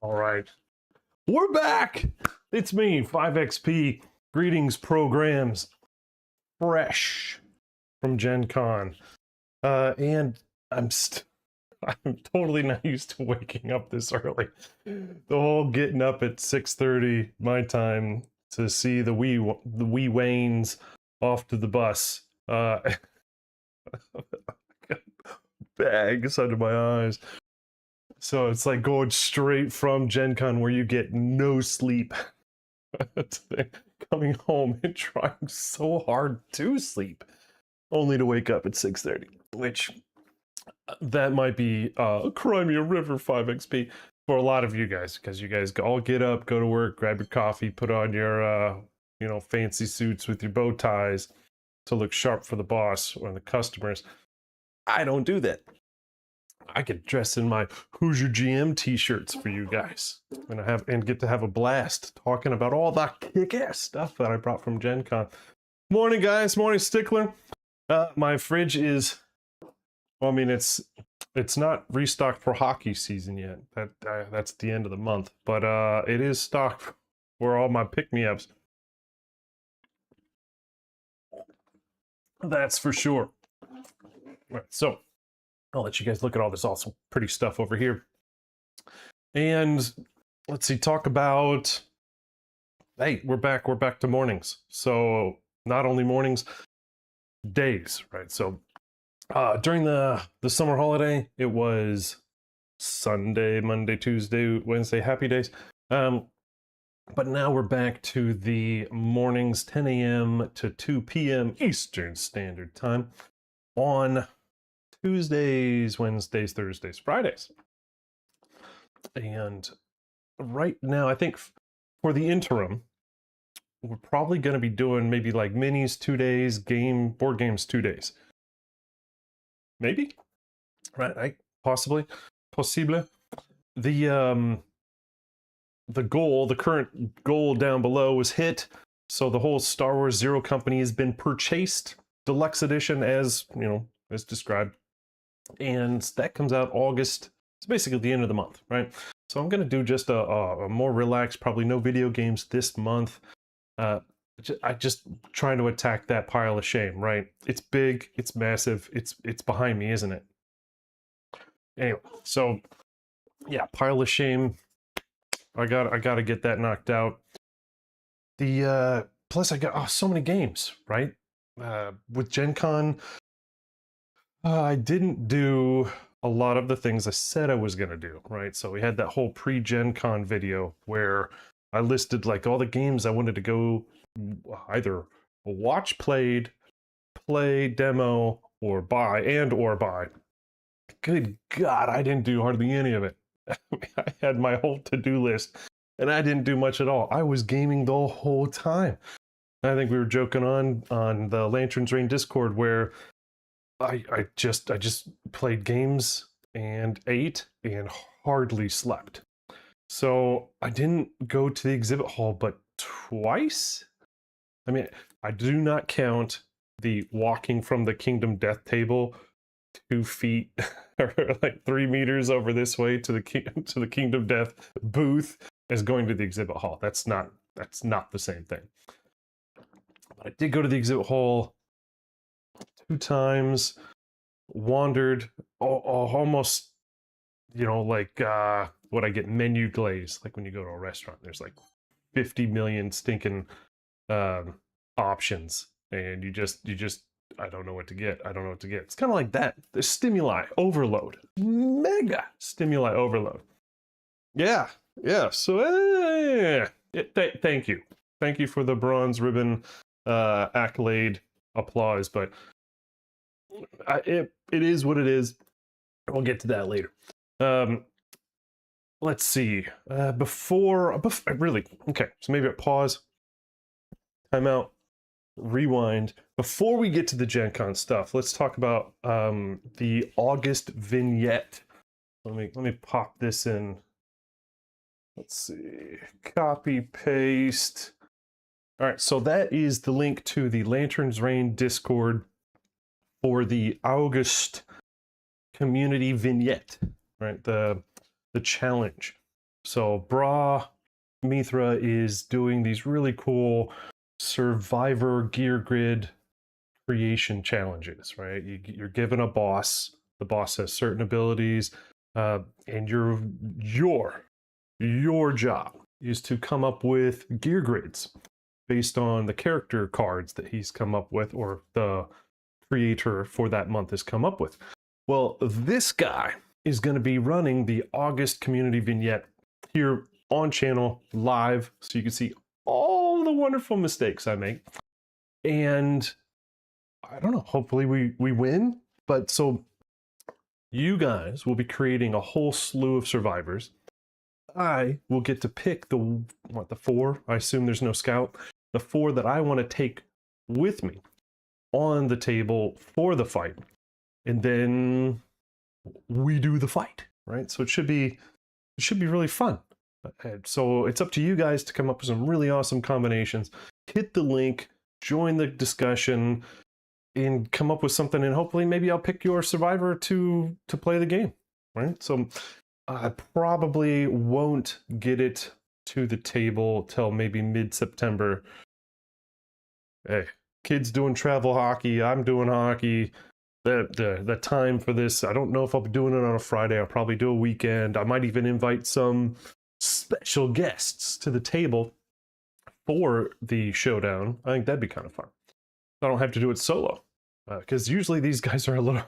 All right, we're back. It's me, 5XP. Greetings, programs. Fresh from GenCon. And I'm totally not used to waking up this early. The whole getting up at 6:30 my time to see the wee Waynes off to the bus. Bags under my eyes. So it's like going straight from GenCon where you get no sleep to coming home and trying so hard to sleep, only to wake up at 6:30, which that might be cry me a river 5XP for a lot of you guys, because you guys all get up, go to work, grab your coffee, put on your fancy suits with your bow ties to look sharp for the boss or the customers. I don't do that. I get dressed in my Who's Your GM t-shirts for you guys, and get to have a blast talking about all the kick-ass stuff that I brought from GenCon. Morning, guys. Morning, Stickler. My fridge is, well, I mean, it's not restocked for hockey season yet. That's the end of the month, but it is stocked for all my pick-me-ups. That's for sure. All right, so I'll let you guys look at all this awesome, pretty stuff over here. And let's see, talk about, hey, we're back to mornings. So not only mornings, days, right? So during the summer holiday, it was Sunday, Monday, Tuesday, Wednesday, happy days. But now we're back to the mornings, 10 a.m. to 2 p.m. Eastern Standard Time on Tuesdays, Wednesdays, Thursdays, Fridays. And right now, I think for the interim, we're probably going to be doing maybe like minis 2 days, board games 2 days. Maybe? Right? Possibly. The current goal down below was hit. So the whole Star Wars Zero Company has been purchased, deluxe edition, as described. And that comes out August. It's basically the end of the month, right? So I'm going to do just a more relaxed, probably no video games this month. I just trying to attack that pile of shame, right? It's big, it's massive, it's behind me, isn't it? Anyway, so yeah, pile of shame. I gotta get that knocked out. The plus I got so many games, right? With GenCon, I didn't do a lot of the things I said I was gonna do, right? So we had that whole pre-GenCon video where I listed like all the games I wanted to go either watch played, play, demo, or buy. Good God, I didn't do hardly any of it. I had my whole to-do list and I didn't do much at all. I was gaming the whole time. I think we were joking on the Lanterns Reign Discord where I just played games and ate and hardly slept. So I didn't go to the exhibit hall but twice. I mean, I do not count the walking from the Kingdom Death table 2 feet or like 3 meters over this way to the Kingdom Death booth as going to the exhibit hall. That's not the same thing. But I did go to the exhibit hall 2 times, wandered almost, like what I get menu glaze, like when you go to a restaurant, there's like 50 million stinking options, and you just I don't know what to get. It's kind of like that. The stimuli overload, mega stimuli overload. Yeah. So thank you for the bronze ribbon accolade applause, but it is what it is. We'll get to that later. Let's see. Before really, okay. So maybe I pause, time out, rewind. Before we get to the GenCon stuff, let's talk about the August vignette. Let me pop this in. Let's see. Copy, paste. All right, so that is the link to the Lanterns Reign Discord for the August community vignette, right? The challenge. So Bra Mithra is doing these really cool survivor gear grid creation challenges, right? You're given a boss. The boss has certain abilities, and your job is to come up with gear grids based on the character cards that he's come up with, or the creator for that month has come up with. Well, this guy is going to be running the August community vignette here on channel live, so you can see all the wonderful mistakes I make. And I don't know, hopefully we win. But so you guys will be creating a whole slew of survivors. I will get to pick the 4, I assume there's no scout, the 4 that I want to take with me on the table for the fight. And then we do the fight, right? So it should be really fun. So it's up to you guys to come up with some really awesome combinations. Hit the link, join the discussion, and come up with something, and hopefully maybe I'll pick your survivor to play the game, right? So I probably won't get it to the table till maybe mid-September. Hey, kids doing travel hockey, I'm doing hockey. The time for this, I don't know if I'll be doing it on a Friday. I'll probably do a weekend. I might even invite some special guests to the table for the showdown. I think that'd be kind of fun. I don't have to do it solo, because usually these guys are a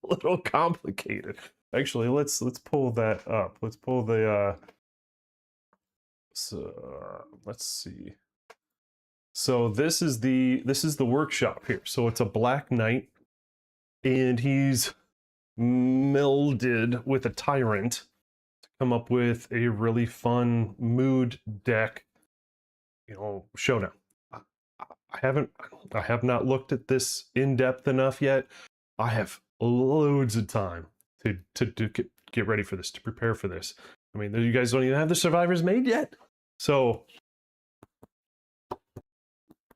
little complicated. Actually, let's pull that up. Let's pull the let's see. So this is the workshop here. So it's a Black Knight, and he's melded with a Tyrant to come up with a really fun mood deck, showdown. I have not looked at this in depth enough yet. I have loads of time to get ready for this, to prepare for this. I mean, you guys don't even have the survivors made yet. So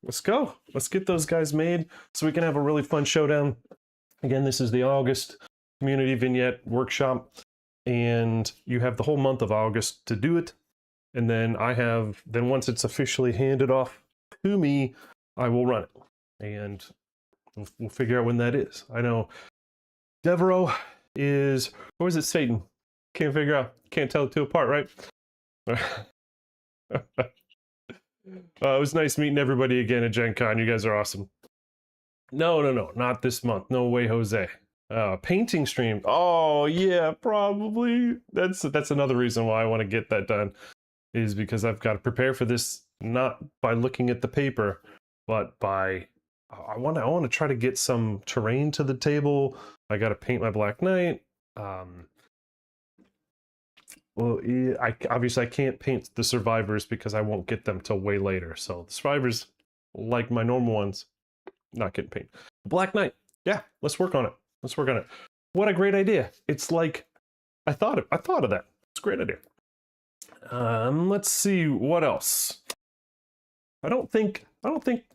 let's go. Let's get those guys made so we can have a really fun showdown. Again, this is the August community vignette workshop, and you have the whole month of August to do it. And then once it's officially handed off to me, I will run it, and we'll figure out when that is. I know Devereaux is, or is it Satan? Can't figure out. Can't tell the two apart, right? It was nice meeting everybody again at GenCon. You guys are awesome. No, not this month. No way, Jose. Painting stream. Oh yeah, probably. That's another reason why I want to get that done, is because I've got to prepare for this, not by looking at the paper, but by I want to try to get some terrain to the table. I got to paint my Black Knight. Well, obviously I can't paint the survivors because I won't get them till way later. So the survivors, like my normal ones, not getting painted. Black Knight, yeah, let's work on it. Let's work on it. What a great idea! It's like I thought of that. It's a great idea. Let's see what else. I don't think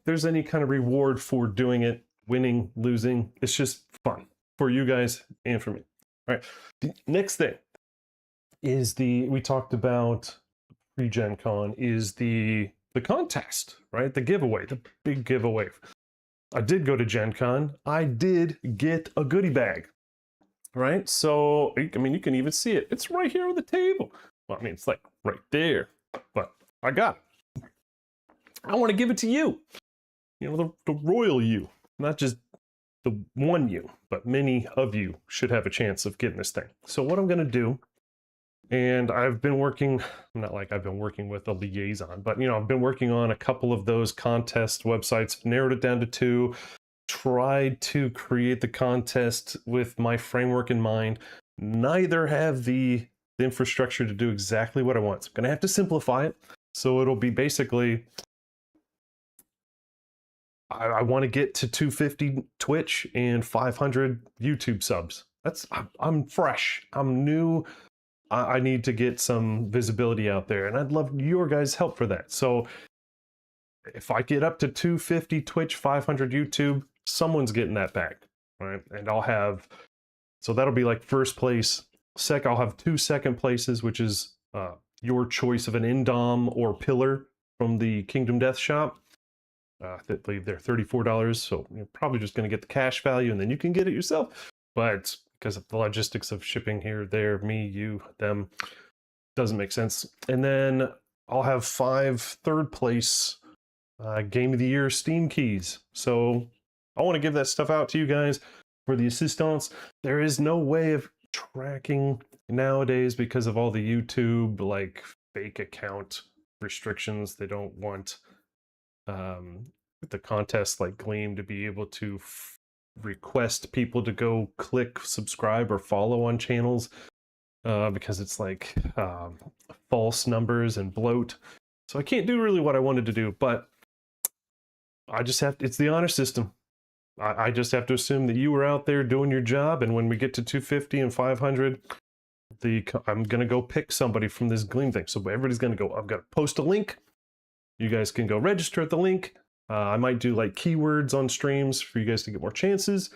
there's any kind of reward for doing it, winning, losing. It's just fun for you guys and for me. All right. The next thing is we talked about pre-GenCon, is the contest, right? The giveaway, the big giveaway. I did go to GenCon. I did get a goodie bag, right? So, I mean, you can even see it. It's right here on the table. Well, I mean, it's like right there, but I got it. I want to give it to you. The royal you, not just the one you, but many of you should have a chance of getting this thing. So what I'm going to do, and I've been working, not like I've been working with a liaison, but I've been working on a couple of those contest websites, narrowed it down to 2, tried to create the contest with my framework in mind. Neither have the infrastructure to do exactly what I want. So I'm going to have to simplify it. So it'll be basically, I want to get to 250 Twitch and 500 YouTube subs. I'm fresh. I'm new. I need to get some visibility out there, and I'd love your guys' help for that. So if I get up to 250 Twitch, 500 YouTube, someone's getting that back, right? And so that'll be like first place. I'll have 2 second places, which is your choice of an Indom or Pillar from the Kingdom Death shop. I believe they're $34, so you're probably just going to get the cash value and then you can get it yourself. But because of the logistics of shipping here, there, me, you, them, doesn't make sense. And then I'll have 5 third place Game of the Year Steam keys. So I want to give that stuff out to you guys for the assistance. There is no way of tracking nowadays because of all the YouTube like fake account restrictions. They don't want the contest like Gleam to be able to request people to go click subscribe or follow on channels because it's like false numbers and bloat. So I can't do really what I wanted to do, but I just have to, it's the honor system. I just have to assume that you were out there doing your job, and when we get to 250 and 500, I'm gonna go pick somebody from this Gleam thing. So everybody's gonna go, I'm gonna post a link. You guys can go register at the link. I might do like keywords on streams for you guys to get more chances.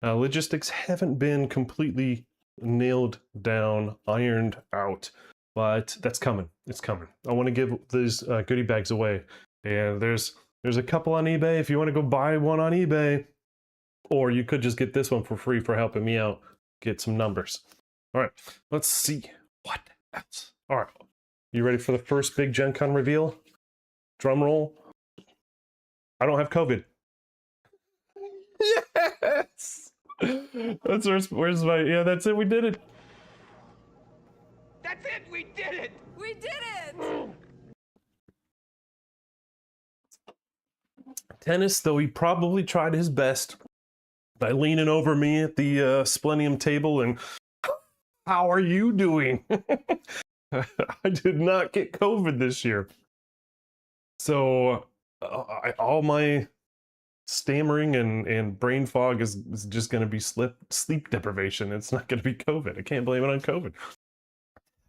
Logistics haven't been completely nailed down, ironed out, but that's coming. It's coming. I want to give these goodie bags away, and there's a couple on eBay if you want to go buy one on eBay, or you could just get this one for free for helping me out get some numbers. All right, let's see what else. All right, you ready for the first big GenCon reveal? Drum roll. I don't have COVID. Yes! That's where's my, yeah, that's it, we did it. That's it, we did it! We did it! Tennis, though he probably tried his best by leaning over me at the Splenium table and, how are you doing? I did not get COVID this year. So all my stammering and brain fog is just going to be sleep deprivation. It's not going to be COVID. I can't blame it on COVID.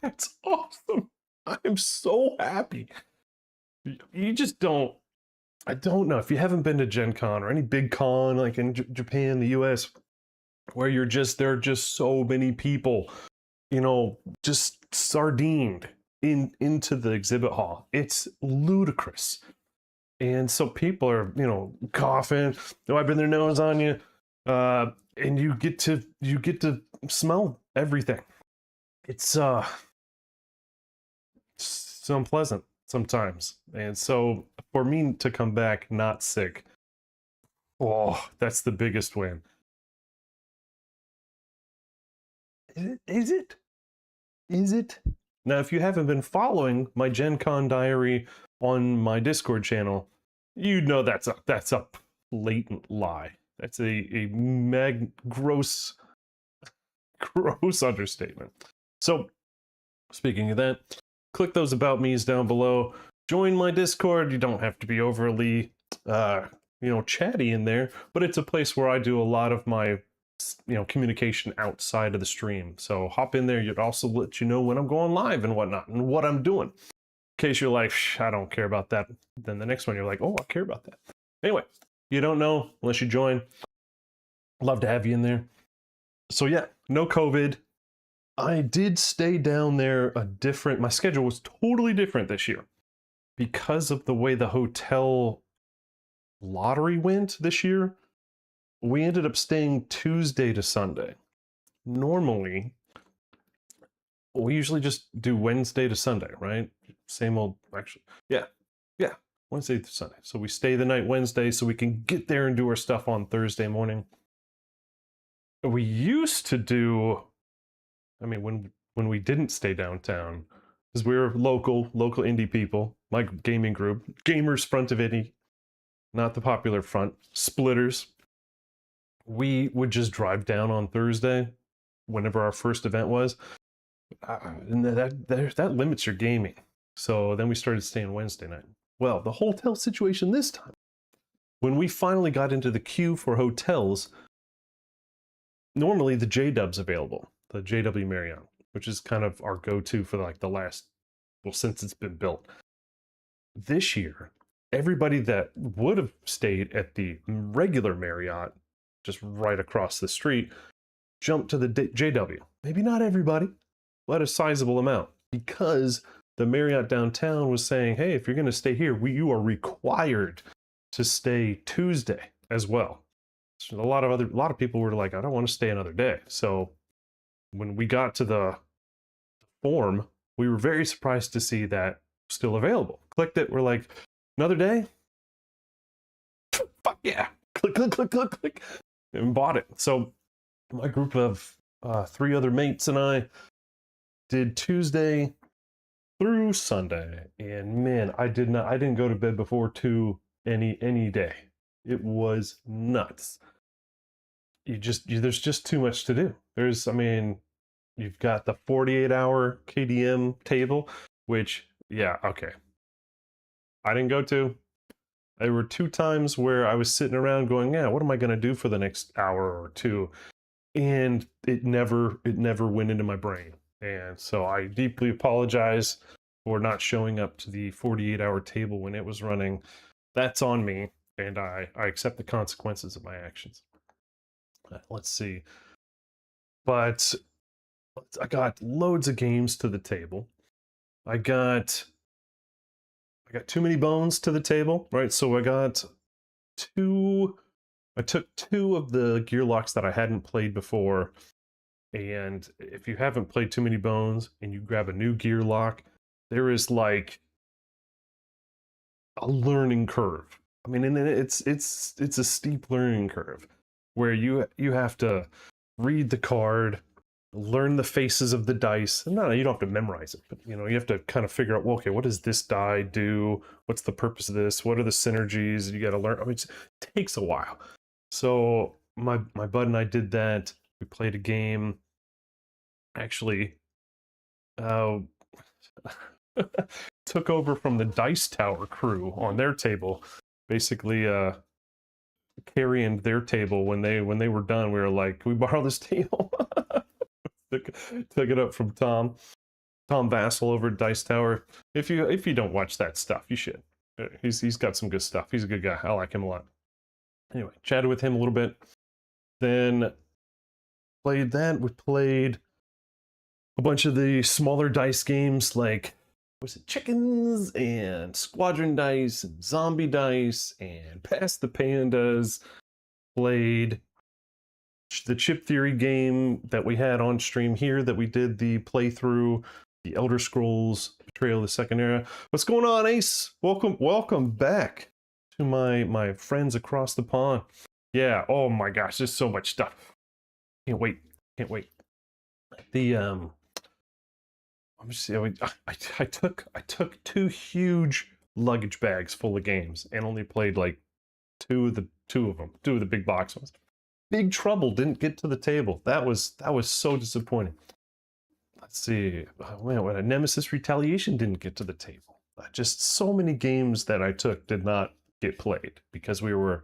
That's awesome. I am so happy. You just don't, I don't know if you haven't been to Gen Con or any big con like in Japan, the US, where there are just so many people, you know, just sardined into the exhibit hall. It's ludicrous. And so people are, you know, coughing, wiping their nose on you, and you get to smell everything. It's unpleasant sometimes. And so for me to come back not sick, oh, that's the biggest win. Is it? Is it? Now, if you haven't been following my Gen Con diary on my Discord channel, you know that's a blatant lie. That's a gross understatement. So, speaking of that, click those about me's down below. Join my Discord. You don't have to be overly, chatty in there, but it's a place where I do a lot of my, communication outside of the stream. So hop in there. You'd also let you know when I'm going live and whatnot and what I'm doing. In case you're like, I don't care about that. Then the next one you're like, oh, I care about that. Anyway, you don't know unless you join. Love to have you in there. So yeah, no COVID. I did stay down there my schedule was totally different this year because of the way the hotel lottery went this year. We ended up staying Tuesday to Sunday. Normally, we usually just do Wednesday to Sunday, right? Same old, actually. Yeah, Wednesday to Sunday. So we stay the night Wednesday so we can get there and do our stuff on Thursday morning. We used to do, when we didn't stay downtown, because we were local indie people, my gaming group, Gamers Front of Indie, not the popular front, Splitters. We would just drive down on Thursday, whenever our first event was, and that limits your gaming. So then we started staying Wednesday night. Well, the hotel situation this time, when we finally got into the queue for hotels, normally the J-Dub's available, the JW Marriott, which is kind of our go-to for like the last, since it's been built. This year, everybody that would have stayed at the regular Marriott, just right across the street, jumped to the JW. Maybe not everybody, but a sizable amount. because the Marriott downtown was saying, hey, if you're going to stay here, you are required to stay Tuesday as well. So a lot of people were like, I don't want to stay another day. So when we got to the form, we were very surprised to see that still available. Clicked it, we're like, another day? Fuck yeah. Click, click, click, click, click. And bought it. So my group of 3 other mates and I did Tuesday through Sunday. And man, I didn't go to bed before 2 any day. It was nuts. There's just too much to do. You've got the 48-hour KDM table, which, yeah, okay. I didn't go to. There were 2 times where I was sitting around going, yeah, what am I going to do for the next hour or 2? And it never went into my brain. And so I deeply apologize for not showing up to the 48-hour table when it was running. That's on me, and I accept the consequences of my actions. Let's see. But I got loads of games to the table. I got too many bones to the table, right? So I took 2 of the gear locks that I hadn't played before. And if you haven't played Too Many Bones and you grab a new gear lock, there is like a learning curve. I mean, and it's a steep learning curve where you have to read the card, learn the faces of the dice. And no, you don't have to memorize it, but you have to kind of figure out, well, okay, what does this die do? What's the purpose of this? What are the synergies? You got to learn. I mean, it takes a while. So my bud and I did that. We played a game. Actually, took over from the Dice Tower crew on their table, basically carrying their table when they were done. We were like, can we borrow this table? took it up from Tom Vassell over at Dice Tower. If you don't watch that stuff, you should. He's got some good stuff. He's a good guy. I like him a lot. Anyway, chatted with him a little bit, then played that. We played a bunch of the smaller dice games like, was it Chickens and Squadron Dice and Zombie Dice and Pass the Pandas. Played the Chip Theory game that we had on stream here that we did the playthrough, the Elder Scrolls Betrayal of the Second Era. What's going on, Ace? Welcome back to my friends across the pond. Yeah, oh my gosh, there's so much stuff. Can't wait. The I took 2 huge luggage bags full of games and only played like two of the big box ones. Big Trouble didn't get to the table. That was so disappointing. Let's see. When a Nemesis Retaliation didn't get to the table. Just so many games that I took did not get played because we were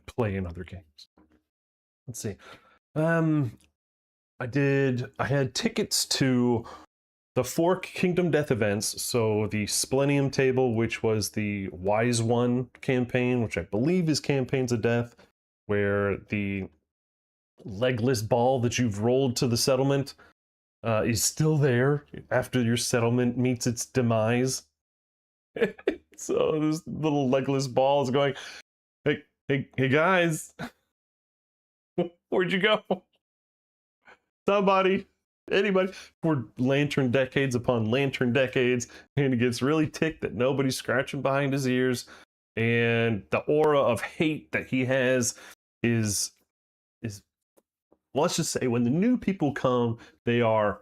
playing other games. Let's see. I had tickets to the 4 Kingdom Death events. So the Splenium table, which was the Wise One campaign, which I believe is Campaigns of Death, where the legless ball that you've rolled to the settlement is still there after your settlement meets its demise. So this little legless ball is going, hey guys, where'd you go? Somebody, anybody, for lantern decades upon lantern decades, and he gets really ticked that nobody's scratching behind his ears, and the aura of hate that he has is let's just say when the new people come, they are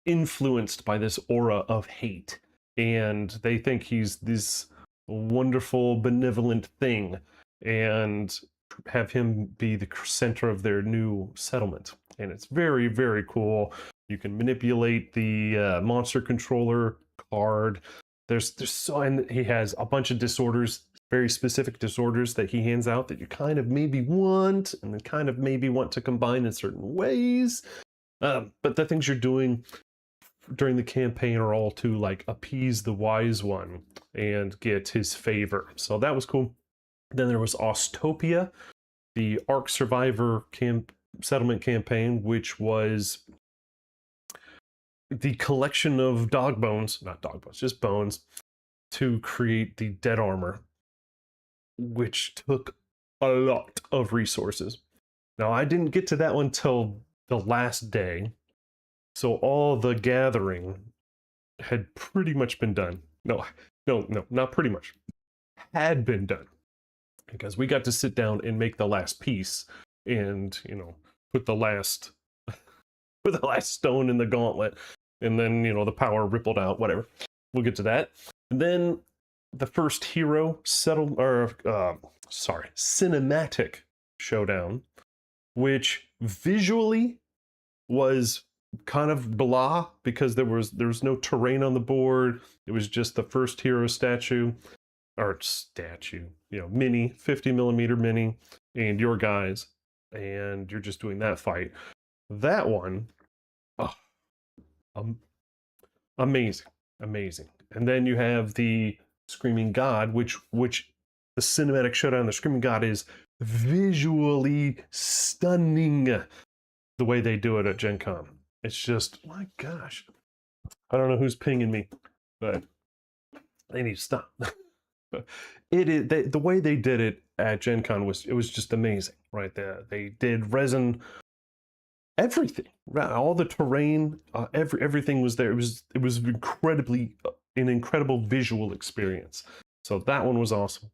influenced by this aura of hate, and they think he's this wonderful, benevolent thing, and have him be the center of their new settlement. And it's very, very cool. You can manipulate the monster controller card. There's so, and he has a bunch of disorders, very specific disorders that he hands out that you kind of maybe want, and then kind of maybe want to combine in certain ways. But the things you're doing during the campaign are all to like appease the Wise One and get his favor. So that was cool. Then there was Ostopia, the Ark Survivor settlement campaign, which was the collection of dog bones, not dog bones, just bones, to create the dead armor, which took a lot of resources. Now, I didn't get to that one till the last day, so all the gathering had pretty much been done. No, not pretty much. Had been done. Because we got to sit down and make the last piece and, you know, put the last put the last stone in the gauntlet, and then, you know, the power rippled out, whatever. We'll get to that. And then the first hero cinematic showdown, which visually was kind of blah because there was no terrain on the board. It was just the first hero statue, you know, mini 50mm mini, and your guys, and you're just doing that fight. That one, oh, amazing. And then you have the Screaming God, which the cinematic showdown, the Screaming God, is visually stunning. The way they do it at GenCon, it's just, my gosh, I don't know who's pinging me, but they need to stop. The way they did it at GenCon was just amazing, right? They did resin everything, all the terrain, everything was there. It was incredibly an incredible visual experience. So that one was awesome.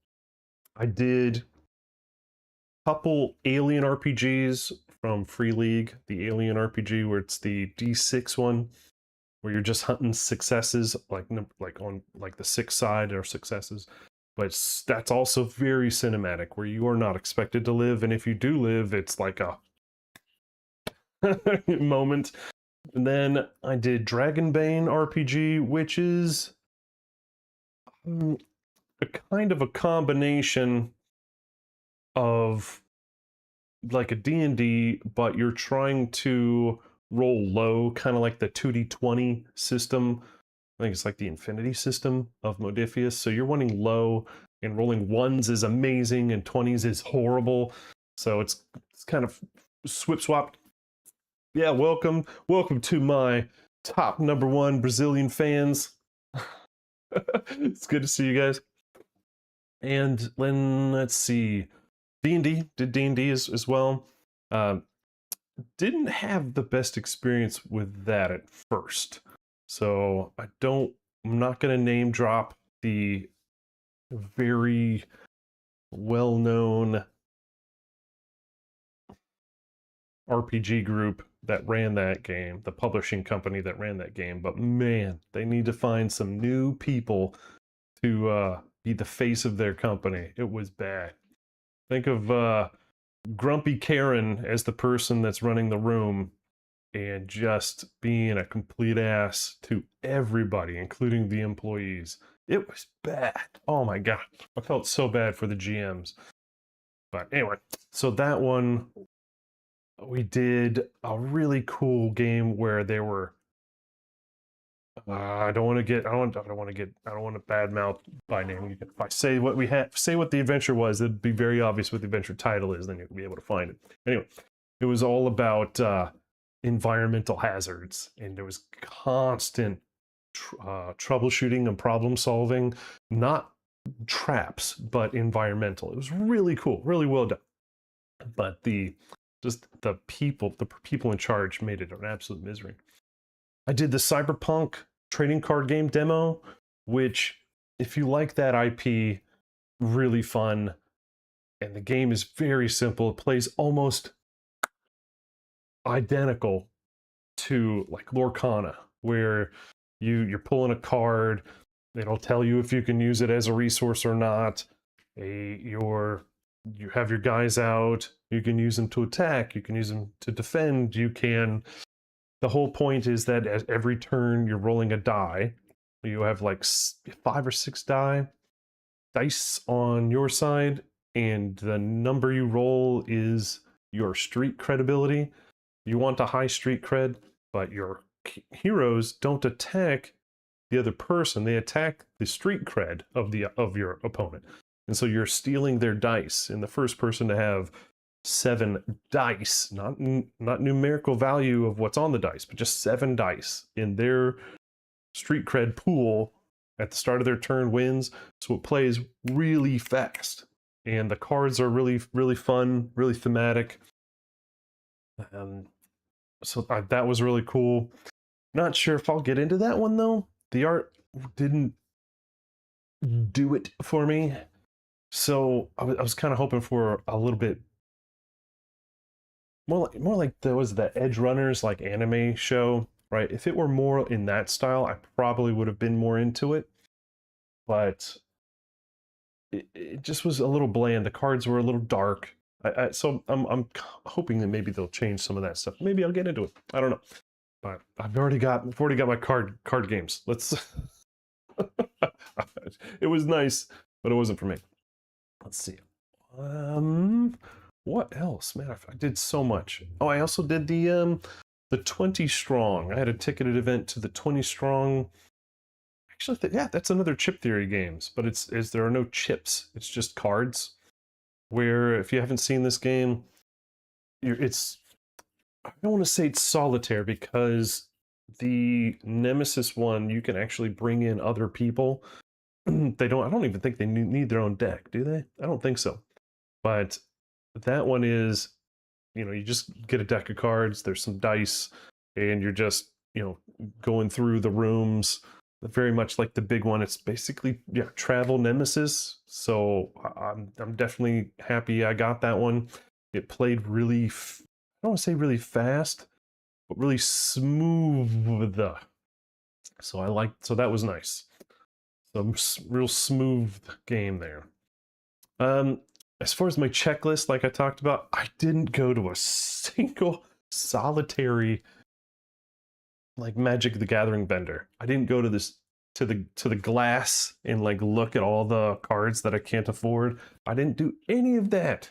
I did a couple Alien RPGs from Free League, the Alien RPG where it's the D6 one, where you're just hunting successes, like on like the 6 side or successes. But that's also very cinematic, where you are not expected to live, and if you do live, it's like a moment. And then I did Dragonbane RPG, which is a kind of a combination of like a D&D, but you're trying to roll low, kind of like the 2d20 system. I think it's like the Infinity system of Modiphius. So you're running low, and rolling 1s is amazing and 20s is horrible. So it's kind of swap. Yeah, welcome to my top #1 Brazilian fans. It's good to see you guys. And then let's see, D&D, did D&D as well. Didn't have the best experience with that at first. So I'm not going to name drop the very well-known RPG group that ran that game, the publishing company that ran that game, but man, they need to find some new people to be the face of their company. It was bad. Think of Grumpy Karen as the person that's running the room and just being a complete ass to everybody, including the employees. It was bad. Oh my god. I felt so bad for the GMs. But anyway, so that one, we did a really cool game where there were I don't want to badmouth by name. If I say what the adventure was, it'd be very obvious what the adventure title is, then you'll be able to find it. Anyway, it was all about environmental hazards, and there was constant troubleshooting and problem solving, not traps, but environmental. It was really cool, really well done. But the people in charge made it an absolute misery. I did the Cyberpunk trading card game demo, which, if you like that IP, really fun. And the game is very simple. It plays almost identical to like Lorcana, where you're pulling a card. It'll tell you if you can use it as a resource or not. You have your guys out. You can use them to attack. You can use them to defend. The whole point is that at every turn you're rolling a die. You have like 5 or 6 dice on your side, and the number you roll is your street credibility. You want a high street cred, but your heroes don't attack the other person. They attack the street cred of your opponent. And so you're stealing their dice, and the first person to have 7 dice, not numerical value of what's on the dice, but just 7 dice in their street cred pool at the start of their turn wins. So it plays really fast, and the cards are really, really fun, really thematic. So that was really cool. Not sure if I'll get into that one though. The art didn't do it for me. So I was kind of hoping for a little bit more like there was the Edge Runners like anime show, right? If it were more in that style, I probably would have been more into it. But it just was a little bland. The cards were a little dark. So I'm hoping that maybe they'll change some of that stuff. Maybe I'll get into it. I don't know. But I've already got my card games. Let's. It was nice, but it wasn't for me. Let's see. What else, man? I did so much. Oh, I also did the 20 strong. I had a ticketed event to the 20 strong. Actually, yeah, that's another chip theory games, but there are no chips. It's just cards. Where if you haven't seen this game, I don't want to say it's solitaire, because the Nemesis one, you can actually bring in other people. I don't even think they need their own deck, do they? I don't think so. But that one is, you just get a deck of cards, there's some dice, and you're just, going through the rooms. Very much like the big one. It's basically, travel Nemesis. So I'm definitely happy I got that one. It played really, I don't want to say really fast, but really smooth. So that was nice. So real smooth game there. As far as my checklist, like I talked about, I didn't go to a single solitary like Magic the Gathering vendor. I didn't go to the glass and like look at all the cards that I can't afford. I didn't do any of that.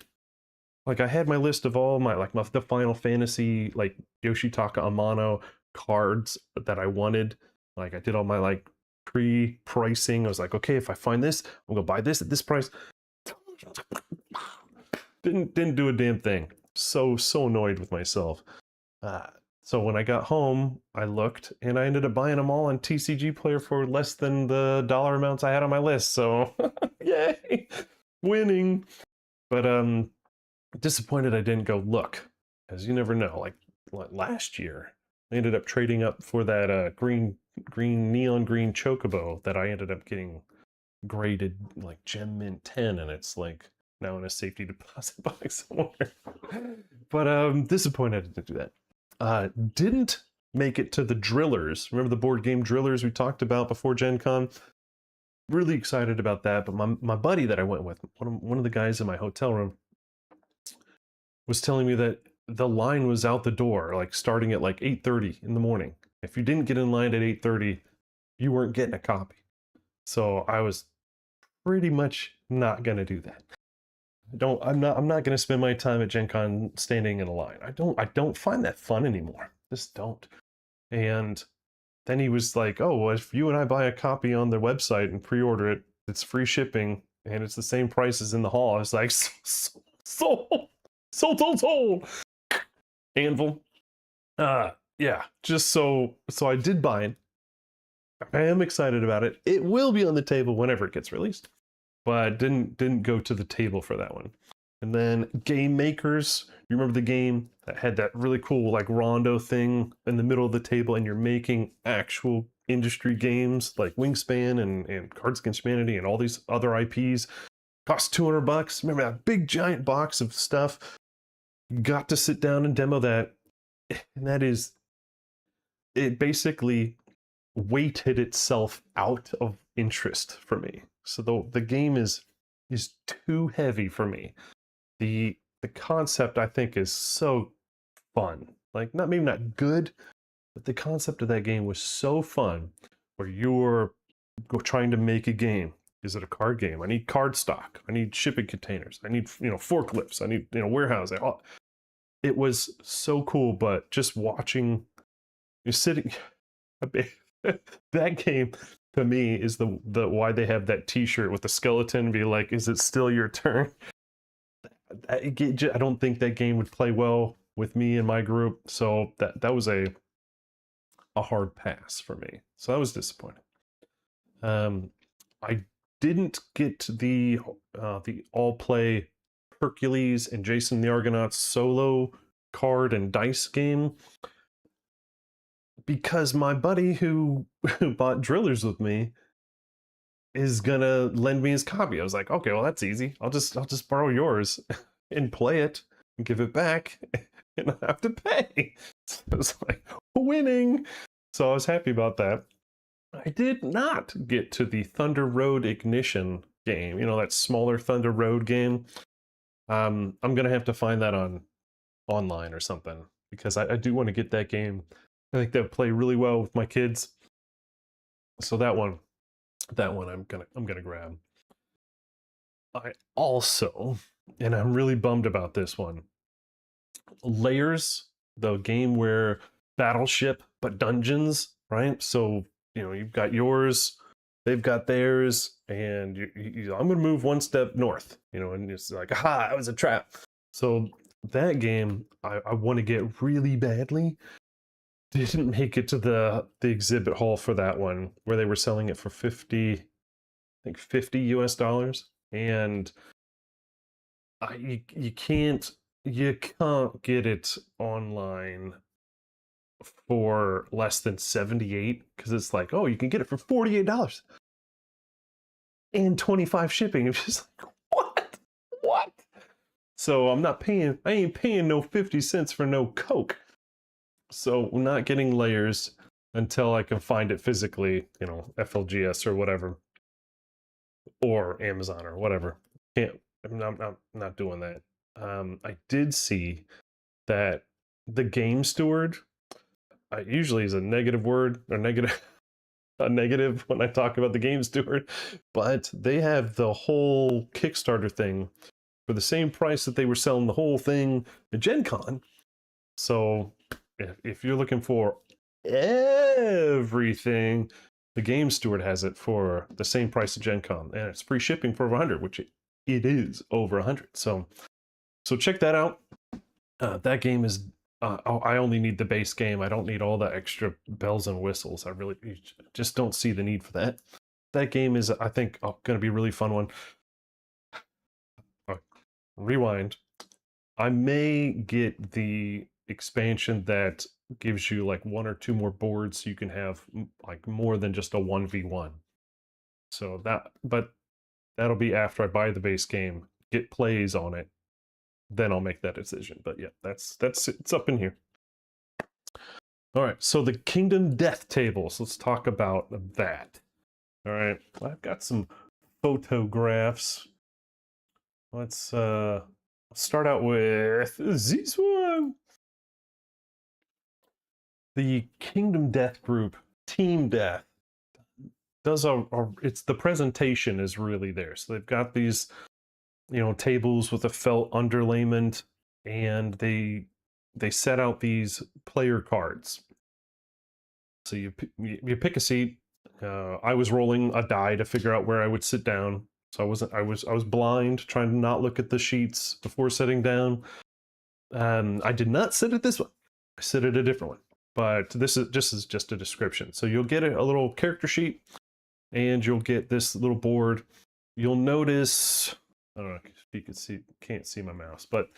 Like I had my list of all the Final Fantasy like Yoshitaka Amano cards that I wanted. Like I did all my pre-pricing. I was like, okay, if I find this, I'm gonna buy this at this price. Didn't do a damn thing. So annoyed with myself. So when I got home, I looked and I ended up buying them all on TCG Player for less than the dollar amounts I had on my list. So yay, winning. But disappointed I didn't go look, because you never know. Like last year, I ended up trading up for that neon green chocobo that I ended up getting graded like Gem Mint 10, and it's like now in a safety deposit box somewhere. But disappointed I didn't do that. Didn't make it to the Drillers. Remember the board game Drillers we talked about before Gen Con? Really excited about that. But my buddy that I went with, one of the guys in my hotel room, was telling me that the line was out the door, like starting at like 8:30 in the morning. If you didn't get in line at 8:30, you weren't getting a copy. So I was pretty much not gonna do that. I'm not gonna spend my time at Gen Con standing in a line. I don't find that fun anymore. Just don't. And then he was like, oh, well, if you and I buy a copy on their website and pre-order it, it's free shipping and it's the same price as in the hall. I was like, sold. Anvil. Yeah, just so I did buy it. I am excited about it. It will be on the table whenever it gets released. But didn't go to the table for that one. And then Game Makers, you remember the game that had that really cool like rondo thing in the middle of the table, and you're making actual industry games like Wingspan and Cards Against Humanity and all these other IPs. Cost $200. Remember that big giant box of stuff? Got to sit down and demo that. And it basically weighted itself out of interest for me. So the game is too heavy for me. The concept I think is so fun. Like maybe not good, but the concept of that game was so fun, where you're trying to make a game. Is it a card game? I need card stock. I need shipping containers. I need forklifts. I need warehousing. It was so cool, but just watching, you're sitting. That game to me is the why they have that T-shirt with the skeleton be like, "Is it still your turn?" I don't think that game would play well with me and my group, so that was a hard pass for me. So that was disappointing. I didn't get the all play Hercules and Jason the Argonauts solo card and dice game because my buddy who bought Drillers with me is gonna lend me his copy. I was like, okay, well that's easy. I'll just borrow yours and play it and give it back and I have to pay. So it was like winning. So I was happy about that. I did not get to the Thunder Road Ignition game. You know, that smaller Thunder Road game. I'm gonna have to find that online or something because I do want to get that game. I think that would play really well with my kids. So that one I'm gonna grab. I also, and I'm really bummed about this one, Layers, the game where battleship but dungeons, right? So you know you've got yours, they've got theirs, and I'm gonna move one step north, you know, and it's like, aha, that was a trap. So that game I want to get really badly. Didn't make it to the exhibit hall for that one where they were selling it for 50, I think $50 US, and you can't get it online for less than 78 because it's like, oh, you can get it for $48 and 25 shipping. It's just like, what? So I ain't paying no 50 cents for no Coke. So I'm not getting Layers until I can find it physically, you know, FLGS or whatever, or Amazon or whatever. I'm not doing that. I did see that the Game Steward usually is a negative word or a negative when I talk about the Game Steward, but they have the whole Kickstarter thing for the same price that they were selling the whole thing at GenCon. So if you're looking for everything, the Game Steward has it for the same price as GenCon, and it's free shipping for over 100, which it is over 100. So check that out. That game is. I only need the base game. I don't need all the extra bells and whistles. I really just don't see the need for that. That game is, I think, going to be a really fun one. Rewind. I may get the expansion that gives you like 1 or 2 more boards so you can have like more than just a 1v1. So but that'll be after I buy the base game, get plays on it, then I'll make that decision. But yeah, it's up in here. All right, so the Kingdom Death tables. Let's talk about that. All right, I've got some photographs. Let's start out with this one. The Kingdom Death group, Team Death, does it's the presentation is really there. So they've got these, you know, tables with a felt underlayment, and they set out these player cards. So you pick a seat. I was rolling a die to figure out where I would sit down. So I was blind, trying to not look at the sheets before sitting down. I did not sit at this one. I sit at a different one. But this is just a description. So you'll get a little character sheet, and you'll get this little board. You'll notice, I don't know if you can't see my mouse, but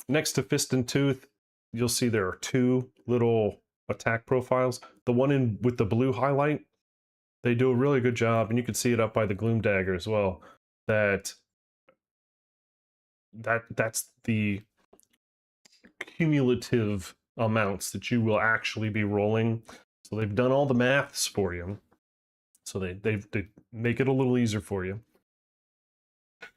next to Fist and Tooth, you'll see there are 2 little attack profiles. The one with the blue highlight, they do a really good job, and you can see it up by the Gloom Dagger as well. That's the cumulative amounts that you will actually be rolling. So they've done all the maths for you. So they make it a little easier for you.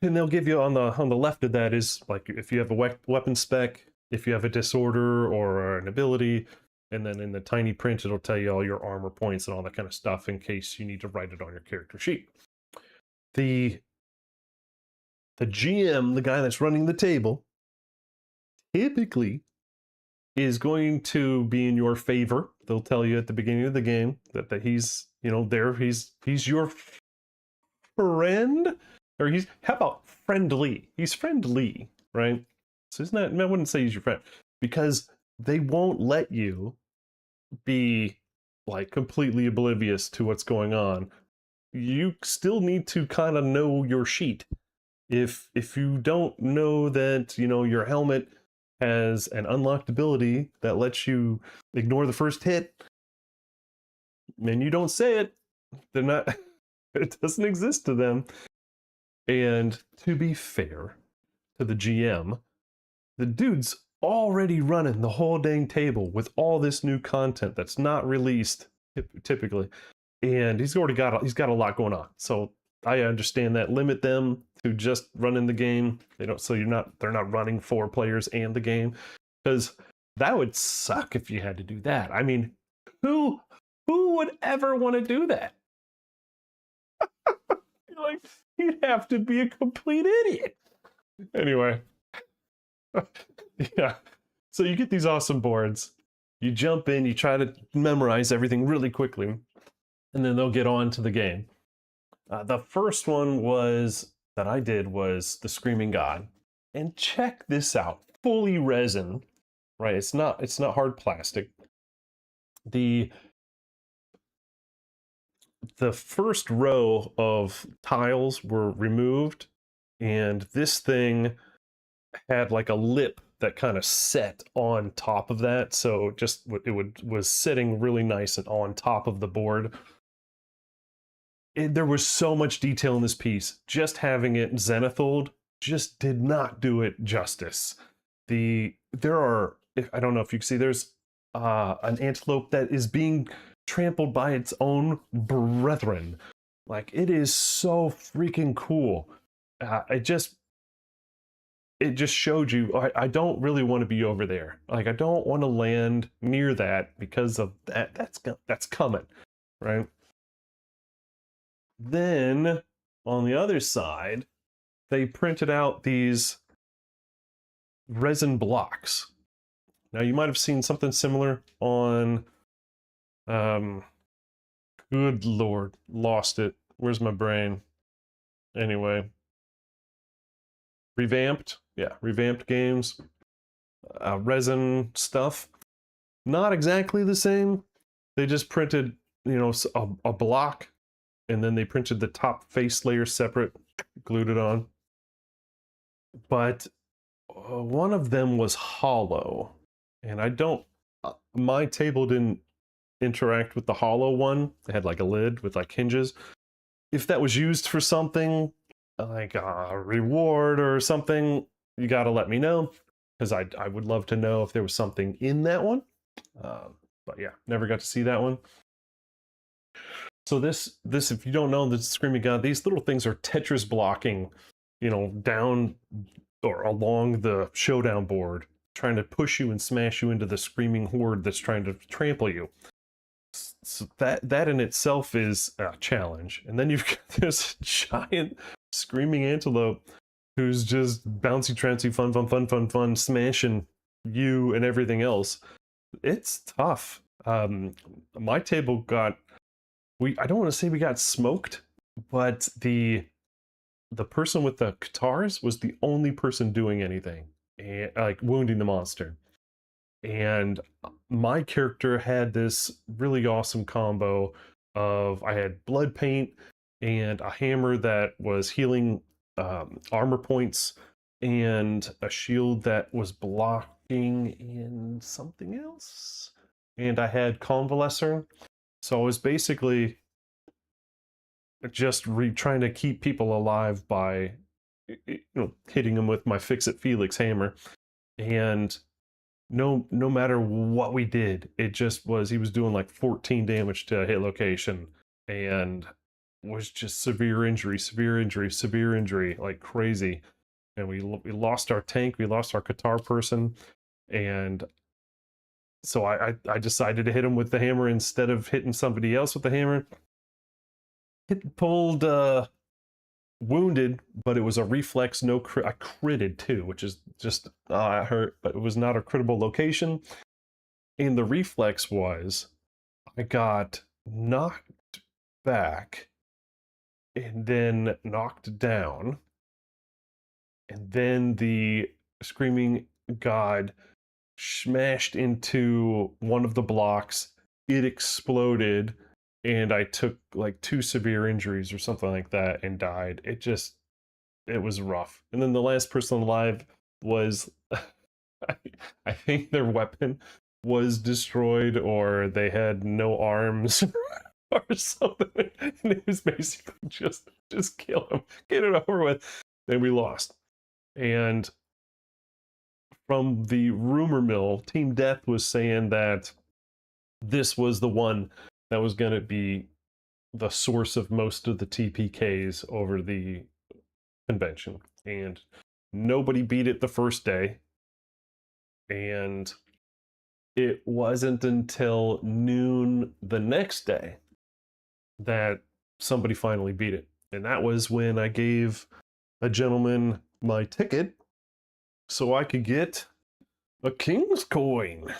And they'll give you on the left of that is like if you have a weapon spec, if you have a disorder or an ability, and then in the tiny print it'll tell you all your armor points and all that kind of stuff in case you need to write it on your character sheet. The GM, the guy that's running the table, typically is going to be in your favor. They'll tell you at the beginning of the game that he's, you know, he's your friend, or how about friendly? He's friendly. right? So isn't that, I wouldn't say he's your friend, because they won't let you be like completely oblivious to what's going on. You still need to kind of know your sheet. If you don't know that, you know, your helmet has an unlocked ability that lets you ignore the first hit, and you don't say it, they're not, it doesn't exist to them. And to be fair to the GM, the dude's already running the whole dang table with all this new content that's not released typically, and he's got a lot going on. So I understand that. Limit them to just running the game. They don't, so they're not running 4 players and the game, because that would suck if you had to do that. I mean, who would ever want to do that? Like, you'd have to be a complete idiot. Anyway, yeah. So you get these awesome boards. You jump in, you try to memorize everything really quickly, and then they'll get on to the game. The first one that I did was the Screaming God. And check this out. Fully resin, right? It's not hard plastic. The first row of tiles were removed, and this thing had like a lip that kind of set on top of that, so just was sitting really nice and on top of the board. There was so much detail in this piece. Just having it zenithal just did not do it justice. There are, I don't know if you can see, there's an antelope that is being trampled by its own brethren. Like, it is so freaking cool. It just showed you, I don't really want to be over there. Like, I don't want to land near that because of that. That's coming, right? Then on the other side, they printed out these resin blocks. Now, you might have seen something similar on, good Lord, lost it. Where's my brain? Anyway, revamped games, resin stuff. Not exactly the same. They just printed, you know, a block, and then they printed the top face layer separate, glued it on. But one of them was hollow, and I don't, my table didn't interact with the hollow one. It had like a lid with like hinges. If that was used for something like a reward or something, you got to let me know, because I would love to know if there was something in that one. But yeah, never got to see that one. So this, if you don't know, the Screaming God, these little things are Tetris blocking, you know, down or along the showdown board, trying to push you and smash you into the screaming horde that's trying to trample you. So that in itself is a challenge. And then you've got this giant screaming antelope who's just bouncy, trancy, fun, smashing you and everything else. It's tough. My table got, I don't want to say we got smoked, but the person with the guitars was the only person doing anything, and like wounding the monster. And my character had this really awesome combo of, I had blood paint and a hammer that was healing armor points, and a shield that was blocking in something else, and I had convalescer. So I was basically just trying to keep people alive by, you know, hitting them with my Fix-It Felix hammer. And no matter what we did, it just was, he was doing like 14 damage to a hit location, and was just severe injury, like crazy. And we lost our tank, we lost our guitar person, and so I decided to hit him with the hammer instead of hitting somebody else with the hammer. Pulled wounded, but it was a reflex, no crit. I critted too, which is just hurt, but it was not a crittable location. And the reflex was, I got knocked back and then knocked down, and then the screaming God smashed into one of the blocks. It exploded, and I took like 2 severe injuries or something like that and died. It was rough. And then the last person alive was, I think their weapon was destroyed, or they had no arms or something. And it was basically just kill him, get it over with. And we lost. And from the rumor mill, Team Death was saying that this was the one that was going to be the source of most of the TPKs over the convention. And nobody beat it the first day. And it wasn't until noon the next day that somebody finally beat it. And that was when I gave a gentleman my ticket so I could get a King's Coin.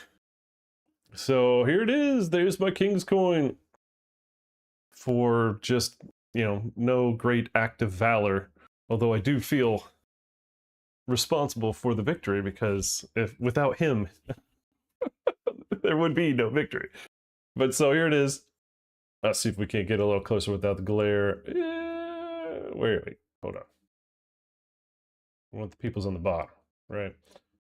So here it is. There's my King's Coin for just, no great act of valor. Although I do feel responsible for the victory, because without him, there would be no victory. But so here it is. Let's see if we can't get a little closer without the glare. Wait, hold on. I want the people's on the bottom, right?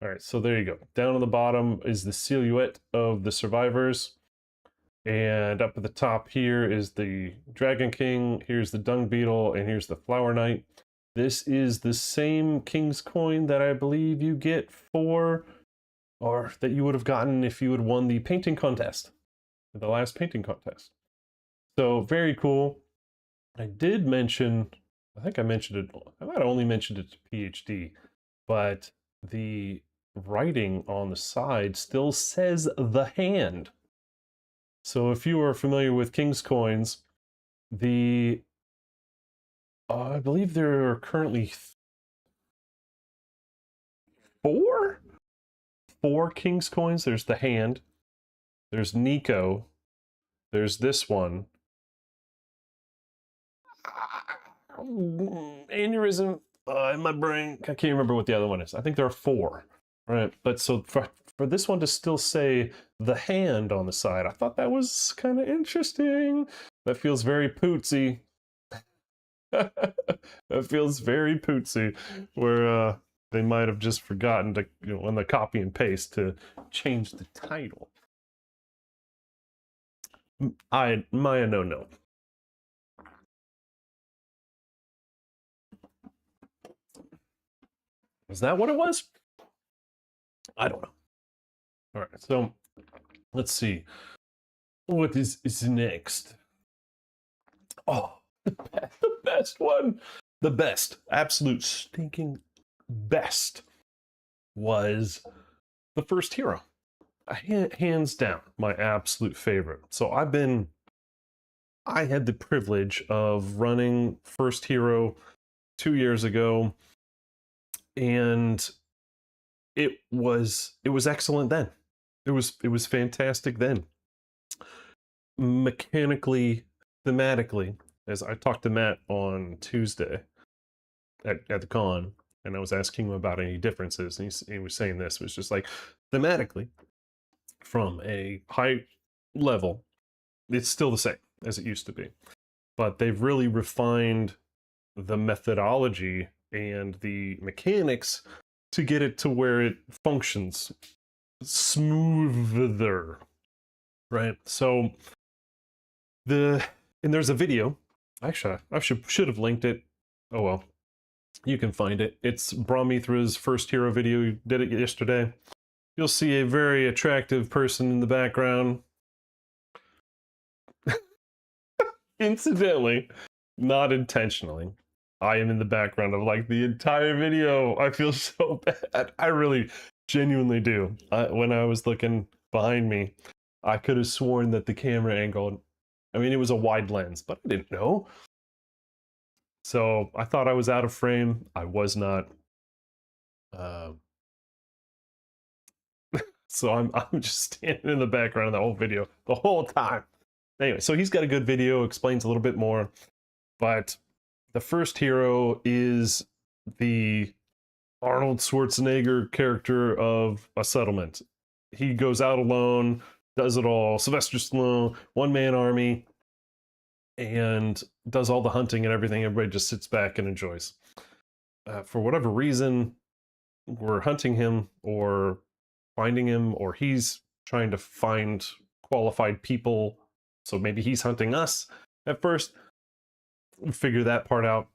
All right, so there you go. Down on the bottom is the silhouette of the survivors. And up at the top here is the Dragon King, here's the Dung Beetle, and here's the Flower Knight. This is the same King's Coin that I believe you get or that you would have gotten if you had won the painting contest, the last painting contest. So very cool. I did mention, I think I mentioned it, I might have only mentioned it to PhD, but the writing on the side still says the hand. So if you are familiar with King's Coins, I believe there are currently four King's Coins. There's the hand, there's Nico, there's this one, aneurysm in my brain. I can't remember what the other one is. I think there are 4, right? But so for this one to still say the hand on the side, I thought that was kind of interesting. That feels very pootsy. That feels very pootsy, where they might have just forgotten to, on the copy and paste, to change the title. Maya, no. Is that what it was? I don't know. All right, so let's see. What is next? Oh, the best one. The best, absolute stinking best, was the first hero. Hands down, my absolute favorite. So I had the privilege of running first hero 2 years ago, and it was excellent then. It was fantastic then. Mechanically, thematically, as I talked to Matt on Tuesday at the con, and I was asking him about any differences, and he was saying this. It was just like, thematically, from a high level, it's still the same as it used to be. But they've really refined the methodology and the mechanics to get it to where it functions smoother, right? So and there's a video. Actually, I should have linked it. Oh well, you can find it. It's Brahmithra's first hero video. He did it yesterday. You'll see a very attractive person in the background. Incidentally, not intentionally, I am in the background of like the entire video. I feel so bad. I really genuinely do. When I was looking behind me, I could have sworn that the camera angle, I mean, it was a wide lens, but I didn't know. So I thought I was out of frame. I was not. So I'm just standing in the background of the whole video the whole time. Anyway, so he's got a good video, explains a little bit more, but the first hero is the Arnold Schwarzenegger character of a settlement. He goes out alone, does it all. Sylvester Stallone, one-man army, and does all the hunting and everything. Everybody just sits back and enjoys. For whatever reason, we're hunting him or finding him, or he's trying to find qualified people. So maybe he's hunting us at first. We'll figure that part out.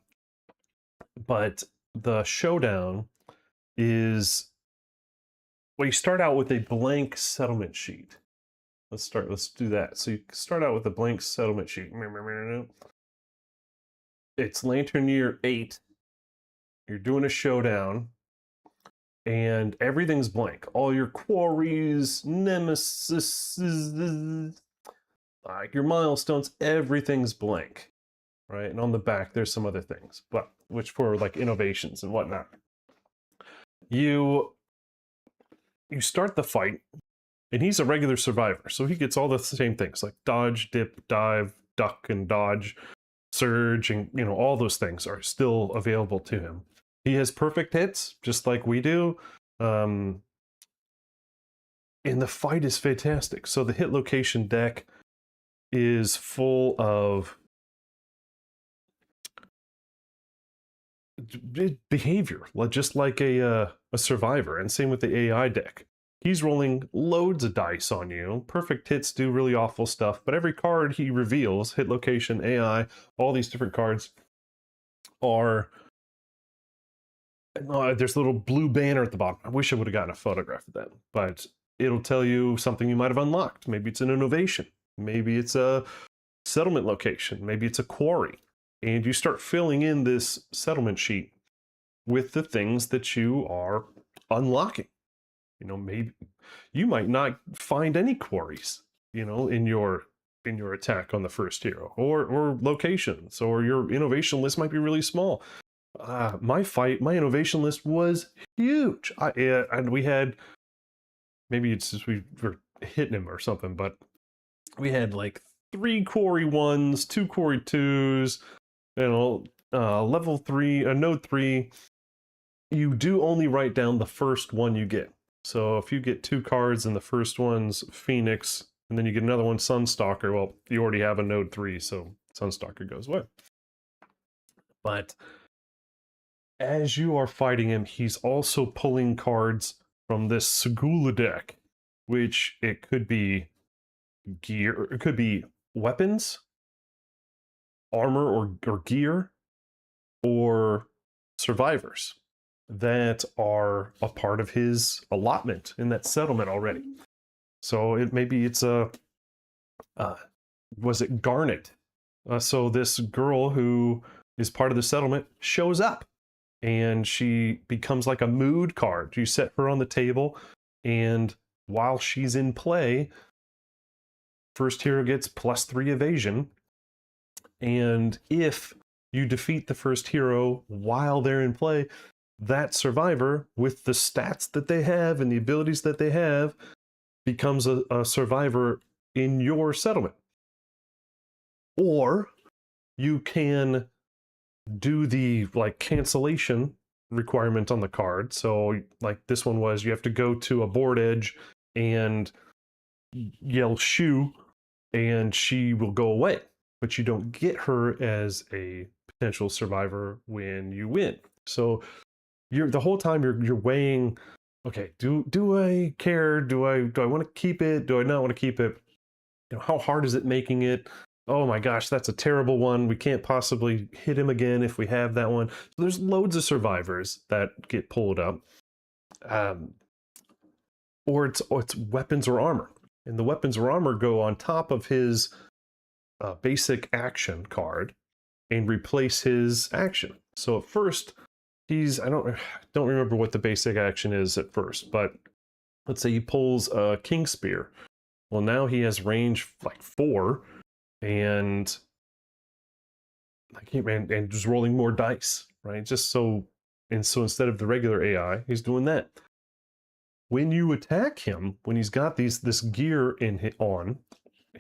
But the showdown is, well, you start out with a blank settlement sheet. Let's do that. So you start out with a blank settlement sheet. It's Lantern Year 8. You're doing a showdown, and everything's blank. All your quarries, nemesis, like your milestones, everything's blank, right? And on the back, there's some other things, but which for like innovations and whatnot. You start the fight, and he's a regular survivor, so he gets all the same things like dodge, dip, dive, duck, and dodge, surge, and all those things are still available to him. He has perfect hits, just like we do. And the fight is fantastic. So the hit location deck is full of behavior, just like a survivor, and same with the AI deck. He's rolling loads of dice on you. Perfect hits do really awful stuff, but every card he reveals, hit location, AI, all these different cards are... there's a little blue banner at the bottom. I wish I would have gotten a photograph of that, but it'll tell you something you might have unlocked. Maybe it's an innovation. Maybe it's a settlement location. Maybe it's a quarry. And you start filling in this settlement sheet with the things that you are unlocking. Maybe you might not find any quarries, in your attack on the first hero, or locations, or your innovation list might be really small. My innovation list was huge. And we had, maybe it's just we were hitting him or something, but we had like 3 quarry 1s, 2 quarry 2s, level 3, node 3. You do only write down the first one you get. So if you get 2 cards and the first one's Phoenix, and then you get another one, Sunstalker, well, you already have a node 3, so Sunstalker goes away. But as you are fighting him, he's also pulling cards from this Segula deck, which it could be gear, it could be weapons, armor or gear, or survivors that are a part of his allotment in that settlement already. So maybe it's was it Garnet? So this girl who is part of the settlement shows up, and she becomes like a mood card. You set her on the table, and while she's in play, first hero gets +3 evasion. And if you defeat the first hero while they're in play, that survivor, with the stats that they have and the abilities that they have, becomes a survivor in your settlement. Or you can do the cancellation requirement on the card. So like this one was, you have to go to a board edge and yell shoo, and she will go away, but you don't get her as a potential survivor when you win. So the whole time you're weighing, okay, do I care? Do I want to keep it? Do I not want to keep it? How hard is it making it? Oh my gosh, that's a terrible one. We can't possibly hit him again if we have that one. So there's loads of survivors that get pulled up. Or it's weapons or armor. And the weapons or armor go on top of his basic action card and replace his action. So at first, I don't remember what the basic action is at first, but let's say he pulls a King Spear. Well, now he has range 4, and and just rolling more dice, right? So instead of the regular AI, he's doing that. When you attack him, when he's got this gear on,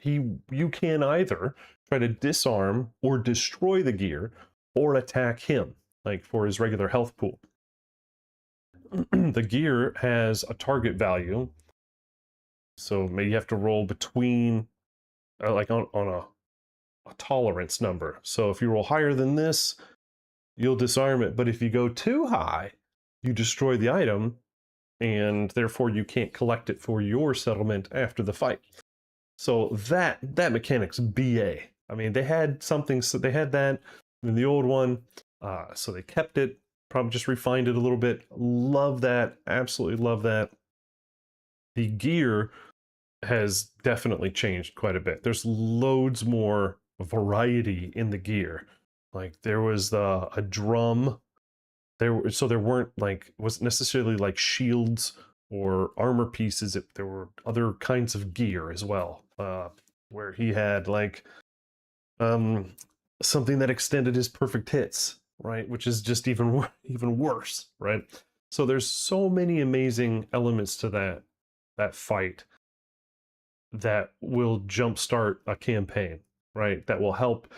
you can either try to disarm or destroy the gear, or attack him, like for his regular health pool. the gear has a target value. So maybe you have to roll between, like on a tolerance number. So if you roll higher than this, you'll disarm it. But if you go too high, you destroy the item, and therefore you can't collect it for your settlement after the fight. So that mechanic's BA. I mean, they had something, so they had that in the old one, so they kept it, probably just refined it a little bit. Love that, absolutely love that. The gear has definitely changed quite a bit. There's loads more variety in the gear. Like there was a drum. There weren't like, wasn't necessarily like shields or armor pieces. There were other kinds of gear as well. Where he had like something that extended his perfect hits, right? Which is just even worse, right? So there's so many amazing elements to that fight that will jumpstart a campaign, right? That will help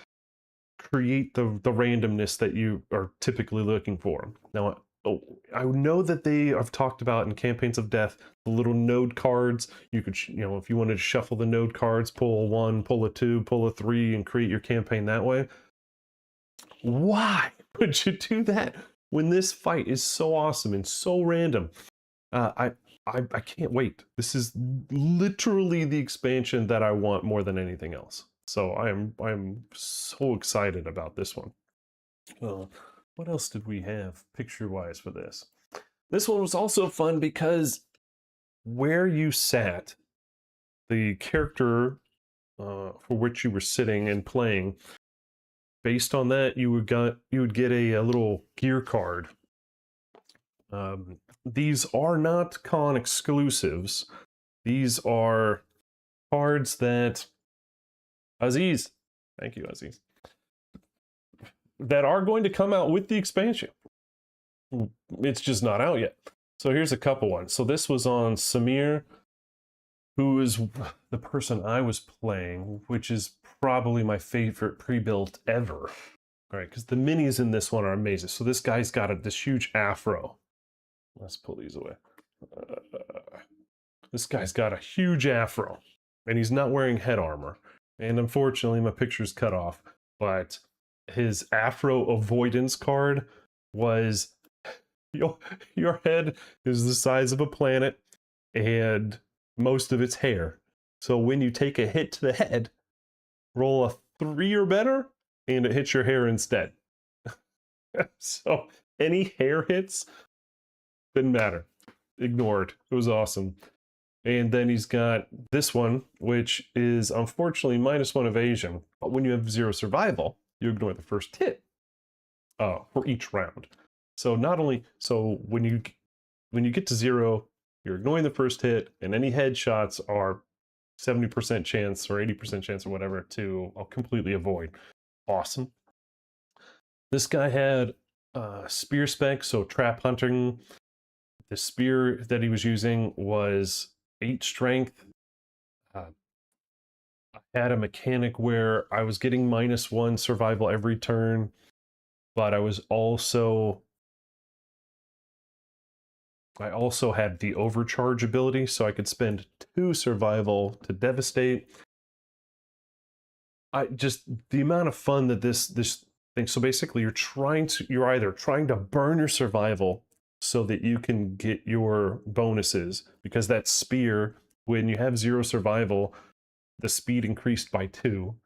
create the randomness that you are typically looking for. Now, I know that they have talked about in Campaigns of Death, the little node cards. You could, if you wanted to shuffle the node cards, pull a 1, pull a 2, pull a 3, and create your campaign that way. Why would you do that when this fight is so awesome and so random? I can't wait. This is literally the expansion that I want more than anything else. So I'm so excited about this one. What else did we have picture-wise for this? This one was also fun because where you sat, the character for which you were sitting and playing, based on that, you would get a little gear card. These are not con exclusives. These are cards that Aziz, thank you, Aziz, that are going to come out with the expansion. It's just not out yet. So here's a couple ones. So this was on Samir, who is the person I was playing, which is probably my favorite pre-built ever. All right, because the minis in this one are amazing. So this guy's got this huge afro. Let's pull these away. This guy's got a huge afro, and he's not wearing head armor. And unfortunately, my picture's cut off, but his afro avoidance card was your head is the size of a planet and most of its hair. So when you take a hit to the head, roll a 3 or better, and it hits your hair instead. So any hair hits, didn't matter. Ignored. It was awesome. And then he's got this one, which is unfortunately -1 evasion. But when you have 0 survival, you ignore the first hit for each round. So when you get to 0, you're ignoring the first hit, and any headshots are 70% chance or 80% chance or whatever to completely avoid. Awesome. This guy had spear spec, so trap hunting. The spear that he was using was 8 strength. I had a mechanic where I was getting -1 survival every turn, but I also had the overcharge ability, so I could spend 2 survival to devastate. The amount of fun that this thing. So basically, you're either trying to burn your survival so that you can get your bonuses, because that spear, when you have 0 survival, the speed increased by 2,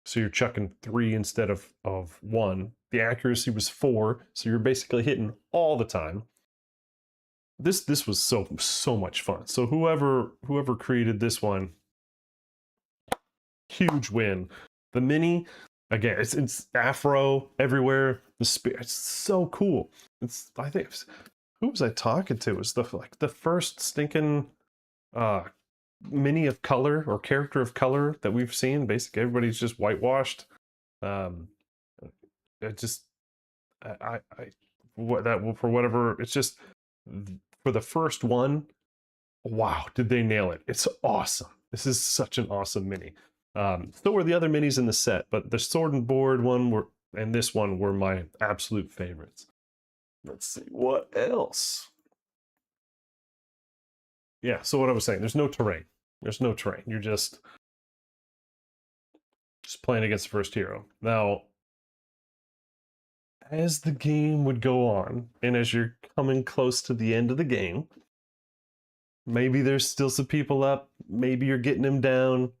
so you're chucking 3 instead of 1. The accuracy was 4, so you're basically hitting all the time. This was so much fun. So whoever created this one, huge win. The mini, again, it's afro everywhere. The spear, it's so cool. I think who was I talking to? It was the first stinking mini of color or character of color that we've seen. Basically, everybody's just whitewashed. For whatever, it's just for the first one. Wow, did they nail it? It's awesome. This is such an awesome mini. So were the other minis in the set, but the sword and board one and this one were my absolute favorites. Let's see what else. Yeah, so what I was saying, there's no terrain. There's no terrain. You're just playing against the first hero. Now, as the game would go on, and as you're coming close to the end of the game, maybe there's still some people up, maybe you're getting him down.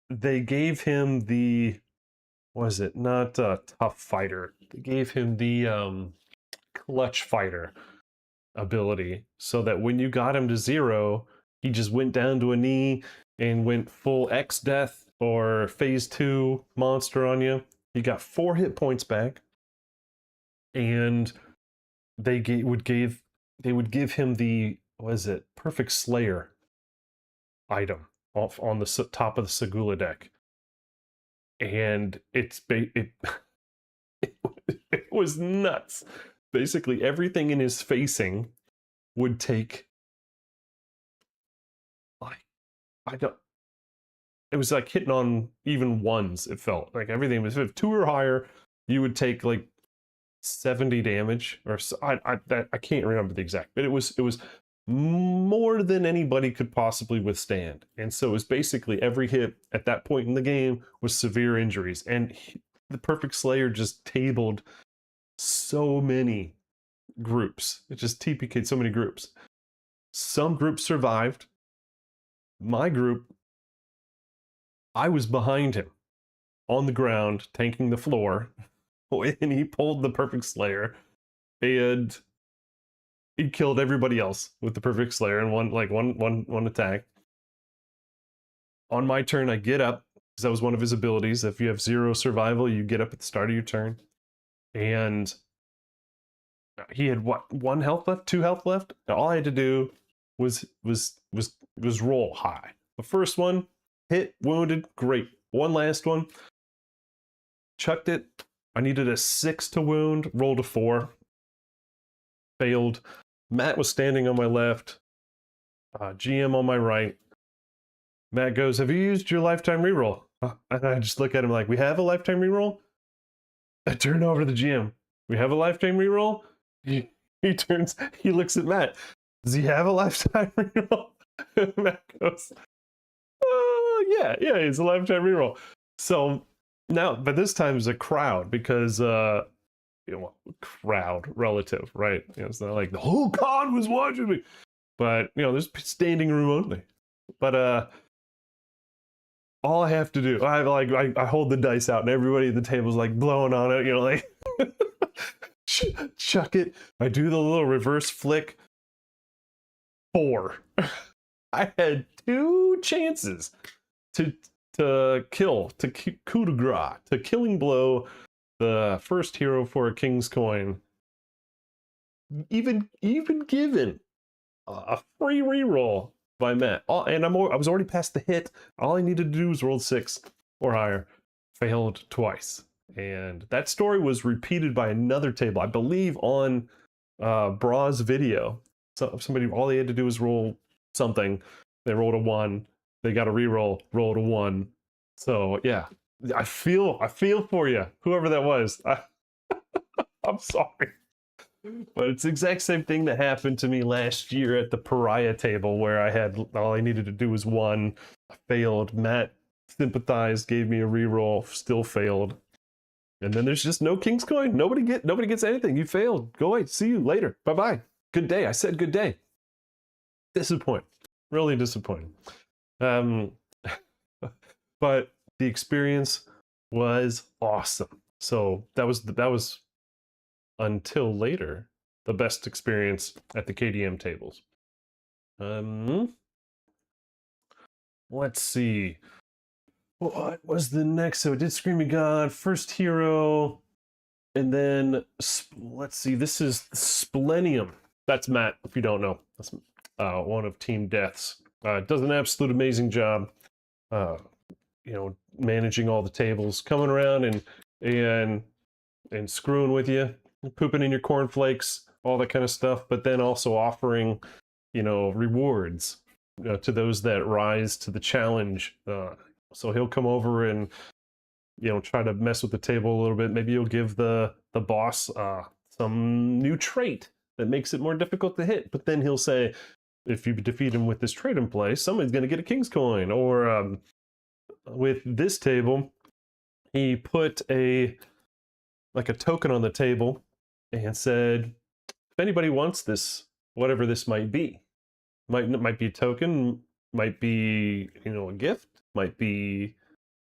They gave him the, was it not a tough fighter? They gave him the clutch fighter ability, so that when you got him to 0, he just went down to a knee and went full X death or phase 2 monster on you. He got 4 hit points back, and they would give him the, was it, Perfect Slayer item off on the top of the Segula deck, and it was nuts. Basically, everything in his facing would take, like, I don't. It was like hitting on even ones. It felt like everything was, if 2 or higher, you would take like 70 damage, or I can't remember the exact, but it was more than anybody could possibly withstand. And so it was basically every hit at that point in the game was severe injuries, and the Perfect Slayer just tabled so many groups. It just TPK'd so many groups. Some groups survived. My group, I was behind him on the ground tanking the floor, and he pulled the Perfect Slayer, and he killed everybody else with the Perfect Slayer in one attack. On my turn, I get up, because that was one of his abilities. If you have 0 survival, you get up at the start of your turn. And he had what, 1 health left, 2 health left. And all I had to do was roll high. The first one, hit, wounded, great. One last one, chucked it. I needed a 6 to wound, rolled a 4, failed. Matt was standing on my left, GM on my right. Matt goes, "Have you used your lifetime reroll?" And I just look at him like, "We have a lifetime reroll?" I turn over to the GM. "We have a lifetime reroll?" He turns, he looks at Matt. "Does he have a lifetime reroll?" Matt goes, yeah, it's a lifetime reroll. So now, but this time it's a crowd, because crowd relative, right? It's not like the whole con was watching me, but there's standing room only. But all I have to do, I hold the dice out, and everybody at the table's like blowing on it, like chuck it. I do the little reverse flick. 4. I had 2 chances to kill, to coup de grace, to killing blow the first hero for a king's coin. Even given a free reroll by Matt, and I was already past the hit. All I needed to do was roll 6 or higher. Failed twice, and that story was repeated by another table, I believe, on Bra's video. So somebody, all they had to do was roll something. They rolled a 1. They got a reroll, rolled a 1. So yeah, I feel for you, whoever that was. I'm sorry. But it's the exact same thing that happened to me last year at the Pariah table, where I had, all I needed to do was 1. I failed. Matt sympathized, gave me a reroll, still failed. And then there's just no King's Coin. Nobody gets anything. You failed. Go away. See you later. Bye-bye. Good day. I said good day. Disappointing. Really disappointing. But the experience was awesome. So that was until later the best experience at the KDM tables. Let's see. What was the next? So it did Screaming God, first hero, and then let's see. This is Splenium. That's Matt, if you don't know. That's one of Team Death's. Does an absolute amazing job. Managing all the tables, coming around and screwing with you, pooping in your cornflakes, all that kind of stuff, but then also offering, rewards to those that rise to the challenge. So he'll come over and, try to mess with the table a little bit. Maybe he'll give the boss some new trait that makes it more difficult to hit. But then he'll say, if you defeat him with this trade in play, somebody's going to get a king's coin. Or with this table, he put a token on the table and said, if anybody wants this, whatever this might be, might be a token, might be, you know, a gift, might be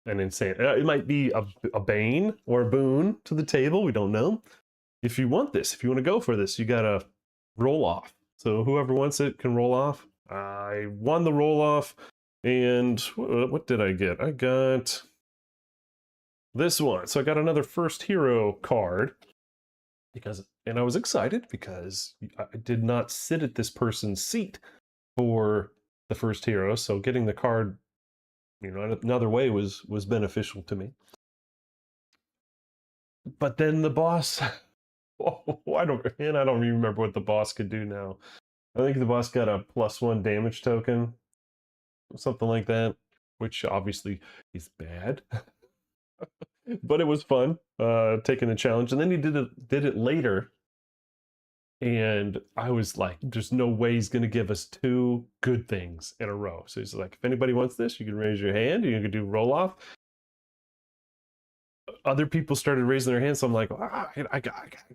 an insane, it might be a bane or a boon to the table, we don't know. If you want this, if you want to go for this, you gotta roll off. So whoever wants it can roll off. I won the roll off, and what did I get? I got this one. So I got another first hero card, and I was excited because I did not sit at this person's seat for the first hero, so getting the card, you know, another way was beneficial to me. But then the boss, oh, I don't even remember what the boss could do now. I think the boss got a +1 damage token, something like that, which obviously is bad. But it was fun, taking the challenge. And then he did it later, and I was like, there's no way he's going to give us 2 good things in a row. So he's like, if anybody wants this, you can raise your hand, and you can do roll off. Other people started raising their hands, so I'm like, I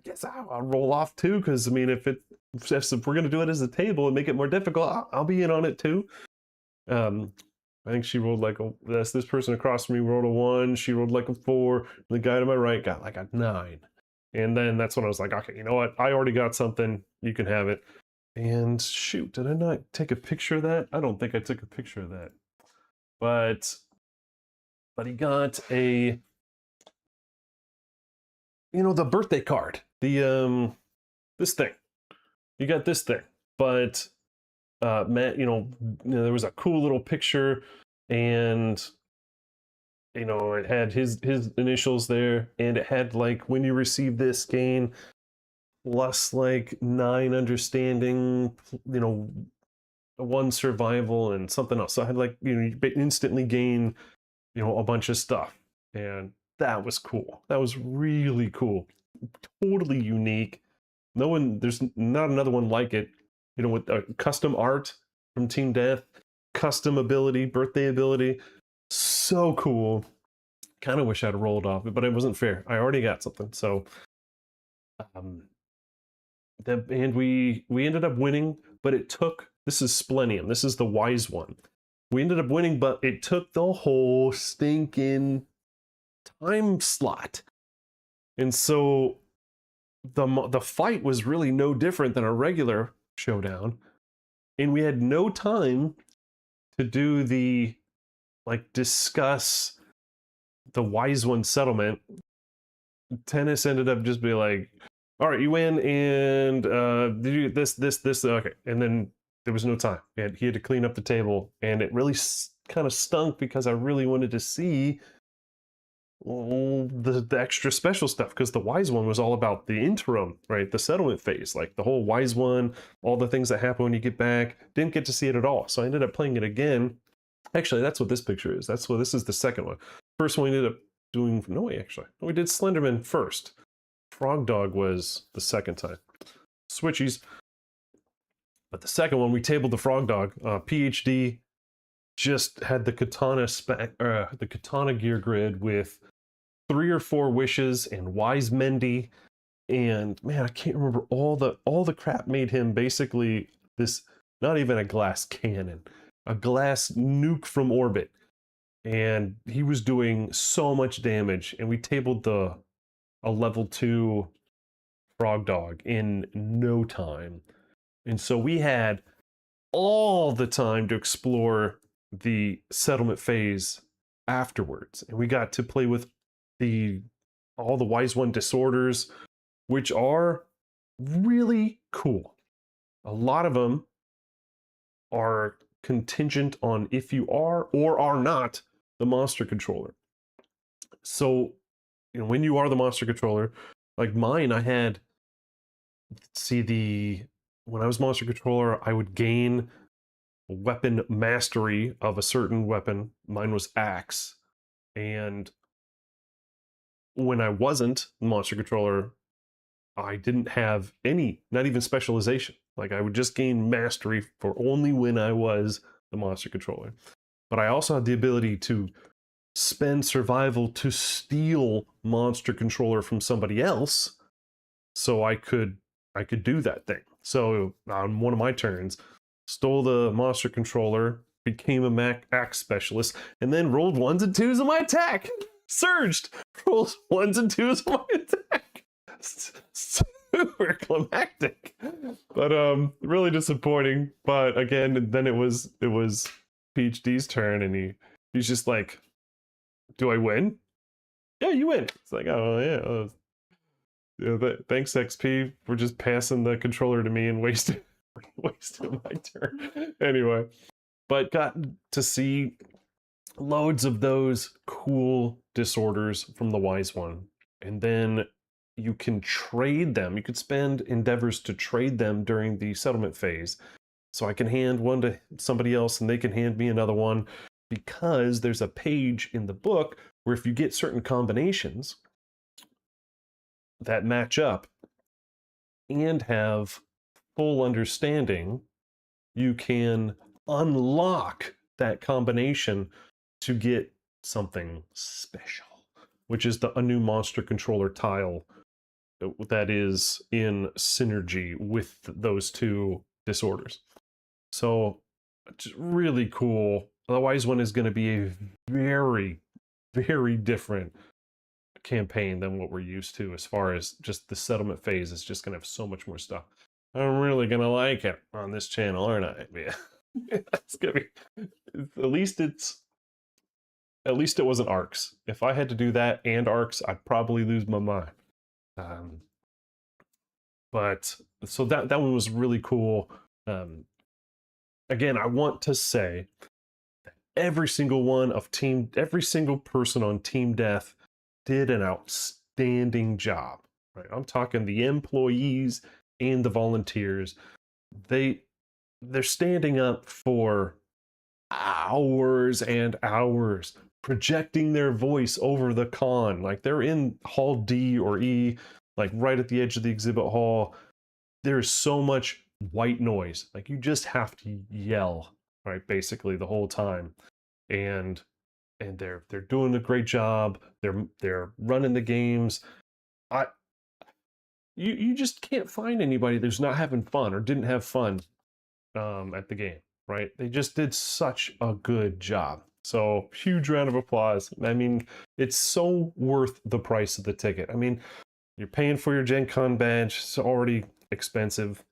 guess I'll roll off too, because I mean, if we're going to do it as a table and make it more difficult, I'll be in on it too. I think she rolled like this person across from me rolled a 1, she rolled like a 4, the guy to my right got like a 9. And then that's when I was like, okay, you know what? I already got something, you can have it. And shoot, did I not take a picture of that? I don't think I took a picture of that. But he got a, you know, the birthday card, the this thing. You got this thing. But Matt, you know, there was a cool little picture, and you know, it had his initials there, and it had like, when you receive this, gain plus like 9 understanding, you know, 1 survival and something else. So I had like, you know, you instantly gain, you know, a bunch of stuff, and that was cool. That was really cool, totally unique. There's not another one like it. You know, with custom art from Team Death, custom ability, birthday ability, so cool. Kind of wish I'd rolled off it, but it wasn't fair. I already got something, so and we ended up winning. But it took, this is Splenium. This is the wise one. We ended up winning, but it took the whole stinking time slot, and so the fight was really no different than a regular showdown, and we had no time to do the, like, discuss the wise one settlement. Tennis ended up just being like, all right, you win, and did you this okay, and then there was no time. He had to clean up the table, and it really kind of stunk because I really wanted to see the extra special stuff, because the wise one was all about the interim, right? The settlement phase, like the whole wise one, all the things that happen when you get back. Didn't get to see it at all, so I ended up playing it again. Actually, that's what this picture is. This is the second one. First one we ended up doing, no way, actually. We did Slenderman first. Frog Dog was the second time. Switchies. But the second one, we tabled the Frog Dog. PhD just had the katana gear grid with 3 or 4 wishes and Wise Mendy, and man, I can't remember all the crap made him basically this, not even a glass cannon, a glass nuke from orbit, and he was doing so much damage, and we tabled a level 2 Frog Dog in no time. And so we had all the time to explore the settlement phase afterwards, and we got to play with all the Wise One disorders, which are really cool. A lot of them are contingent on if you are or are not the monster controller. So, you know, when you are the monster controller, like mine, I had, when I was monster controller, I would gain weapon mastery of a certain weapon. Mine was axe. And when I wasn't monster controller, I didn't have any, not even specialization. Like I would just gain mastery for only when I was the monster controller. But I also had the ability to spend survival to steal monster controller from somebody else, so I could do that thing. So on one of my turns, stole the monster controller, became a Mac axe specialist, and then rolled ones and twos on my attack. Surged, rolled ones and twos on my attack. Super climactic, but really disappointing. But again, then it was PhD's turn, and he's just like, "Do I win? Yeah, you win." It's like, "Oh yeah, thanks XP for just passing the controller to me and wasting my turn." Anyway, but got to see loads of those cool disorders from the Wise One, and then you can trade them. You could spend endeavors to trade them during the settlement phase. So I can hand one to somebody else and they can hand me another one, because there's a page in the book where if you get certain combinations that match up and have full understanding, you can unlock that combination to get something special, which is a new monster controller tile that is in synergy with those two disorders. So it's really cool. The Wise One is going to be a very, very different campaign than what we're used to, as far as just the settlement phase is just going to have so much more stuff. I'm really going to like it on this channel, aren't I? Yeah. It's gonna be, at least it wasn't arcs. If I had to do that and arcs, I'd probably lose my mind. But so that one was really cool. Again, I want to say every single person on Team Death did an outstanding job. Right? I'm talking the employees and the volunteers. They're standing up for hours and hours, projecting their voice over the con. Like they're in Hall D or E, like right at the edge of the exhibit hall. There's so much white noise. Like you just have to yell, right? Basically the whole time. And they're doing a great job. They're running the games. I you just can't find anybody that's not having fun or didn't have fun at the game, right? They just did such a good job. So huge round of applause. I mean, it's so worth the price of the ticket. I mean, you're paying for your GenCon badge. It's already expensive.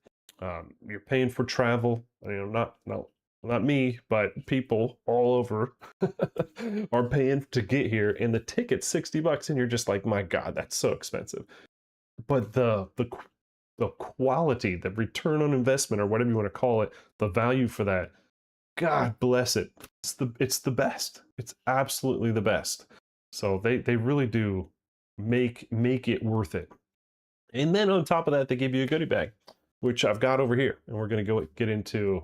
You're paying for travel. You know, not me, but people all over are paying to get here, and the ticket's $60, and you're just like, my God, that's so expensive. But the quality, the return on investment, or whatever you want to call it, the value for that, God bless it. It's the best. It's absolutely the best. So they really do make it worth it. And then on top of that, they give you a goodie bag, which I've got over here, and we're gonna go get into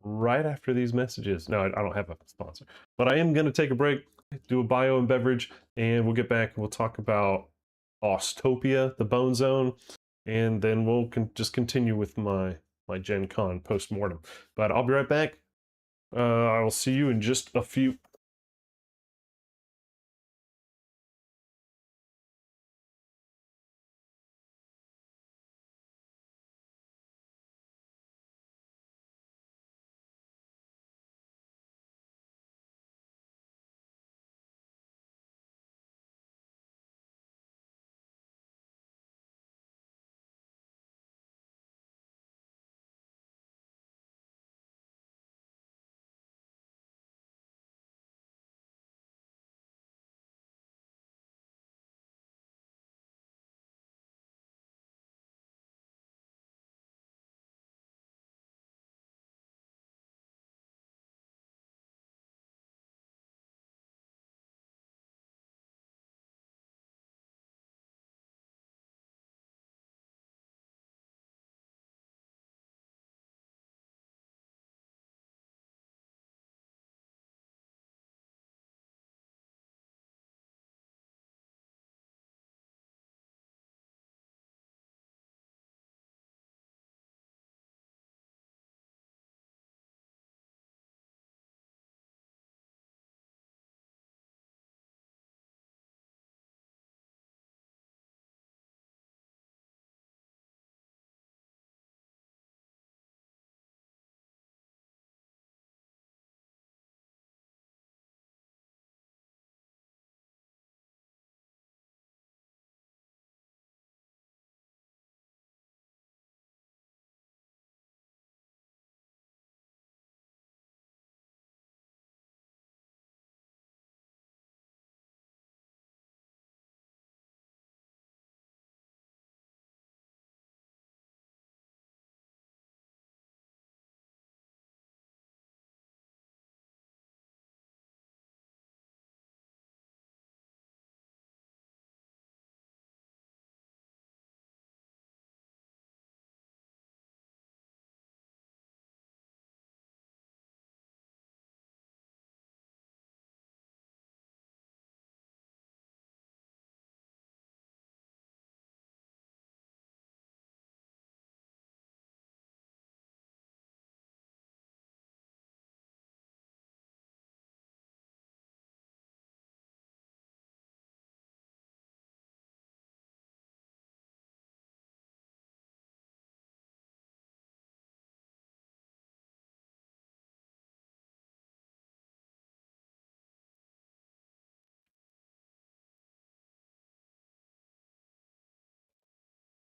right after these messages. No, I don't have a sponsor, but I am gonna take a break, do a bio and beverage, and we'll get back and we'll talk about Ostopia, the Bone Zone, and then we'll just continue with my Gen Con post-mortem. But I'll be right back. I will see you in just a few.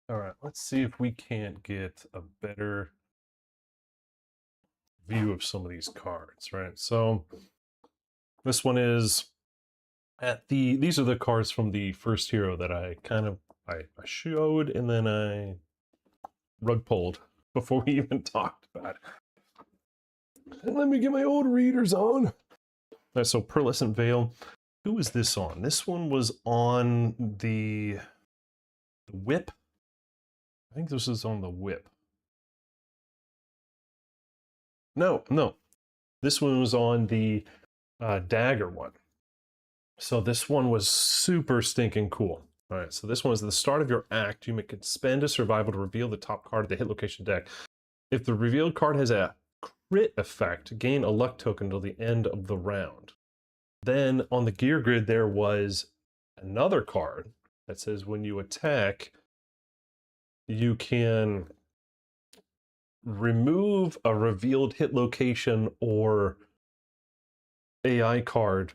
All right, let's see if we can't get a better view of some of these cards, right? So this one is these are the cards from the first hero that I showed and then I rug pulled before we even talked about it. And let me get my old readers on. All right, so Pearlescent Veil. Who was this on? This one was on the whip. I think this is on the whip. No. This one was on the dagger one. So this one was super stinking cool. All right, so this one is the start of your act. You may spend a survival to reveal the top card of the hit location deck. If the revealed card has a crit effect, gain a luck token until the end of the round. Then on the gear grid, there was another card that says when you attack, you can remove a revealed hit location or AI card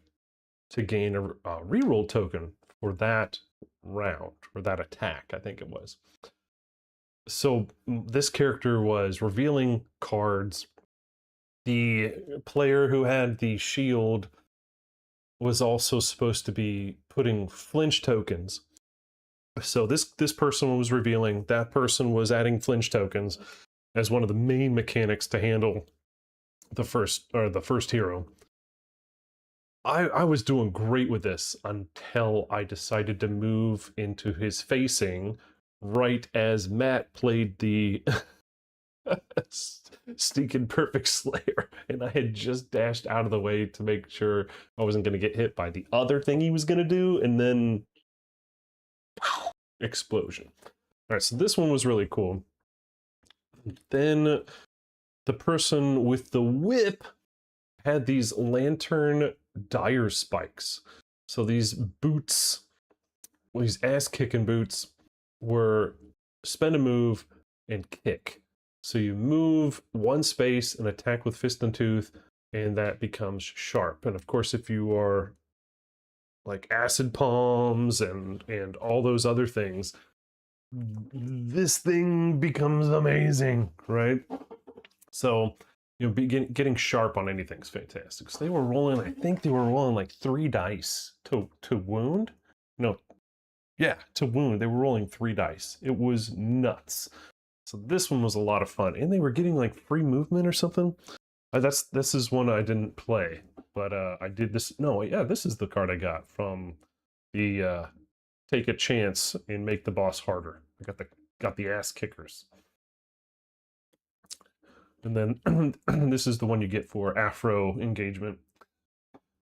to gain a reroll token for that round, or that attack, I think it was. So this character was revealing cards. The player who had the shield was also supposed to be putting flinch tokens. So this person was revealing, that person was adding flinch tokens as one of the main mechanics to handle the first hero. I was doing great with this until I decided to move into his facing right as Matt played the stinking perfect slayer, and I had just dashed out of the way to make sure I wasn't going to get hit by the other thing he was going to do, and then explosion. All right, so this one was really cool. Then the person with the whip had these lantern dire spikes. So these boots, these ass-kicking boots, were spend a move and kick. So you move one space and attack with fist and tooth, and that becomes sharp. And of course, if you are like acid palms and all those other things, this thing becomes amazing, right? So, you know, getting sharp on anything's fantastic. So they were rolling, I think they were rolling like 3 dice to wound. No, yeah, to wound. They were rolling 3 dice. It was nuts. So this one was a lot of fun, and they were getting like free movement or something. This is one I didn't play, but I did this. No, yeah, this is the card I got from the take a chance and make the boss harder. I got the ass kickers. And then this is the one you get for Afro engagement.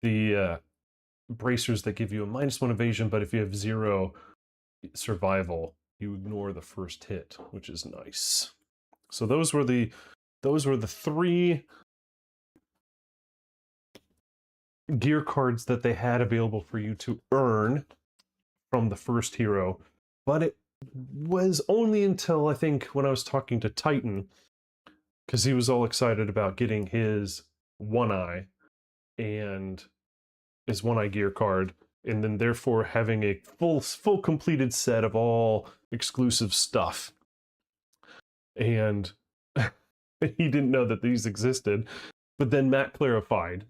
The bracers that give you a -1 evasion, but if you have 0 survival, you ignore the first hit, which is nice. So those were the 3 gear cards that they had available for you to earn from the first hero. But it was only until, I think, when I was talking to Titan, because he was all excited about getting his one-eye and his one-eye gear card, and then therefore having a full completed set of all exclusive stuff. And he didn't know that these existed. But then Matt clarified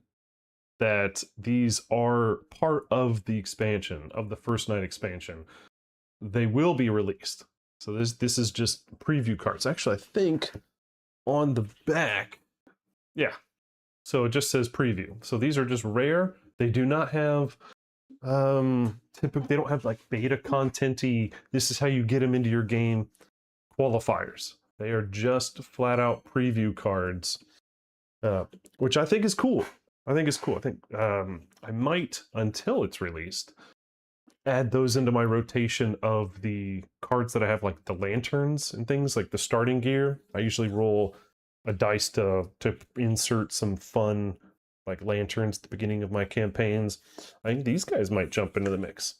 that these are part of the expansion, of the First Night expansion. They will be released. So this is just preview cards. Actually, I think on the back, yeah. So it just says preview. So these are just rare. They do not have typically they don't have like beta content-y, this is how you get them into your game qualifiers. They are just flat out preview cards, which I think is cool. I think I might, until it's released, add those into my rotation of the cards that I have, like the lanterns and things, like the starting gear. I usually roll a dice to insert some fun like lanterns at the beginning of my campaigns. I think these guys might jump into the mix.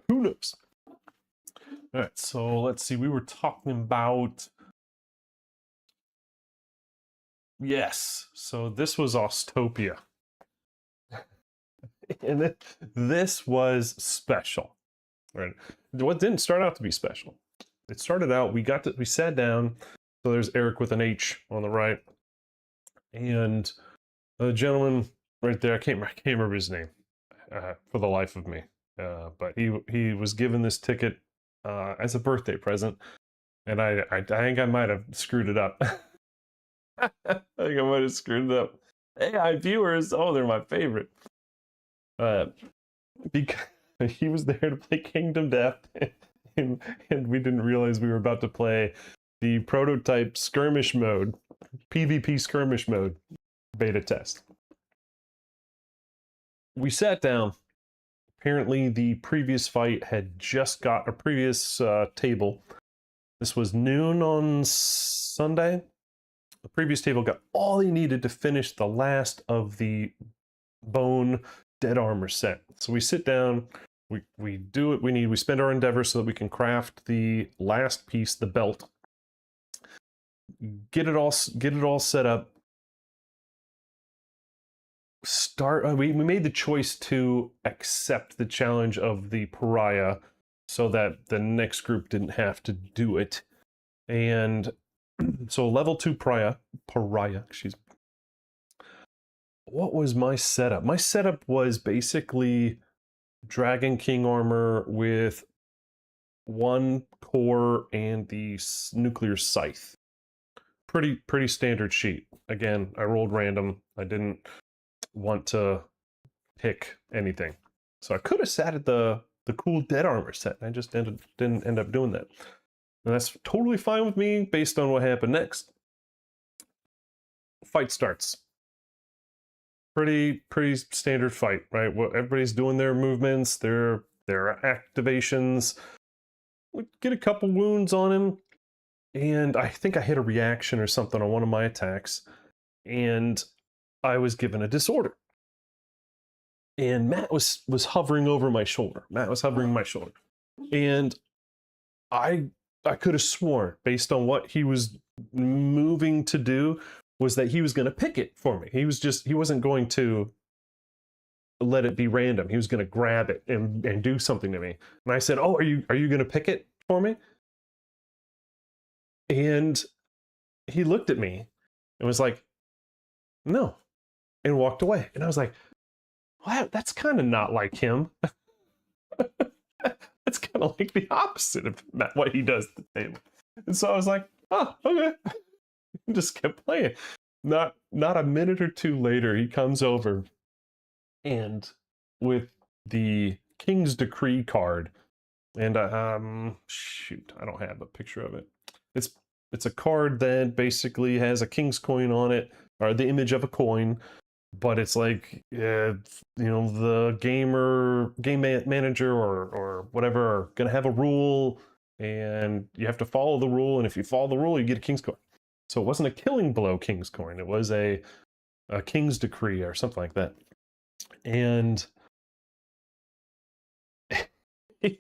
Who knows? All right, so let's see. We were talking about, yes. So this was Ostopia, and this was special. Right? What didn't start out to be special. it started out, we sat down. So there's Eric with an H on the right, and the gentleman right there, I can't remember his name for the life of me. But he was given this ticket as a birthday present, and I think I might have screwed it up. I think I might have screwed it up. AI viewers, oh, they're my favorite. Because he was there to play Kingdom Death, and we didn't realize we were about to play the prototype skirmish mode, PvP skirmish mode beta test. We sat down. Apparently the previous fight had just got a previous table. This was noon on Sunday. The previous table got all they needed to finish the last of the bone dead armor set. So we sit down, we do what we need, we spend our endeavor so that we can craft the last piece, the belt. Get it all set up. We made the choice to accept the challenge of the pariah so that the next group didn't have to do it. And so level 2 pariah, excuse me. What was my setup? My setup was basically Dragon King armor with 1 core and the nuclear scythe. Pretty standard sheet. Again, I rolled random. I didn't want to pick anything, so I could have sat at the cool dead armor set. I just didn't end up doing that, and that's totally fine with me based on what happened next. Fight starts. Pretty standard fight, right? Well, everybody's doing their movements, their activations. We get a couple wounds on him, and I think I hit a reaction or something on one of my attacks, and I was given a disorder. And Matt was hovering over my shoulder. Matt was hovering my shoulder. And I could have sworn, based on what he was moving to do, was that he was going to pick it for me. He wasn't going to let it be random. He was going to grab it and do something to me. And I said, "Oh, are you going to pick it for me?" And he looked at me and was like, "No," and walked away. And I was like, "Wow, that's kind of not like him." That's kind of like the opposite of what he does at the table. And so I was like, "Oh, okay." Just kept playing. Not a minute or two later, he comes over, and with the King's Decree card, and shoot, I don't have a picture of it. It's a card that basically has a king's coin on it, or the image of a coin, but it's like the game manager or whatever are gonna have a rule, and you have to follow the rule, and if you follow the rule, you get a king's coin. So it wasn't a killing blow king's coin, it was a King's Decree or something like that. And he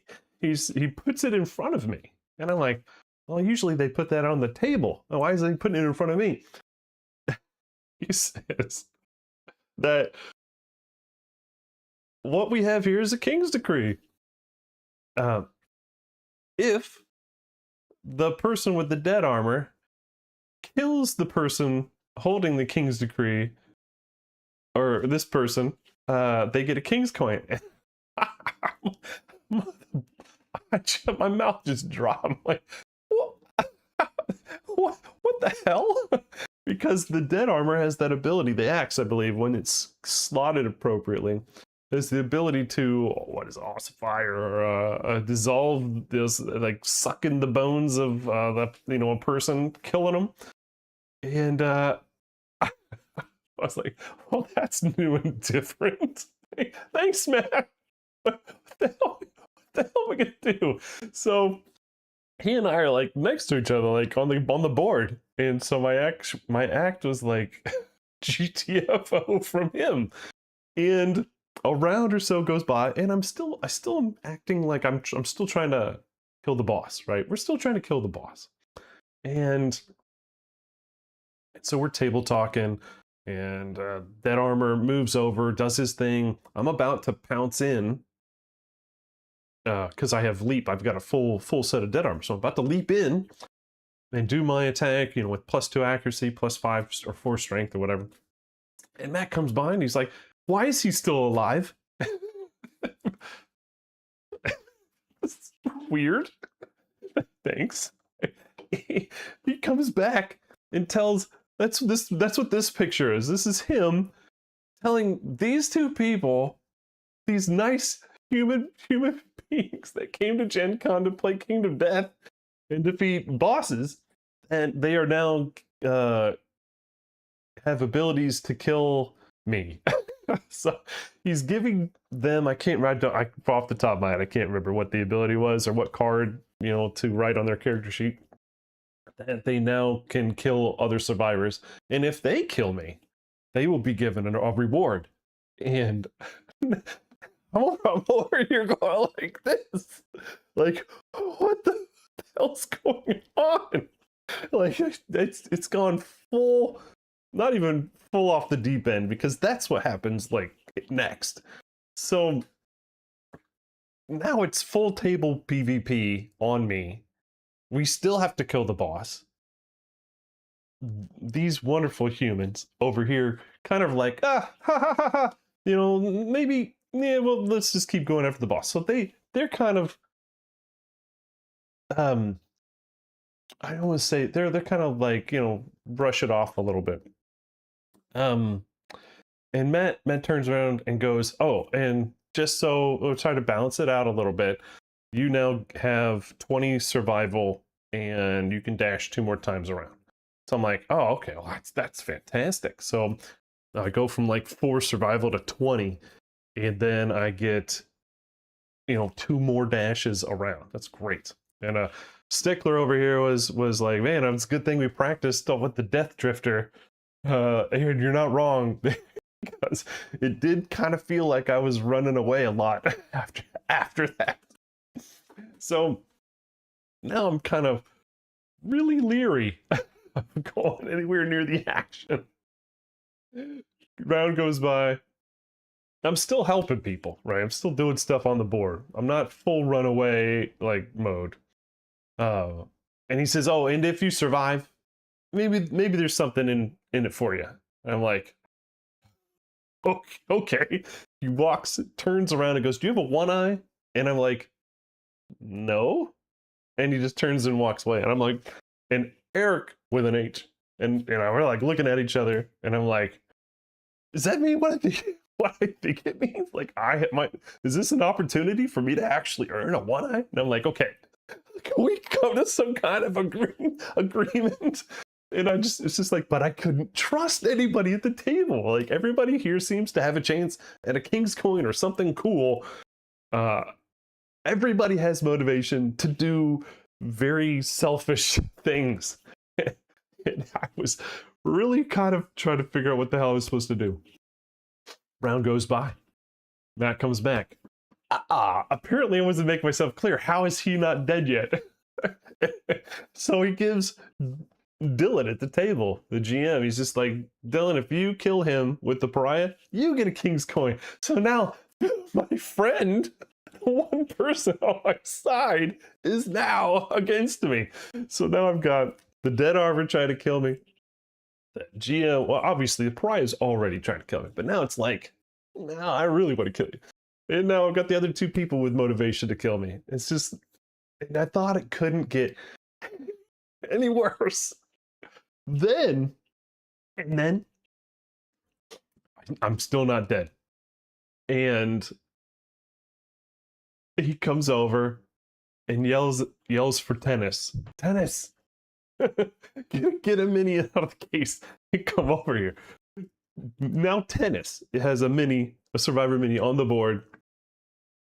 puts it in front of me, and I'm like, well, usually they put that on the table. Oh, why is he putting it in front of me? He says that what we have here is a King's Decree. If the person with the dead armor kills the person holding the King's Decree, or this person, they get a King's coin. My mouth just dropped. I'm like, what the hell? Because the dead armor has that ability, the axe, I believe, when it's slotted appropriately, has the ability to, ossify or dissolve this, like suck in the bones of a person, killing them. And I was like, well, that's new and different. Thanks, man. What the hell am I gonna do? So he and I are like next to each other, like on the board, and so my act was like GTFO from him, and a round or so goes by, and I still am acting like I'm still trying to kill the boss, right? We're still trying to kill the boss, and so we're table talking, and Dead Armor moves over, does his thing. I'm about to pounce in, because I have leap. I've got a full set of dead armor, so I'm about to leap in and do my attack, you know, with +2 accuracy, +5 or 4 strength or whatever. And Matt comes by and he's like, "Why is he still alive?" It's weird. Thanks. He comes back and tells, that's what this picture is. This is him telling these two people, these nice human beings that came to GenCon to play Kingdom Death and defeat bosses, and they are now have abilities to kill me. So he's giving them, off the top of my head, I can't remember what the ability was or what card, you know, to write on their character sheet, that they now can kill other survivors, and if they kill me, they will be given a reward. And I'm over here going like this, like, what the hell's going on? Like, it's gone full, not even full off the deep end, because that's what happens like next. So now it's full table PvP on me. We still have to kill the boss. These wonderful humans over here kind of like, ha ha ha ha, you know, maybe, yeah, well, let's just keep going after the boss. So they're kind of, I don't want to say, they're kind of like, you know, brush it off a little bit. And Matt turns around and goes, "Oh, and just so we'll try to balance it out a little bit, you now have 20 survival and you can dash 2 more times around." So I'm like, "Oh, okay, well, that's fantastic." So I go from like 4 survival to 20, and then I get, you know, 2 more dashes around. That's great. And Stickler over here was like, "Man, it's a good thing we practiced with the Death Drifter." Aaron, you're not wrong, because it did kind of feel like I was running away a lot after that. So now I'm kind of really leery of going anywhere near the action. Round goes by. I'm still helping people, right? I'm still doing stuff on the board. I'm not full runaway like mode. And he says, "Oh, and if you survive, maybe there's something in it for you." And I'm like, okay. He walks, turns around and goes, "Do you have a one eye?" And I'm like, "No." And he just turns and walks away. And I'm like, and Eric with an H. And we're like looking at each other, and I'm like, "Does that mean what I think it means? Like, is this an opportunity for me to actually earn a one eye?" And I'm like, "Okay, can we come to some kind of agreement?" And it's just like, but I couldn't trust anybody at the table. Like, everybody here seems to have a chance at a king's coin or something cool. Everybody has motivation to do very selfish things. And I was really kind of trying to figure out what the hell I was supposed to do. Round goes by. Matt comes back. Apparently I wasn't making myself clear. How is he not dead yet? So he gives Dylan at the table, the GM, he's just like, "Dylan, if you kill him with the pariah, you get a king's coin." So now my friend, one person on my side, is now against me. So now I've got the dead armor trying to kill me. The GM, well, obviously the pariah is already trying to kill me, but now it's like, now I really want to kill you. And now I've got the other 2 people with motivation to kill me. It's just, and I thought it couldn't get any worse. And then I'm still not dead. And he comes over and yells for Tennis. "Tennis, get a mini out of the case and come over here." Now Tennis has a survivor mini on the board,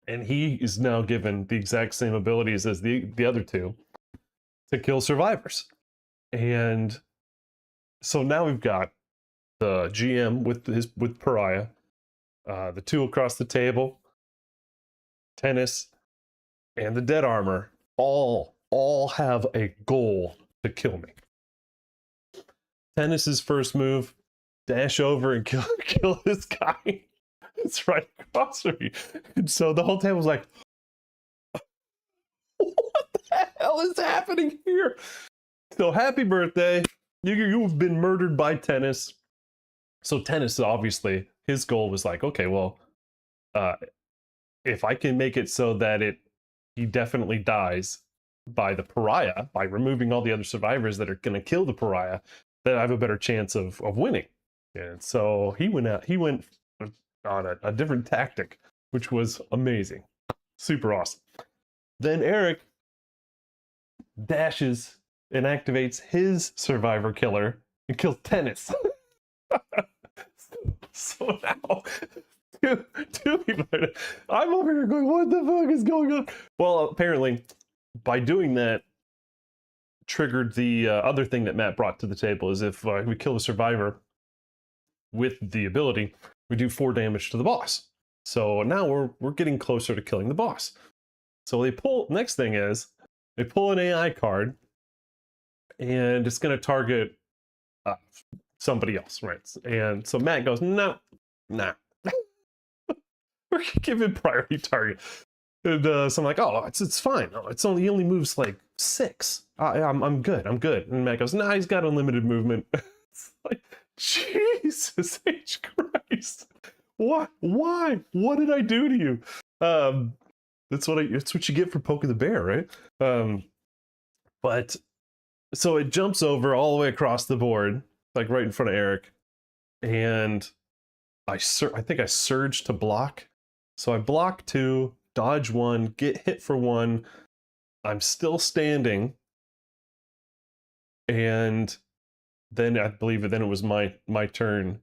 and he is now given the exact same abilities as the other 2 to kill survivors. And so now we've got the GM with pariah, the 2 across the table, Tennis, and the dead armor all have a goal to kill me. Tennis's first move, dash over and kill this guy. It's right across from me. And so the whole table's like, the hell is happening here? So happy birthday. You've been murdered by Tennis. So Tennis, obviously, his goal was like, okay, well, if I can make it so that he definitely dies by the pariah, by removing all the other survivors that are going to kill the pariah, then I have a better chance of winning. And so he went on a different tactic, which was amazing. Super awesome. Then Eric dashes and activates his survivor killer and kills Tennis. So now two people I'm over here going, what the fuck is going on? Well, apparently by doing that triggered the other thing that Matt brought to the table is if we kill a survivor with the ability, we do 4 damage to the boss. So now we're getting closer to killing the boss. So next thing is they pull an AI card and it's going to target somebody else, right? And so Matt goes, no, nah. We're gonna give him priority target. And so I'm like, oh, it's fine. Oh, he only moves like 6. I'm good. And Matt goes, nah, he's got unlimited movement. It's like, Jesus H Christ. What? Why? What did I do to you? That's what you get for poking the bear, right? But so it jumps over all the way across the board, like right in front of Eric, and I think I surge to block. So I block 2, dodge 1, get hit for 1. I'm still standing, and then I believe it was my turn,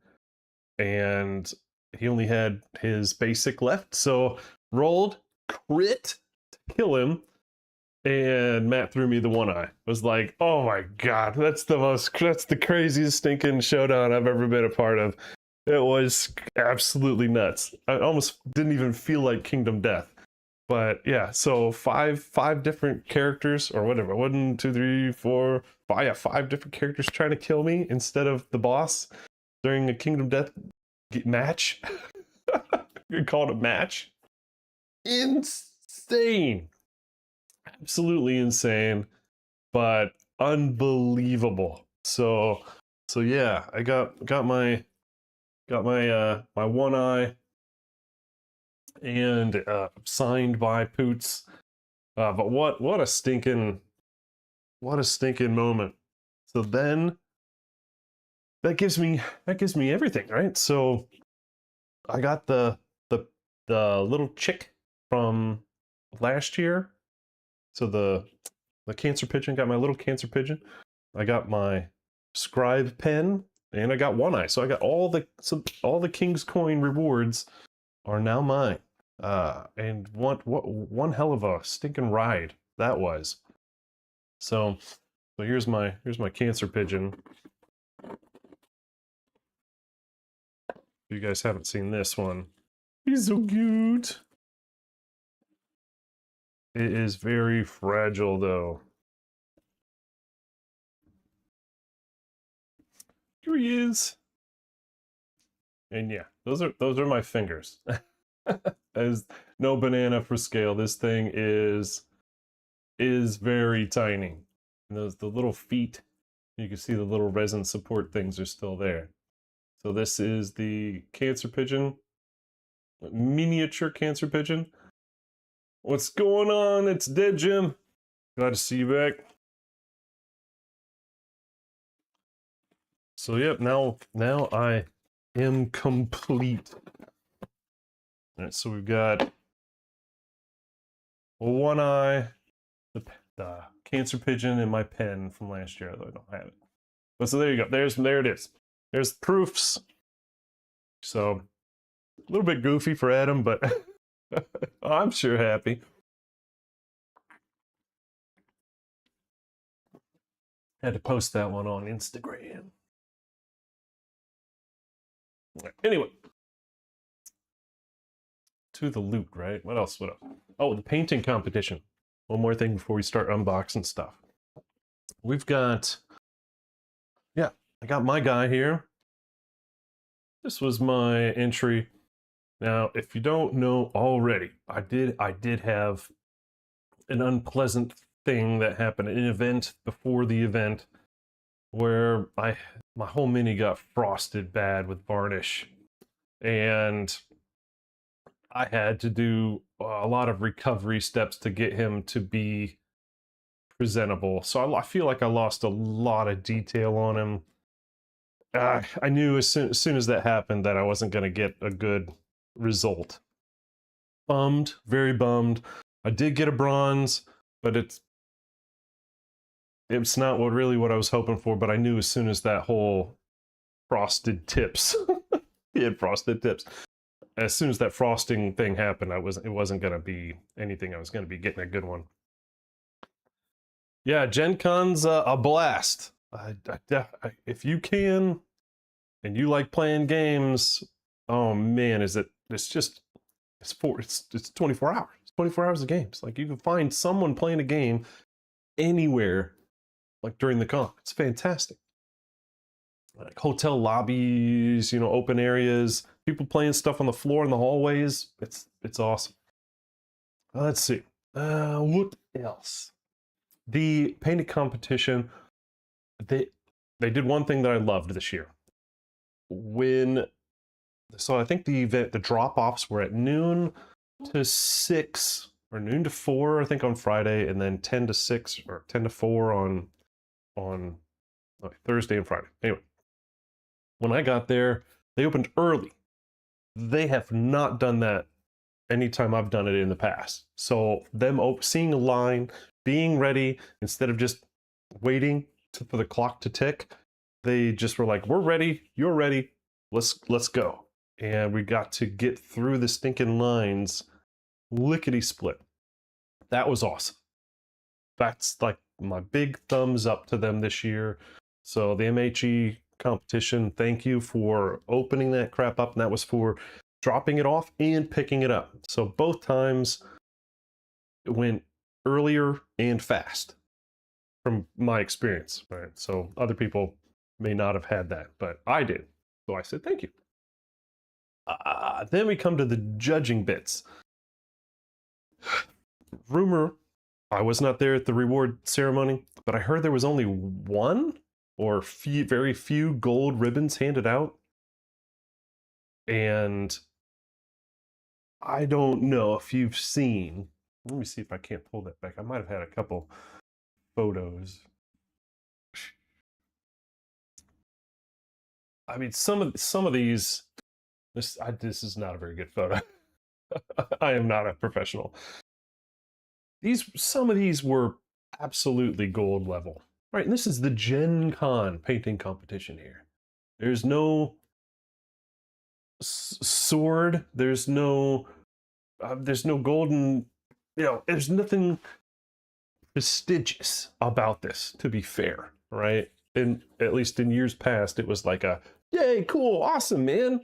and he only had his basic left, so rolled crit to kill him, and Matt threw me the 1 eye. Was like, oh my god, that's the craziest stinking showdown I've ever been a part of. It was absolutely nuts. I almost didn't even feel like Kingdom Death. But yeah, so five different characters, or whatever, 1, 2, 3, 4, 5, yeah, 5 different characters trying to kill me instead of the boss during a Kingdom Death match. You call it a match. Insane. Absolutely insane, but unbelievable. So yeah, I got my 1 eye and signed by Poots. But what a stinking moment. So then that gives me everything, right? So I got the little chick from last year. So the cancer pigeon, got my little cancer pigeon. I got my scribe pen, and I got 1 eye. So I got all the King's Coin rewards are now mine. And one hell of a stinking ride that was. So here's my cancer pigeon. If you guys haven't seen this one, he's so cute. It is very fragile though. Here he is. And yeah, those are my fingers. As no banana for scale. This thing is very tiny. And the little feet, you can see the little resin support things are still there. So this is the cancer pigeon, miniature cancer pigeon. What's going on? It's Dead Jim. Glad to see you back. So yep, now I am complete. All right, so we've got 1 eye, the cancer pigeon, and my pen from last year, although I don't have it. But so there you go. There it is. There's proofs. So a little bit goofy for Adam, but I'm sure happy. Had to post that one on Instagram. Anyway, to the loot, right? What else? Oh, the painting competition. One more thing before we start unboxing stuff. We've got, yeah, I got my guy here. This was my entry. Now, if you don't know already, I did have an unpleasant thing that happened, an event before the event, where my whole mini got frosted bad with varnish, and I had to do a lot of recovery steps to get him to be presentable. So I feel like I lost a lot of detail on him. I knew as soon as that happened that I wasn't going to get a good result. Bummed, very bummed. I did get a bronze, but it's not what I was hoping for. But I knew as soon as that whole frosted tips, he had frosted tips. As soon as that frosting thing happened, it wasn't going to be anything. I was going to be getting a good one. Yeah, Gen Con's a blast. If you can, and you like playing games, oh man, it's 24 hours. It's 24 hours of games. Like, you can find someone playing a game anywhere, like during the con. It's fantastic. Like hotel lobbies, open areas, people playing stuff on the floor in the hallways. It's awesome. Let's see. What else? The painting competition. They did one thing that I loved this year. So I think the drop-offs were at noon to 6 or noon to 4, I think, on Friday, and then 10 to 6 or 10 to 4 on Thursday and Friday. Anyway, when I got there, they opened early. They have not done that anytime I've done it in the past. So them seeing a line, being ready, instead of just waiting for the clock to tick, they just were like, we're ready, you're ready, let's go. And we got to get through the stinking lines lickety split. That was awesome. That's like my big thumbs up to them this year. So the MHE competition, thank you for opening that crap up, and that was for dropping it off and picking it up. So both times it went earlier and fast from my experience, right? So other people may not have had that, but I did. So I said thank you. Then we come to the judging bits. Rumor, I was not there at the reward ceremony, but I heard there was only one or very few gold ribbons handed out. And I don't know if you've seen, let me see if I can't pull that back. I might have had a couple photos. I mean, some of these, this is not a very good photo. I am not a professional. Some of these were absolutely gold level, right? And this is the Gen Con painting competition here. There's no sword. There's no golden. There's nothing prestigious about this. To be fair, right? And at least in years past, it was like a yay, cool, awesome, man.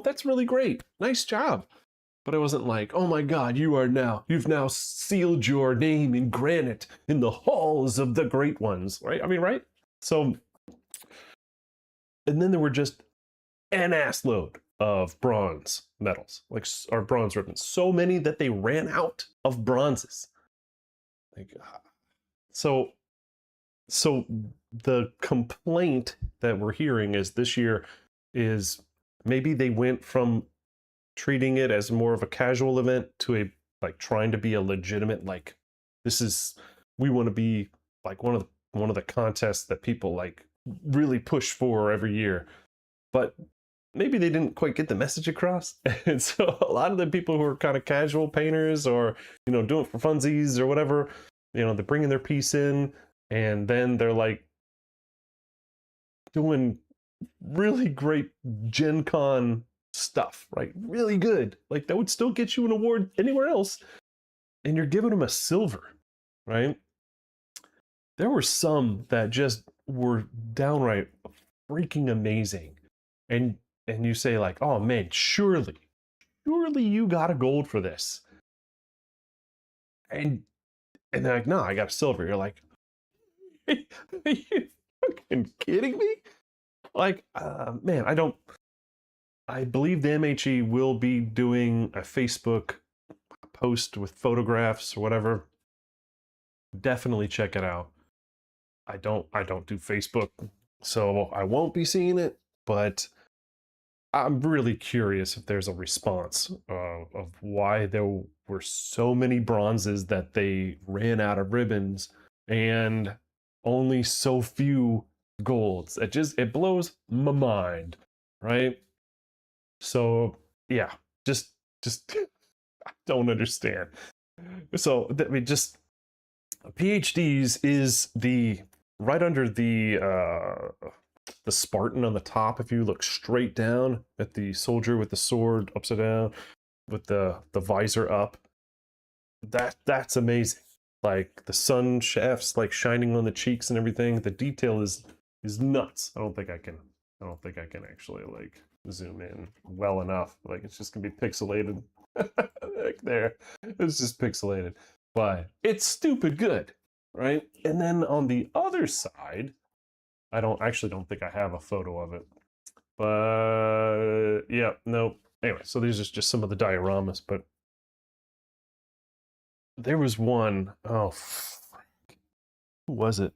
That's really great. Nice job. But it wasn't like, oh my God, you've now sealed your name in granite in the halls of the great ones, right? I mean, right? So, and then there were just an ass load of bronze medals, or bronze ribbons. So many that they ran out of bronzes. So the complaint that we're hearing is this year is maybe they went from treating it as more of a casual event to trying to be a legitimate, we want to be like one of the contests that people really push for every year. But maybe they didn't quite get the message across. And so a lot of the people who are kind of casual painters or, doing it for funsies or whatever, they're bringing their piece in, and then they're doing really great Gen Con stuff, right? Really good. That would still get you an award anywhere else. And you're giving them a silver, right? There were some that just were downright freaking amazing. And you say oh man, surely you got a gold for this. And they're like, no, I got a silver. You're like, are you fucking kidding me? Man, I believe the MHE will be doing a Facebook post with photographs or whatever. definitely check it out. I don't do Facebook, so I won't be seeing it, but I'm really curious if there's a response of why there were so many bronzes that they ran out of ribbons and only so few golds. It blows my mind, right? So yeah, just I don't understand. So I mean, just PhDs is the right under the Spartan on the top. If you look straight down at the soldier with the sword upside down with the visor up, that's amazing. Like the sun shafts like shining on the cheeks and everything. The detail is nuts. I don't think I can actually like zoom in well enough. Like it's just gonna be pixelated. Like there, it's just pixelated, but it's stupid good, right? And then on the other side, I don't think I have a photo of it, but yeah, no. Anyway, so these are just some of the dioramas, but there was one. Oh, who was it?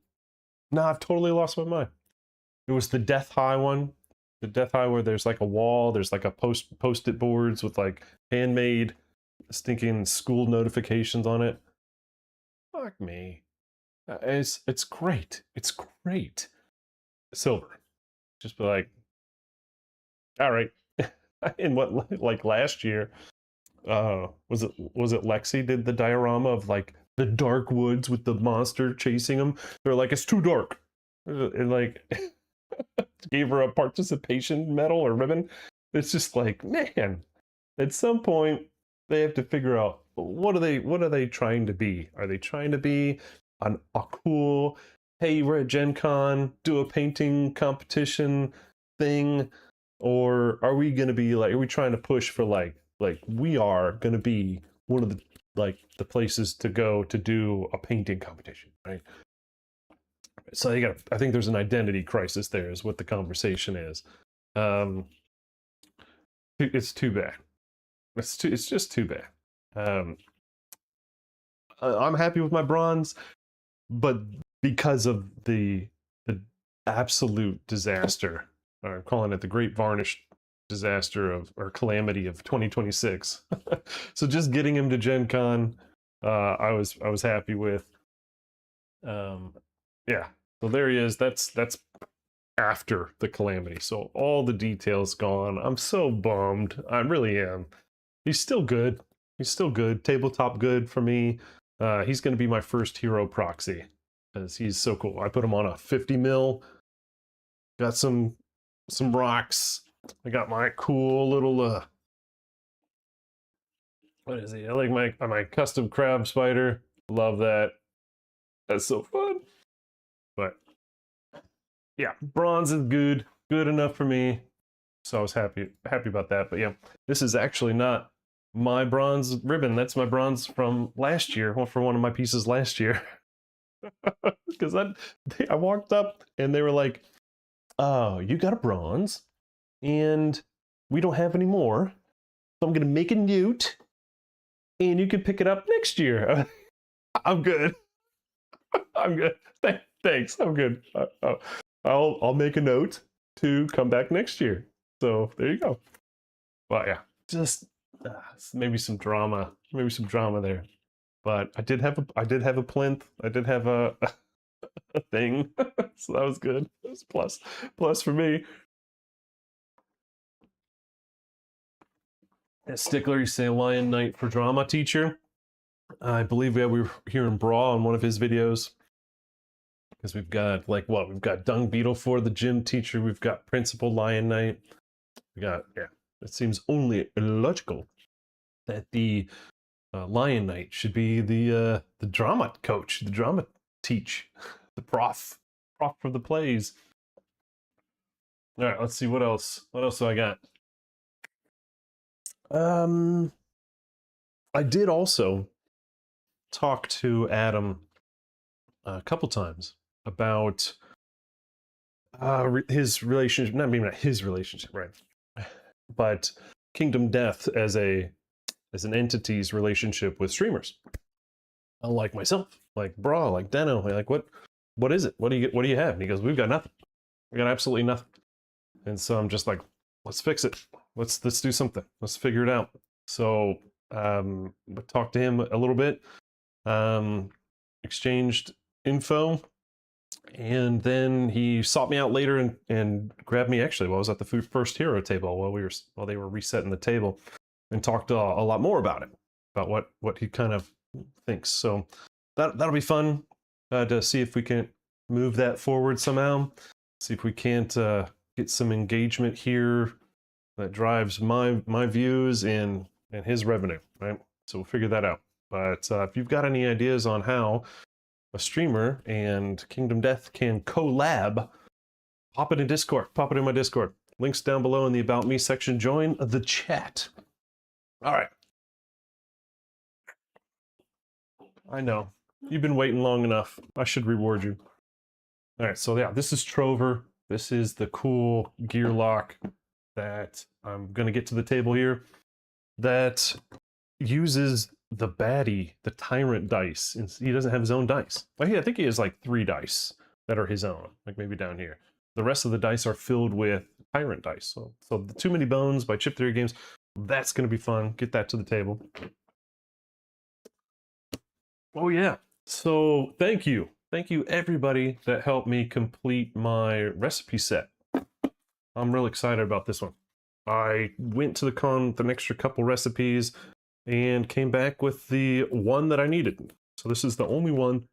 No, I've totally lost my mind. It was the Death High one. The Death High where there's like a wall, there's like a post-it boards with like handmade stinking school notifications on it. Fuck me. It's great. It's great. Silver. Just be like, all right. In what like last year, was it Lexi did the diorama of like the dark woods with the monster chasing him? They're like, it's too dark. And like gave her a participation medal or ribbon. It's just like, man, at some point they have to figure out what are they trying to be? Are they trying to be a cool, hey, we're at GenCon, do a painting competition thing? Or are we gonna be like, are we trying to push for like we are gonna be one of the places to go to do a painting competition, right? So I think there's an identity crisis there is what the conversation is. It's too bad. It's just too bad. I'm happy with my bronze, but because of the absolute disaster, or I'm calling it the great varnish disaster of or calamity of 2026. So just getting him to Gen Con, I was happy with. Yeah, so there he is. That's after the calamity. So all the details gone. I'm so bummed. I really am. He's still good. He's still good. Tabletop good for me. He's going to be my first hero proxy because he's so cool. I put him on a 50 mil. Got some rocks. I got my cool little what is he? I like my custom crab spider. Love that. That's so fun. But yeah, bronze is good enough for me. So I was happy about that. But yeah, this is actually not my bronze ribbon. That's my bronze from last year. Well, for one of my pieces last year. Because I walked up and they were like, "Oh, you got a bronze, and we don't have any more. So I'm gonna make a note, and you can pick it up next year." I'm good. I'm good. Thanks. I'm good. I'll make a note to come back next year. So there you go. Well, yeah, just maybe some drama there. But I did have a plinth. I did have a thing, so that was good. That was plus for me. As Stickler, you say Lion Knight for drama teacher. I believe we were hearing Braw on one of his videos. Because we've got like what? We've got Dung Beetle for the gym teacher. We've got Principal Lion Knight. We got, yeah. It seems only logical that the Lion Knight should be the drama coach, the drama teach, the prof for the plays. All right, let's see what else. What else do I got? I did also talk to Adam a couple times about his relationship. Not his relationship, right? But Kingdom Death as an entity's relationship with streamers. like myself, like Bra, like Deno, like what is it? What do you have? And he goes, we've got nothing. We got absolutely nothing. And so I'm just like, let's fix it. Let's do something. Let's figure it out. So I talked to him a little bit, exchanged info, and then he sought me out later and grabbed me actually while I was at the first hero table while they were resetting the table, and talked a lot more about it, about what he kind of thinks. So that'll be fun to see if we can move that forward somehow. See if we can't get some engagement here that drives my views and his revenue, right? So we'll figure that out. But if you've got any ideas on how a streamer and Kingdom Death can collab, pop it in Discord. Pop it in my Discord. Links down below in the About Me section. Join the chat. All right. I know. You've been waiting long enough. I should reward you. All right, so yeah, this is Trover. This is the cool gear lock that I'm going to get to the table here that uses the baddie, the tyrant dice. He doesn't have his own dice. I think he has like 3 dice that are his own, like maybe down here. The rest of the dice are filled with tyrant dice. So the Too Many Bones by Chip Theory Games, that's going to be fun. Get that to the table. Oh yeah. So thank you. Thank you everybody that helped me complete my recipe set. I'm real excited about this one. I went to the con with an extra couple recipes and came back with the one that I needed. So this is the only one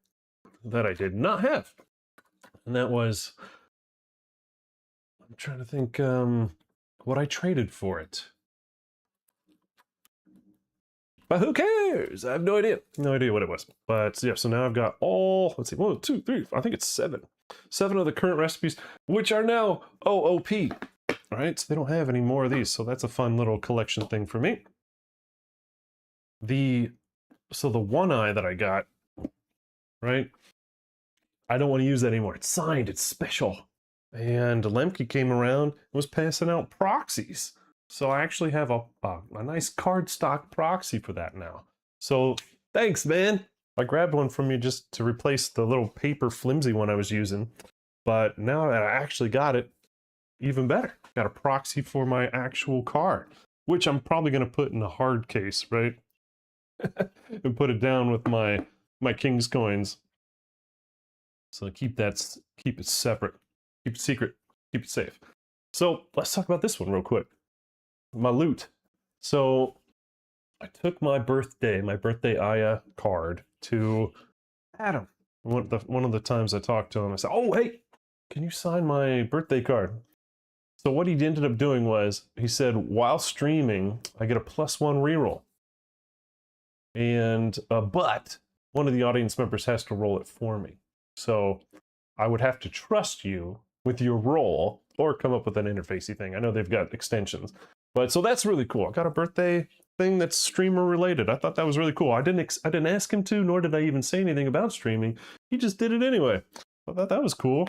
that I did not have. And that was, I'm trying to think what I traded for it. But who cares? I have no idea. No idea what it was. But yeah, so now I've got all, let's see, 1, 2, 3, I think it's 7. 7 of the current recipes, which are now OOP. All right, so they don't have any more of these. So that's a fun little collection thing for me. So the one eye that I got, right? I don't want to use that anymore. It's signed, it's special. And Lemke came around and was passing out proxies. So I actually have a nice cardstock proxy for that now. So thanks, man. I grabbed one from you just to replace the little paper flimsy one I was using. But now that I actually got it, even better. Got a proxy for my actual card, which I'm probably going to put in a hard case, right? And put it down with my King's coins. So keep it separate, keep it secret, keep it safe. So let's talk about this one real quick. My loot. So I took my birthday Aya card to Adam. One of the times I talked to him, I said, "Oh, hey, can you sign my birthday card?" So what he ended up doing was, he said, while streaming, I get a +1 reroll. And, but one of the audience members has to roll it for me. So I would have to trust you with your roll or come up with an interfacey thing. I know they've got extensions. But so that's really cool. I got a birthday thing that's streamer related. I thought that was really cool. I didn't ask him to, nor did I even say anything about streaming. He just did it anyway. I thought that was cool.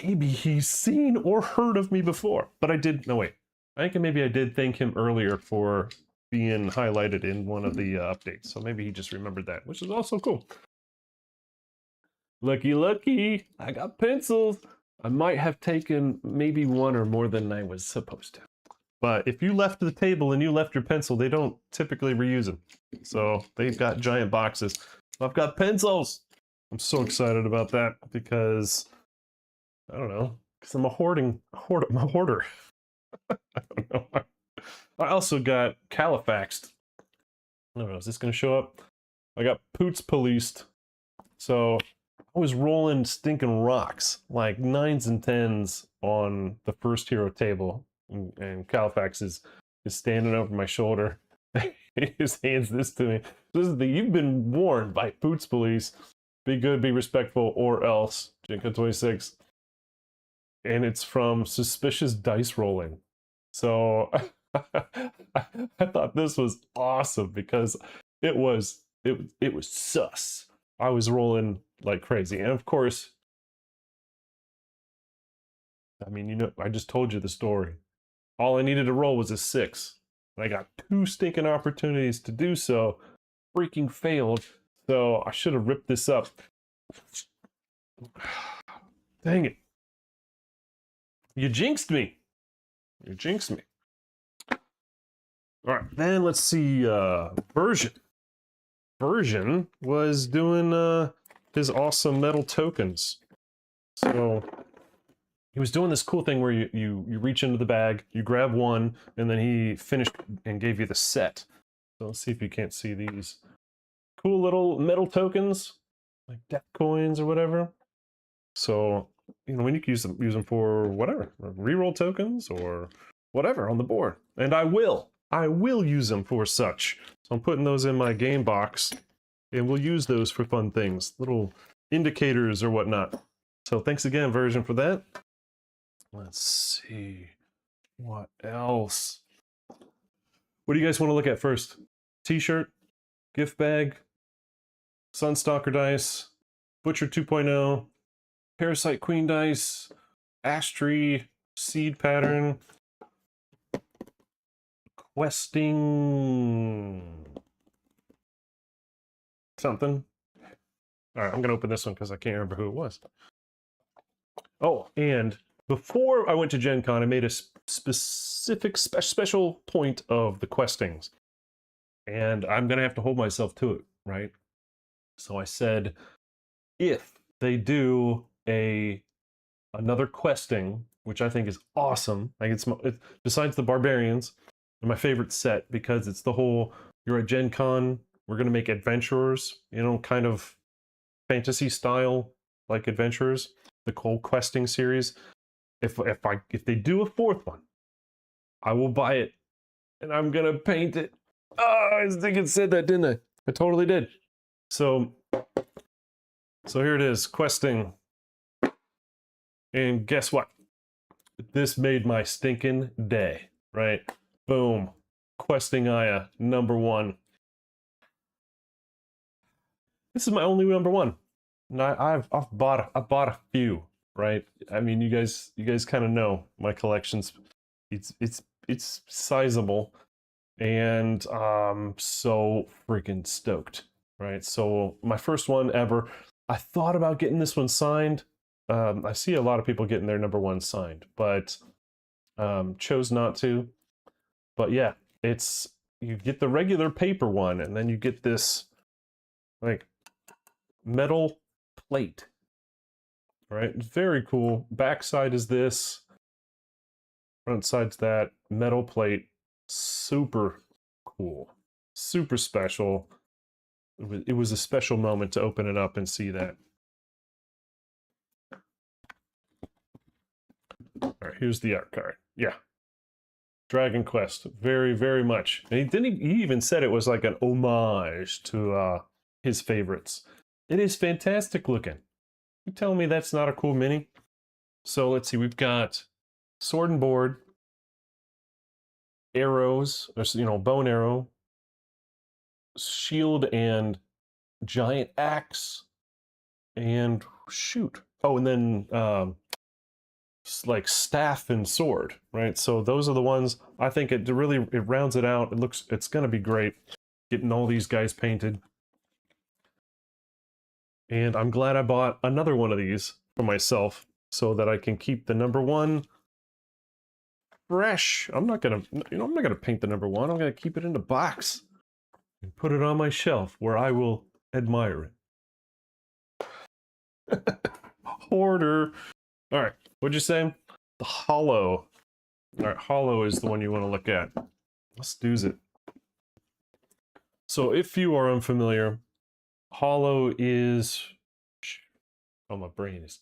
Maybe he's seen or heard of me before, but I did. No, wait. I think maybe I did thank him earlier for being highlighted in one of the updates. So maybe he just remembered that, which is also cool. Lucky, I got pencils. I might have taken maybe 1 or more than I was supposed to. But if you left the table and you left your pencil, they don't typically reuse them. So they've got giant boxes. I've got pencils. I'm so excited about that because, I don't know, because I'm a hoarder. I don't know. I also got Califaxed. I don't know, is this going to show up? I got Poots Policed. So I was rolling stinking rocks, like 9s and 10s on the first hero table. And Califax is standing over my shoulder. He just hands this to me. This is you've been warned by Poots Police. Be good, be respectful, or else. GenCon 26. And it's from Suspicious Dice Rolling. So I thought this was awesome because it was sus. I was rolling like crazy. And of course, I mean, you know, I just told you the story. All I needed to roll was a 6. I got 2 stinking opportunities to do so. Freaking failed. So I should have ripped this up. Dang it. You jinxed me. You jinxed me. All right, then let's see. Version. Version was doing his awesome metal tokens. So he was doing this cool thing where you reach into the bag, you grab one, and then he finished and gave you the set. So let's see if you can't see these. Cool little metal tokens, like death coins or whatever. So, you know, when you can use them for whatever, reroll tokens or whatever on the board. And I will use them for such. So I'm putting those in my game box, and we'll use those for fun things, little indicators or whatnot. So thanks again, Version, for that. Let's see, what else? What do you guys want to look at first? T-shirt, gift bag, Sunstalker dice, Butcher 2.0, Parasite Queen dice, Astri seed pattern, questing something. All right, I'm gonna open this one because I can't remember who it was. Oh, and before I went to GenCon, I made a special point of the questings, and I'm gonna have to hold myself to it, right? So I said, if they do another questing, which I think is awesome, like it's besides the barbarians, my favorite set because it's the whole you're at GenCon, we're gonna make adventurers, you know, kind of fantasy style like adventurers. The whole questing series. If they do a fourth one, I will buy it, and I'm gonna paint it. Oh, I think it said that, didn't I? I totally did. So here it is, questing. And guess what? This made my stinking day, right? Boom. Questing Aya, #1. This is my only #1. And I've bought a few, right? I mean, you guys kind of know my collection's it's sizable, and so freaking stoked, right? So my first one ever. I thought about getting this one signed. I see a lot of people getting their #1 signed, but chose not to. But yeah, it's you get the regular paper one, and then you get this like metal plate, right? Very cool. Backside is this, front side's that metal plate. Super cool, super special. It was a special moment to open it up and see that. All right, here's the art card. Yeah, Dragon Quest, very, very much. And he even said it was like an homage to his favorites. It is fantastic looking. You telling me that's not a cool mini? So let's see, we've got sword and board, arrows, or, you know, bow and arrow, shield and giant axe, and shoot. Oh, and then like staff and sword, right? So those are the ones. I think it rounds it out. It's gonna be great getting all these guys painted. And I'm glad I bought another one of these for myself so that I can keep the #1 fresh. I'm not gonna paint the #1. I'm gonna keep it in the box and put it on my shelf where I will admire it. Hoarder. All right, what'd you say? The hollow. All right, hollow is the one you want to look at. Let's do it. So if you are unfamiliar, hollow is... Oh, my brain's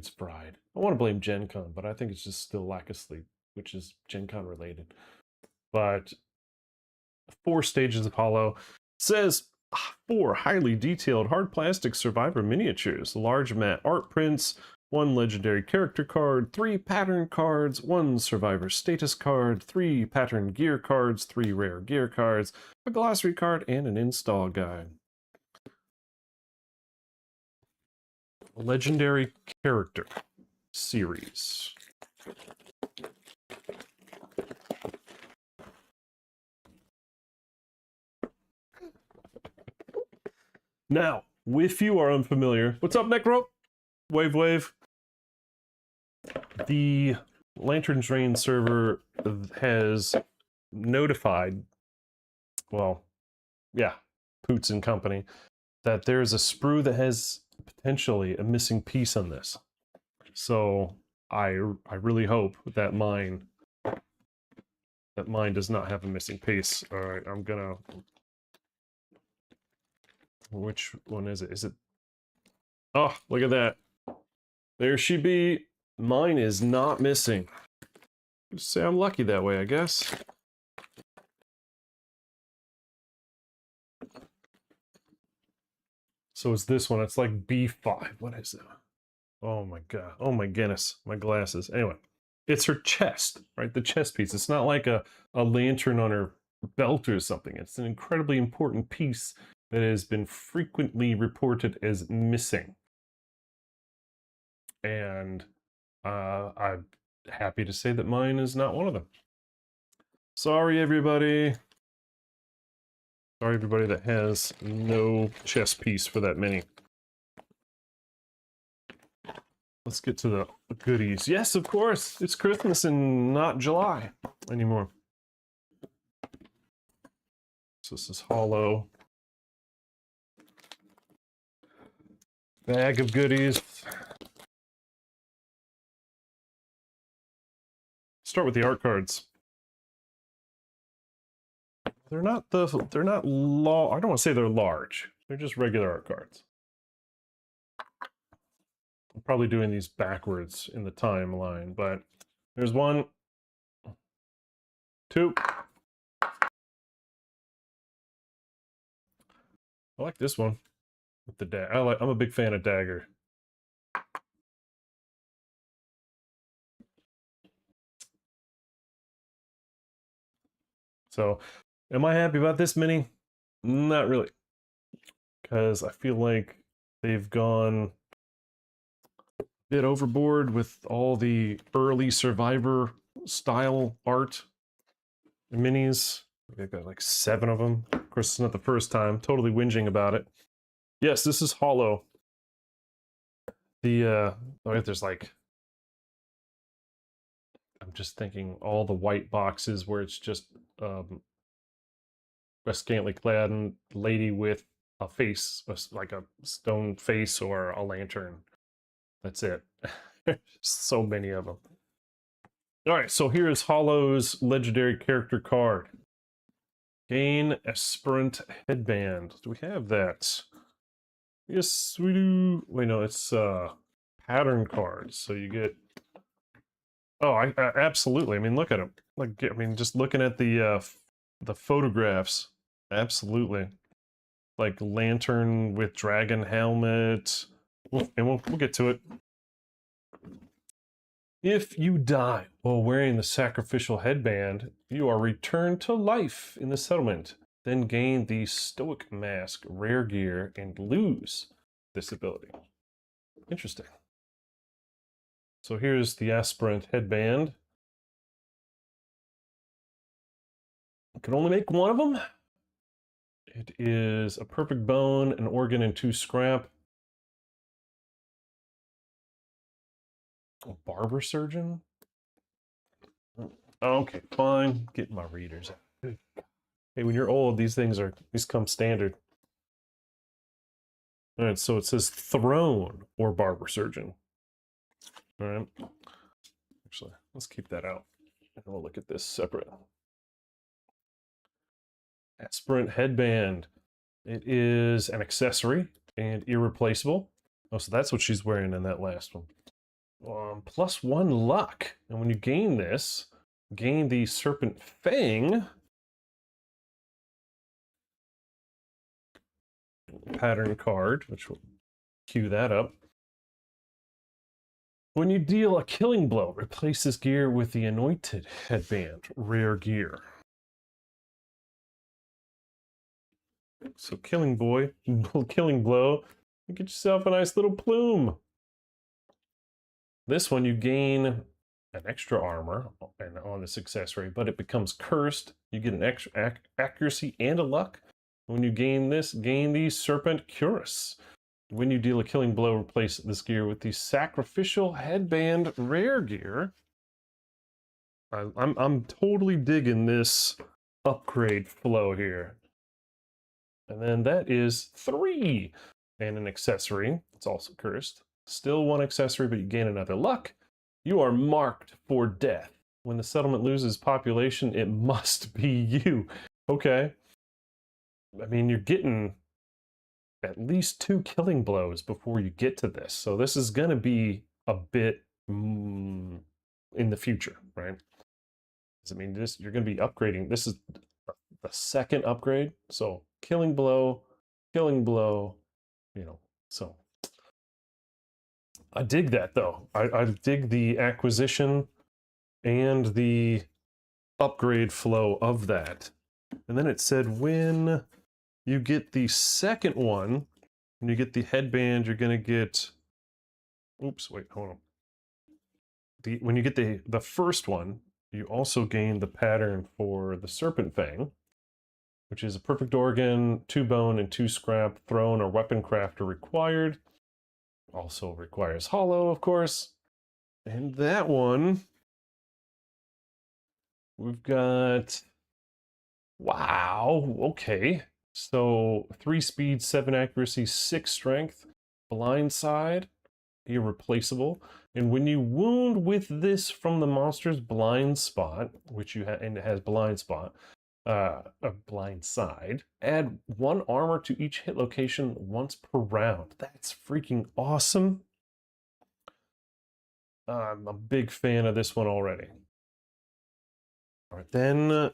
fried. I want to blame GenCon, but I think it's just still lack of sleep, which is GenCon related. But 4 stages of hollow. It says 4 highly detailed hard plastic survivor miniatures, large matte art prints, 1 legendary character card, 3 pattern cards, 1 survivor status card, 3 pattern gear cards, 3 rare gear cards, a glossary card, and an install guide. Legendary character series. Now, if you are unfamiliar, what's up, Necro? Wave, wave. The Lantern Drain server has notified, well, yeah, Poots and company, that there's a sprue that has potentially a missing piece on this. So I really hope that mine does not have a missing piece. All right, I'm gonna. Which one is it? Is it? Oh, look at that. There she be. Mine is not missing. Just say I'm lucky that way, I guess. So it's this one. It's like B5. What is it? Oh my god. Oh my goodness. My glasses. Anyway, it's her chest, right? The chest piece. It's not like a lantern on her belt or something. It's an incredibly important piece that has been frequently reported as missing. And I'm happy to say that mine is not one of them. Sorry, everybody. Sorry, everybody that has no chest piece for that mini. Let's get to the goodies. Yes, of course. It's Christmas and not July anymore. So this is hollow. Bag of goodies. Start with the art cards. They're not I don't want to say they're large. They're just regular art cards. I'm probably doing these backwards in the timeline, but there's 1, 2. I like this one with the dagger. I'm a big fan of dagger. So, am I happy about this mini? Not really, because I feel like they've gone a bit overboard with all the early Survivor style art minis. I've got like 7 of them. Of course, it's not the first time. Totally whinging about it. Yes, this is hollow. The there's like, I'm just thinking all the white boxes where it's just a scantily clad lady with a face, like a stone face or a lantern. That's it. So many of them. All right, so here's Hollow's legendary character card. Gain Aspirant Headband. Do we have that? Yes, we do. Wait, no, it's pattern cards. So you get. Oh, I absolutely. I mean, look at them. Like, I mean, just looking at the photographs, absolutely. Like lantern with dragon helmet, and we'll get to it. If you die while wearing the sacrificial headband, you are returned to life in the settlement. Then gain the Stoic Mask rare gear and lose this ability. Interesting. So here's the Aspirant headband. I can only make 1 of them. It is a perfect bone, an organ, and 2 scrap. A barber surgeon? Okay, fine. Getting my readers out. Hey, when you're old, these come standard. All right, so it says throne or barber surgeon. All right. Actually, let's keep that out. And we'll look at this separate. Aspirant headband. It is an accessory and irreplaceable. Oh, so that's what she's wearing in that last one. +1 luck. And when you gain this, gain the Serpent Fang pattern card, which will cue that up. When you deal a killing blow, replace this gear with the Anointed headband, rare gear. So killing blow, you get yourself a nice little plume. This one you gain an extra armor on this accessory, but it becomes cursed. You get an extra accuracy and a luck When you gain this, gain the Serpent Cuirass. When you deal a killing blow, replace this gear with the Sacrificial Headband rare gear. I'm totally digging this upgrade flow here. And then that is 3. And an accessory. It's also cursed. Still 1 accessory, but you gain another luck. You are marked for death. When the settlement loses population, it must be you. Okay. I mean, you're getting at least 2 killing blows before you get to this. So this is going to be a bit in the future, right? I mean, you're going to be upgrading. This is the 2nd upgrade. So killing blow, you know. So I dig that, though. I dig the acquisition and the upgrade flow of that. And then it said when you get the 2nd one, when you get the headband, you're going to get... Oops, wait, hold on. When you get the 1st one, you also gain the pattern for the Serpent Fang, which is a perfect organ, 2 bone, and 2 scrap. Throne or weapon craft are required. Also requires hollow, of course. And that one, we've got... Wow, okay. So 3 speed, 7 accuracy, 6 strength, blind side, irreplaceable. And when you wound with this from the monster's blind spot, which you have, and it has blind spot, a blind side, add 1 armor to each hit location once per round. That's freaking awesome. I'm a big fan of this one already. All right, then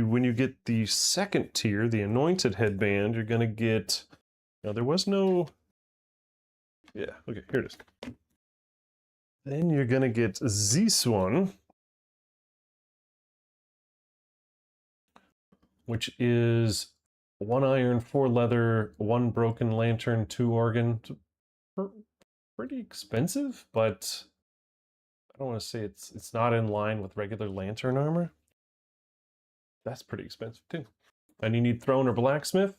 when you get the 2nd tier, the Anointed Headband, you're going to get... Now, there was no... Yeah, okay, here it is. Then you're going to get this one, which is 1 iron, 4 leather, 1 broken lantern, 2 organ. Pretty expensive, but I don't want to say it's not in line with regular lantern armor. That's pretty expensive too. And you need throne or blacksmith.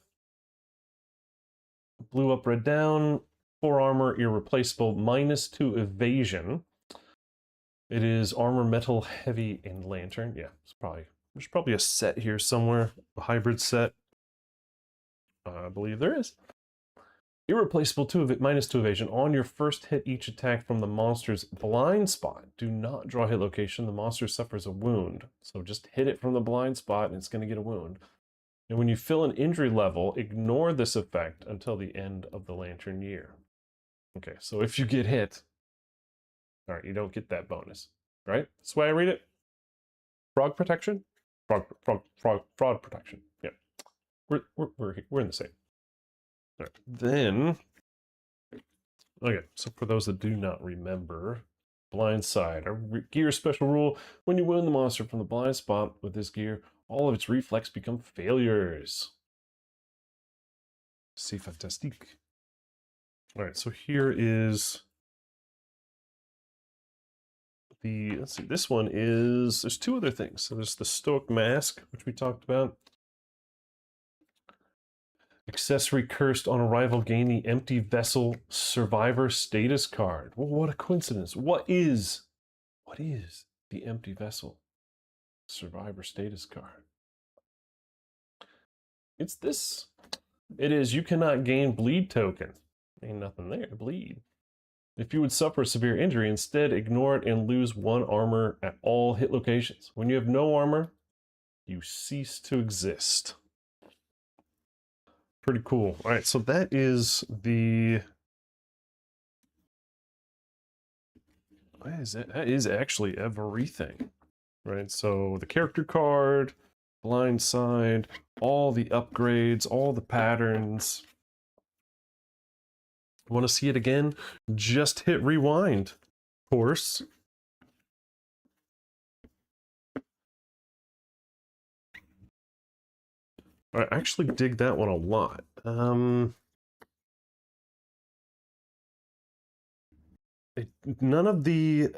Blue up, red down. 4 armor, irreplaceable, -2 evasion. It is armor, metal, heavy, and lantern. Yeah, there's probably a set here somewhere, a hybrid set. I believe there is. Irreplaceable, -2 evasion. On your first hit, each attack from the monster's blind spot. Do not draw a hit location. The monster suffers a wound. So just hit it from the blind spot and it's going to get a wound. And when you fill an injury level, ignore this effect until the end of the lantern year. Okay, so if you get hit, all right, you don't get that bonus, right? That's the way I read it. Frog protection? Fraud protection. Yeah. We're in the same. All right. Then, okay, so for those that do not remember, blind side, a gear special rule. When you wound the monster from the blind spot with this gear, all of its reflex become failures. C'est fantastique. All right, so here is let's see, this one is, there's 2 other things. So there's the Stoic Mask, which we talked about. Accessory cursed on arrival, gain the Empty Vessel Survivor status card. Well, what a coincidence. What is the Empty Vessel Survivor status card? It's this. It is, you cannot gain bleed token. Ain't nothing there to bleed. If you would suffer a severe injury, instead ignore it and lose 1 armor at all hit locations. When you have no armor, you cease to exist. Pretty cool. All right, so that is the... What is it? That is actually everything, right? So the character card, blind side, all the upgrades, all the patterns. Want to see it again? Just hit rewind, of course. I actually dig that one a lot. None of the,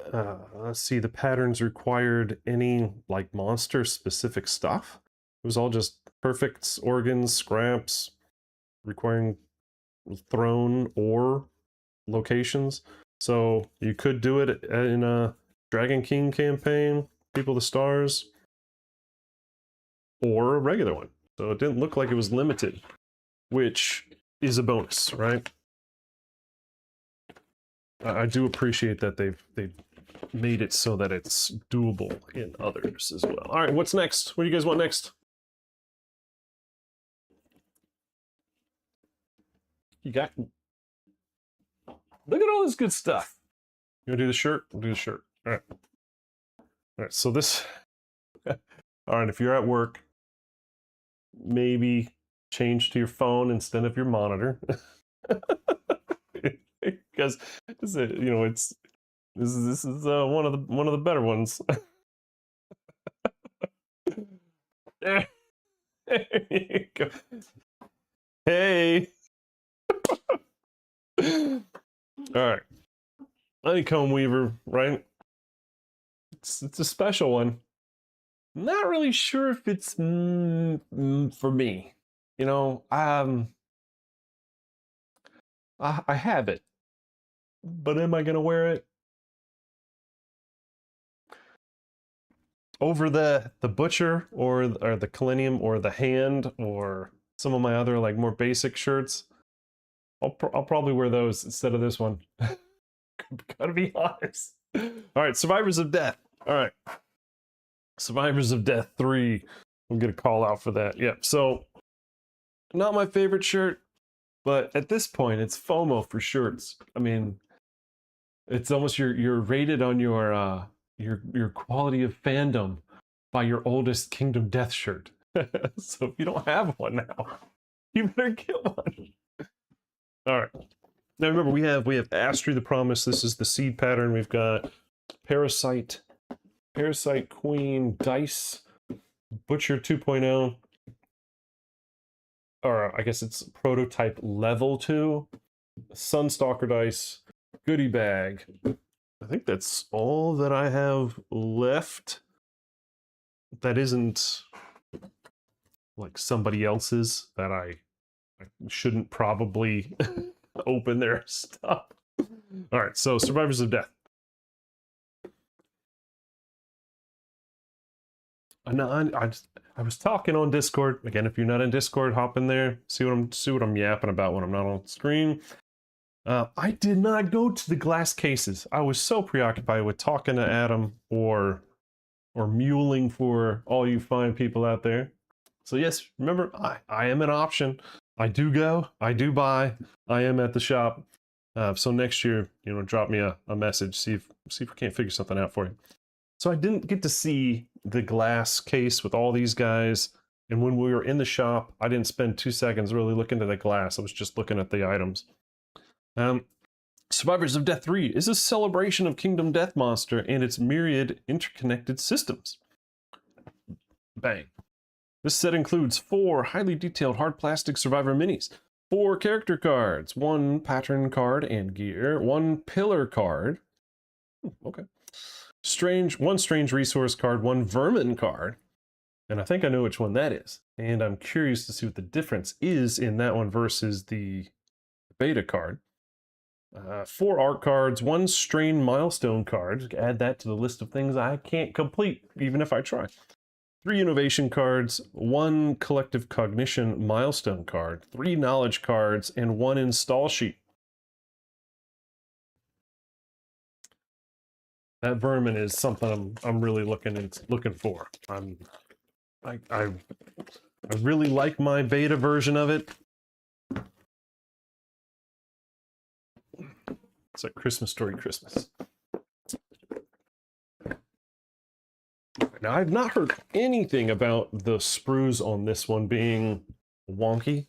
let's see, the patterns required any like monster specific stuff. It was all just perfects, organs, scraps, requiring throne or locations. So you could do it in a Dragon King campaign, People of the Stars, or a regular one. So it didn't look like it was limited, which is a bonus, right? I do appreciate that they've made it so that it's doable in others as well. All right, what's next? What do you guys want next? You got... Look at all this good stuff. You wanna do the shirt? We'll do the shirt. All right. All right, so this... All right, if you're at work, maybe change to your phone instead of your monitor. Because this is, you know, this is one of the better ones. There you go. Hey. All right, honeycomb weaver, right? It's a special one. Not really sure if it's for me. You know, I have it, but am I gonna wear it? Over the butcher or the Millennium or the hand or some of my other like more basic shirts, I'll probably wear those instead of this one. Gotta be honest. All right, Survivors of Death. All right, Survivors of Death 3. We'll get a call out for that. Yep. So, not my favorite shirt, but at this point, it's FOMO for shirts. I mean, it's almost you're rated on your quality of fandom by your oldest Kingdom Death shirt. So if you don't have one now, you better get one. All right. Now remember, we have Astri the Promise. This is the seed pattern. We've got Parasite Queen, Dice, Butcher 2.0. Or I guess it's prototype level 2. Sunstalker dice, goodie bag. I think that's all that I have left. That isn't like somebody else's that I shouldn't probably open their stuff. All right, so Survivors of Death. I was talking on Discord. Again, if you're not in Discord, hop in there, see what I'm yapping about when I'm not on screen. I did not go to the glass cases. I was so preoccupied with talking to Adam or muling for all you fine people out there. So yes, remember, I am an option. I do go, I do buy, I am at the shop. So next year, you know, drop me a message, see if we can't figure something out for you. So I didn't get to see the glass case with all these guys. And when we were in the shop, I didn't spend 2 seconds really looking at the glass. I was just looking at the items. Survivors of Death 3 is a celebration of Kingdom Death Monster and its myriad interconnected systems. Bang. This set includes 4 highly detailed hard plastic Survivor minis, 4 character cards, 1 pattern card and gear, 1 pillar card. Okay. One strange resource card, 1 vermin card, and I think I know which one that is. And I'm curious to see what the difference is in that one versus the beta card. 4 art cards, 1 strain milestone card. Add that to the list of things I can't complete, even if I try. 3 innovation cards, 1 collective cognition milestone card, 3 knowledge cards, and 1 install sheet. That vermin is something I'm really looking for. I really like my beta version of it. It's like Christmas Story Christmas. Now, I've not heard anything about the sprues on this one being wonky,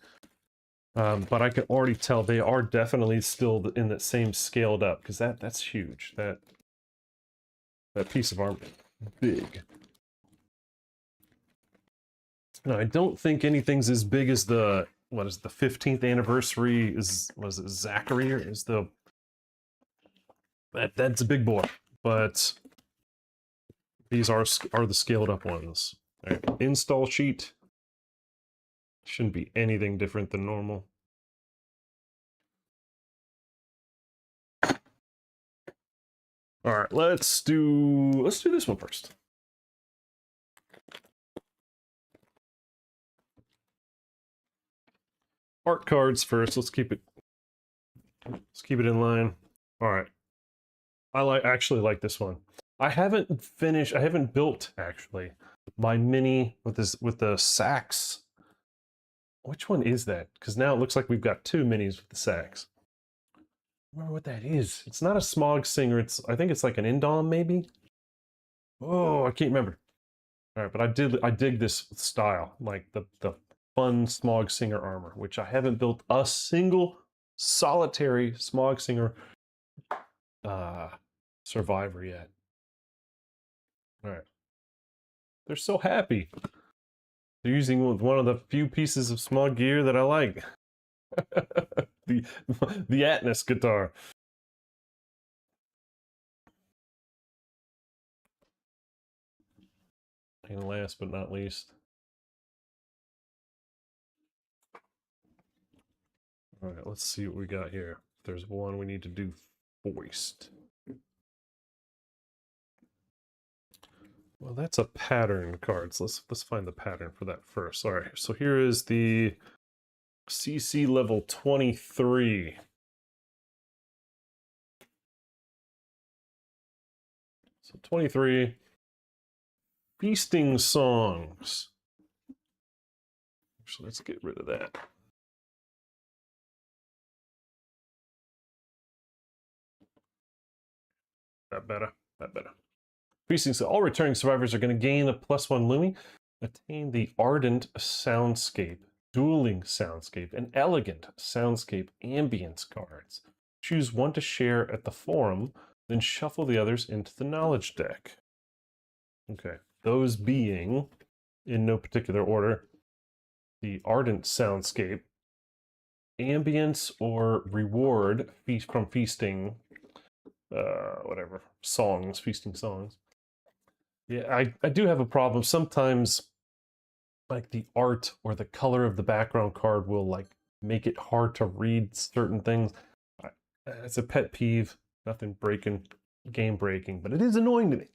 but I can already tell they are definitely still in that same scaled up, because that's huge. That piece of armor, big. No, I don't think anything's as big as the, what is the 15th anniversary, was it Zachary, or is the... That's a big boy, but these are the scaled up ones. All right. Install sheet. Shouldn't be anything different than normal. All right, let's do this one first. Art cards first. Let's keep it in line. All right. I actually like this one. I haven't built actually my mini with the sax. Which one is that? Because now it looks like we've got two minis with the sax. I remember what that is. It's not a Smog Singer. I think it's like an Indom maybe. Oh, I can't remember. All right, but I dig this style, like the fun Smog Singer armor, which I haven't built a single solitary Smog Singer survivor yet. All right, they're so happy. They're using one of the few pieces of Smog gear that I like. the Atlas guitar. And last but not least, all right, let's see what we got here. There's one we need to do foist. Well, that's a pattern card. So let's find the pattern for that first. All right, so here is the CC level 23. So 23 feasting songs. So let's get rid of that. That better. Feasting, so all returning survivors are going to gain a +1 Lumi, attain the Ardent Soundscape, Dueling Soundscape, and Elegant Soundscape ambience cards. Choose one to share at the forum, then shuffle the others into the knowledge deck. Okay, those being, in no particular order, the Ardent Soundscape, ambience or reward from feasting, whatever, songs, feasting songs. Yeah, I do have a problem. Sometimes, like, the art or the color of the background card will, like, make it hard to read certain things. It's a pet peeve. Nothing game breaking, but it is annoying to me.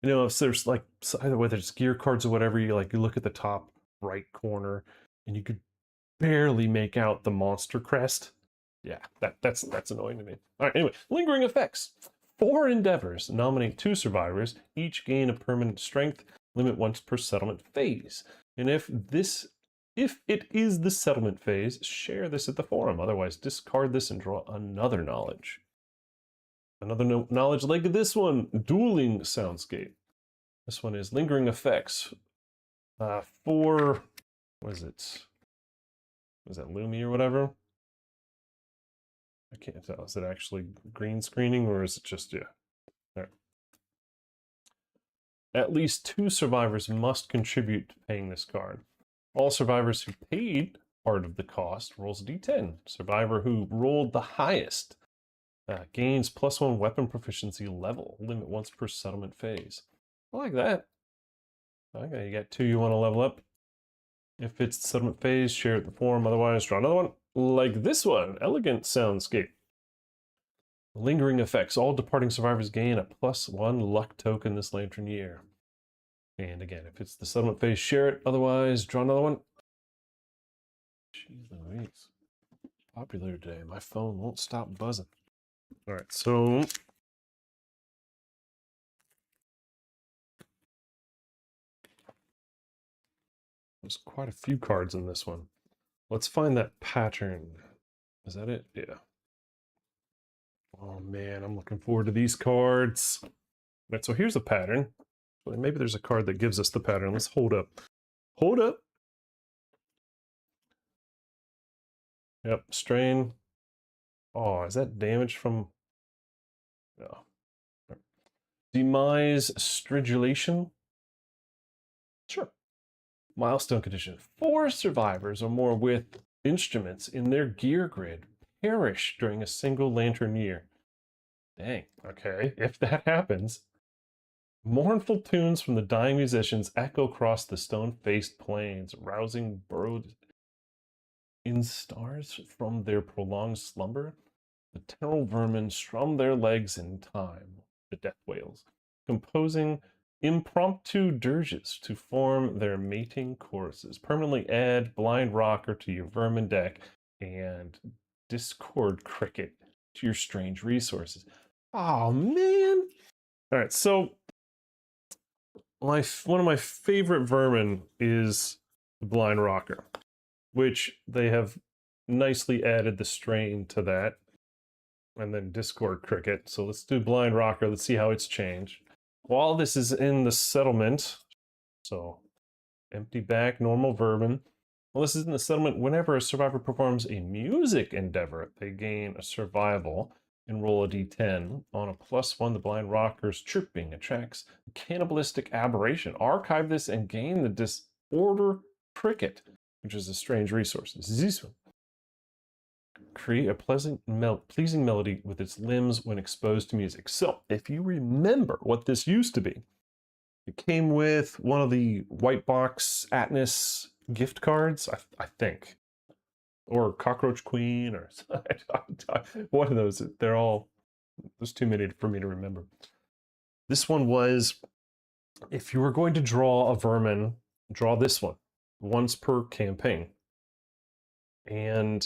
You know, if there's, like, either whether it's gear cards or whatever, you look at the top right corner, and you could barely make out the monster crest. Yeah, that's annoying to me. All right, anyway, lingering effects. 4 endeavors nominate 2 survivors, each gain a permanent strength, limit once per settlement phase. And if it is the settlement phase, share this at the forum. Otherwise, discard this and draw another knowledge. Another knowledge like this one, Dueling Soundscape. This one is lingering effects. 4, what is it? Was that Lumi or whatever? I can't tell. Is it actually green screening or is it just, yeah. There. At least 2 survivors must contribute to paying this card. All survivors who paid part of the cost rolls a d10. Survivor who rolled the highest gains +1 weapon proficiency level. Limit once per settlement phase. I like that. Okay, you got 2 you want to level up. If it's the settlement phase, share at the forum. Otherwise, draw another one. Like this one, Elegant Soundscape. Lingering effects. All departing survivors gain a +1 luck token this lantern year. And again, if it's the settlement phase, share it. Otherwise, draw another one. Jeez Louise. Popular today. My phone won't stop buzzing. All right, so there's quite a few cards in this one. Let's find that pattern. Is that it? Yeah. Oh man, I'm looking forward to these cards. All right, so here's a pattern. Well, maybe there's a card that gives us the pattern. Let's hold up. Hold up. Yep, strain. Oh, is that damage from... No. Demise stridulation? Sure. Milestone condition. 4 survivors or more with instruments in their gear grid perish during a single lantern year. Dang. Okay, if that happens. Mournful tunes from the dying musicians echo across the stone-faced plains, rousing burrowed In stars from their prolonged slumber, the terral vermin strum their legs in time, the death whales, composing impromptu dirges to form their mating choruses. Permanently add blind rocker to your vermin deck and discord cricket to your strange resources. Oh man! All right, so one of my favorite vermin is the blind rocker, which they have nicely added the strain to that, and then Discord Cricket. So let's do Blind Rocker. Let's see how it's changed. While this is in the settlement, so empty back, normal vermin. Well, this is in the settlement. Whenever a survivor performs a music endeavor, they gain a survival and roll a d10. On a +1, the Blind Rocker's chirping attracts cannibalistic aberration. Archive this and gain the Disorder Cricket, which is a strange resource. This is this one. Create a pleasing melody with its limbs when exposed to music. So, if you remember what this used to be, it came with one of the white box Atlas gift cards, I think, or Cockroach Queen, or one of those. They're all, there's too many for me to remember. This one was, if you were going to draw a vermin, draw this one once per campaign. And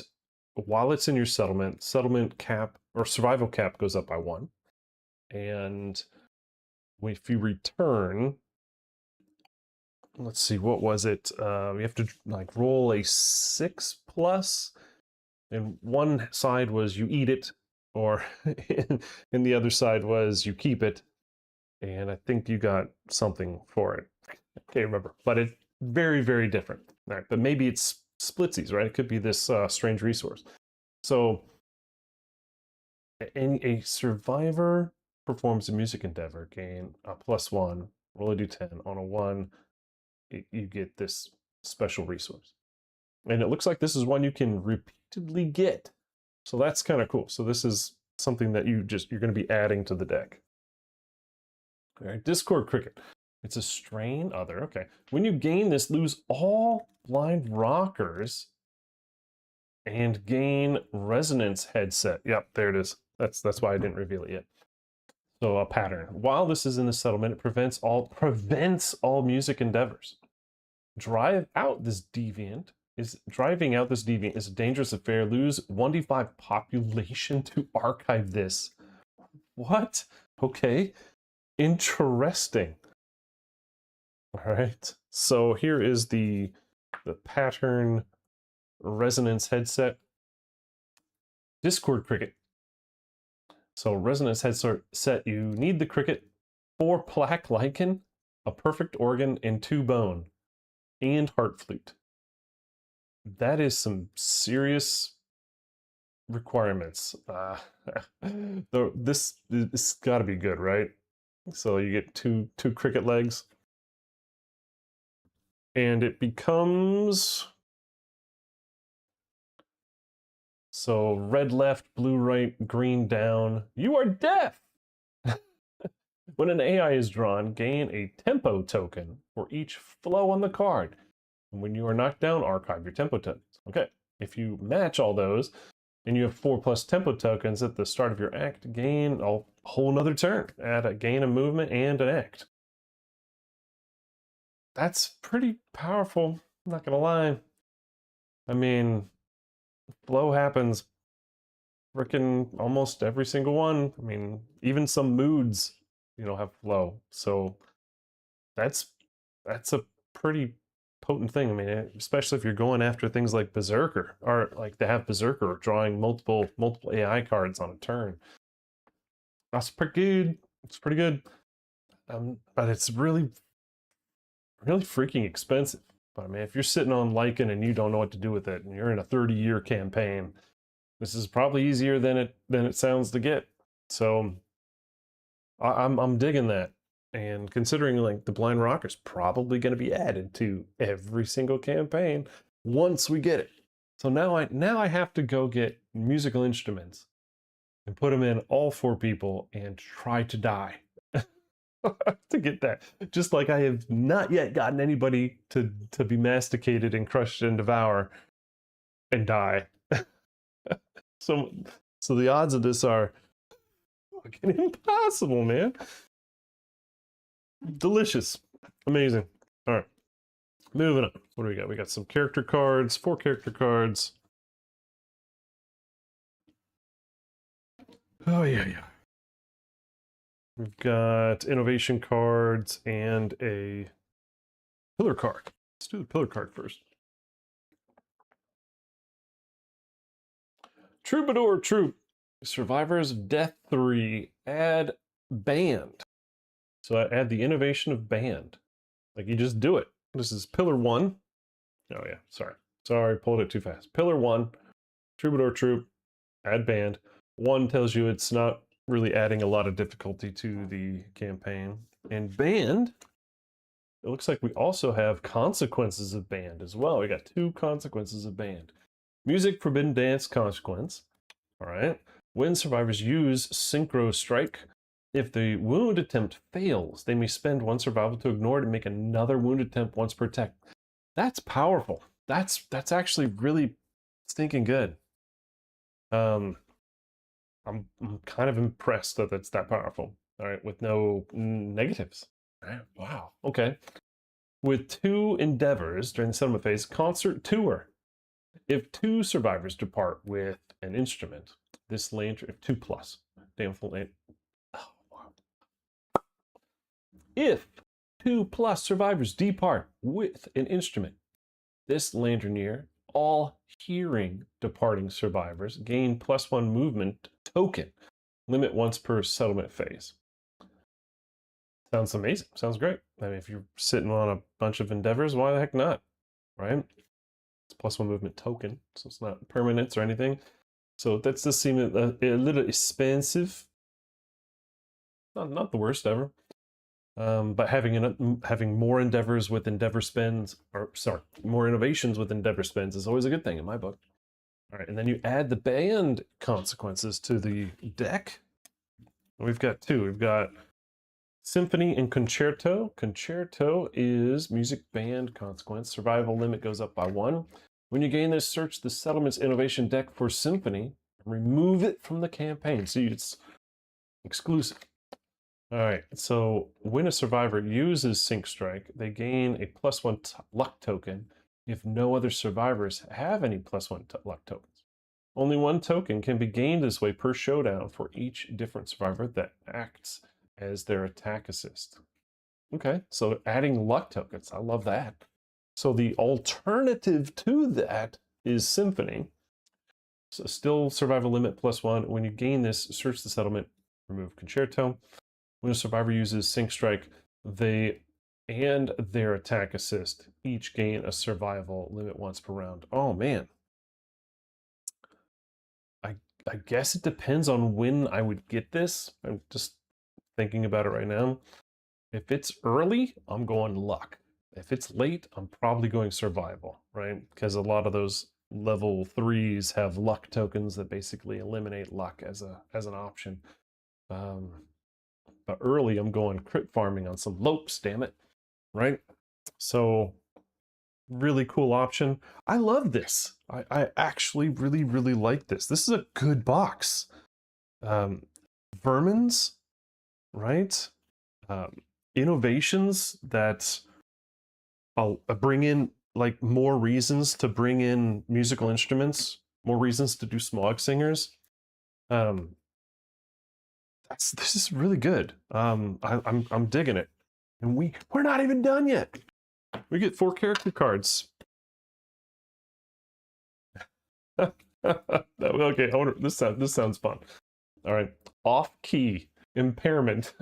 while it's in your settlement cap or survival cap goes up by 1. And if you return, let's see, what was it? You have to like roll a 6+, and one side was you eat it, or and the other side was you keep it. And I think you got something for it. I can't remember, but it's very, very different. All right, but maybe it's splitsies, right? It could be this strange resource. So a survivor performs a music endeavor, gain a +1, roll a d10. On a 1, you get this special resource. And it looks like this is one you can repeatedly get. So that's kind of cool. So this is something that you're going to be adding to the deck. All right, Discord Cricket. It's a strain other. Okay. When you gain this, lose all blind rockers and gain resonance headset. Yep, there it is. That's why I didn't reveal it yet. So a pattern. While this is in the settlement, it prevents all music endeavors. Driving out this deviant is a dangerous affair. Lose 1d5 population to archive this. What? Okay. Interesting. All right. So here is the pattern resonance headset. Discord Cricket. So resonance headset, you need the cricket, 4 plaque lichen, a perfect organ, and 2 bone, and heart flute. That is some serious requirements. This got to be good, right? So you get two cricket legs, and it becomes, so red left, blue right, green down. You are deaf! When an AI is drawn, gain a tempo token for each flow on the card. And when you are knocked down, archive your tempo tokens. Okay, if you match all those, and you have 4+ tempo tokens at the start of your act, gain a whole nother turn. Gain a movement and an act. That's pretty powerful, I'm not gonna lie. I mean, flow happens freaking almost every single one. I mean, even some moods, have flow. So that's a pretty potent thing. I mean, especially if you're going after things like Berserker, or like they have Berserker drawing multiple AI cards on a turn. That's pretty good. It's pretty good. But it's really, really freaking expensive. But I mean, if you're sitting on Lycan and you don't know what to do with it, and you're in a 30-year campaign, this is probably easier than it sounds to get. So I'm digging that. And considering like the Blind Rocker's probably going to be added to every single campaign once we get it. So now I have to go get musical instruments and put them in all 4 people and try to die to get that. Just like I have not yet gotten anybody to be masticated and crushed and devour and die. So the odds of this are fucking impossible, man. Delicious. Amazing. All right. Moving on. What do we got? We got some character cards, 4 character cards. Oh, yeah. We've got innovation cards and a pillar card. Let's do the pillar card first. Troubadour Troop. Survivors of Death 3. Add band. So I add the innovation of band. Like, you just do it. This is pillar 1. Oh yeah, sorry, pulled it too fast. Pillar 1, Troubadour Troop, add band. 1 tells you it's not really adding a lot of difficulty to the campaign. And band, it looks like we also have consequences of band as well. We got 2 consequences of band. Music, forbidden dance, consequence. All right. When survivors use synchro strike, if the wound attempt fails, they may spend 1 survival to ignore it and make another wound attempt once per attack. That's powerful. That's actually really stinking good. I'm kind of impressed that it's that powerful. All right, with no negatives. All right, wow. Okay. With 2 endeavors during the settlement phase, concert tour. If 2 survivors depart with an instrument, this lantern, 2 plus, damn full lantern. Oh, wow. If 2 plus survivors depart with an instrument, this lanternier, all hearing departing survivors, gain +1 movement token, limit once per settlement phase. Sounds amazing. Sounds great. I mean, if you're sitting on a bunch of endeavors, why the heck not? Right? It's +1 movement token, so it's not permanent or anything. So that's just seeming a little expensive. Not the worst ever. But having more endeavors with endeavor spends, or sorry, more innovations with endeavor spends is always a good thing in my book. All right, and then you add the band consequences to the deck. We've got 2. We've got Symphony and Concerto. Concerto is music band consequence. Survival limit goes up by 1. When you gain this, search the settlement's innovation deck for Symphony and remove it from the campaign. So it's exclusive. All right, so when a survivor uses Sync Strike, they gain a +1 luck token if no other survivors have any +1 luck tokens. Only 1 token can be gained this way per showdown for each different survivor that acts as their attack assist. Okay, so adding luck tokens, I love that. So the alternative to that is Symphony. So still survival limit +1. When you gain this, search the settlement, remove Concerto. When a survivor uses Sync Strike, they and their attack assist each gain a survival limit once per round. Oh man. I guess it depends on when I would get this. I'm just thinking about it right now. If it's early, I'm going luck. If it's late, I'm probably going survival, right? Because a lot of those level 3s have luck tokens that basically eliminate luck as an option. But early, I'm going crit farming on some lopes, damn it, right? So really cool option. I love this. I actually really like this. This is a good box. Vermins, right? Innovations that I'll bring in, like, more reasons to bring in musical instruments, more reasons to do smog singers. This is really good. I'm digging it. And we're not even done yet. We get 4 character cards. Okay, this sounds fun. All right, off key impairment.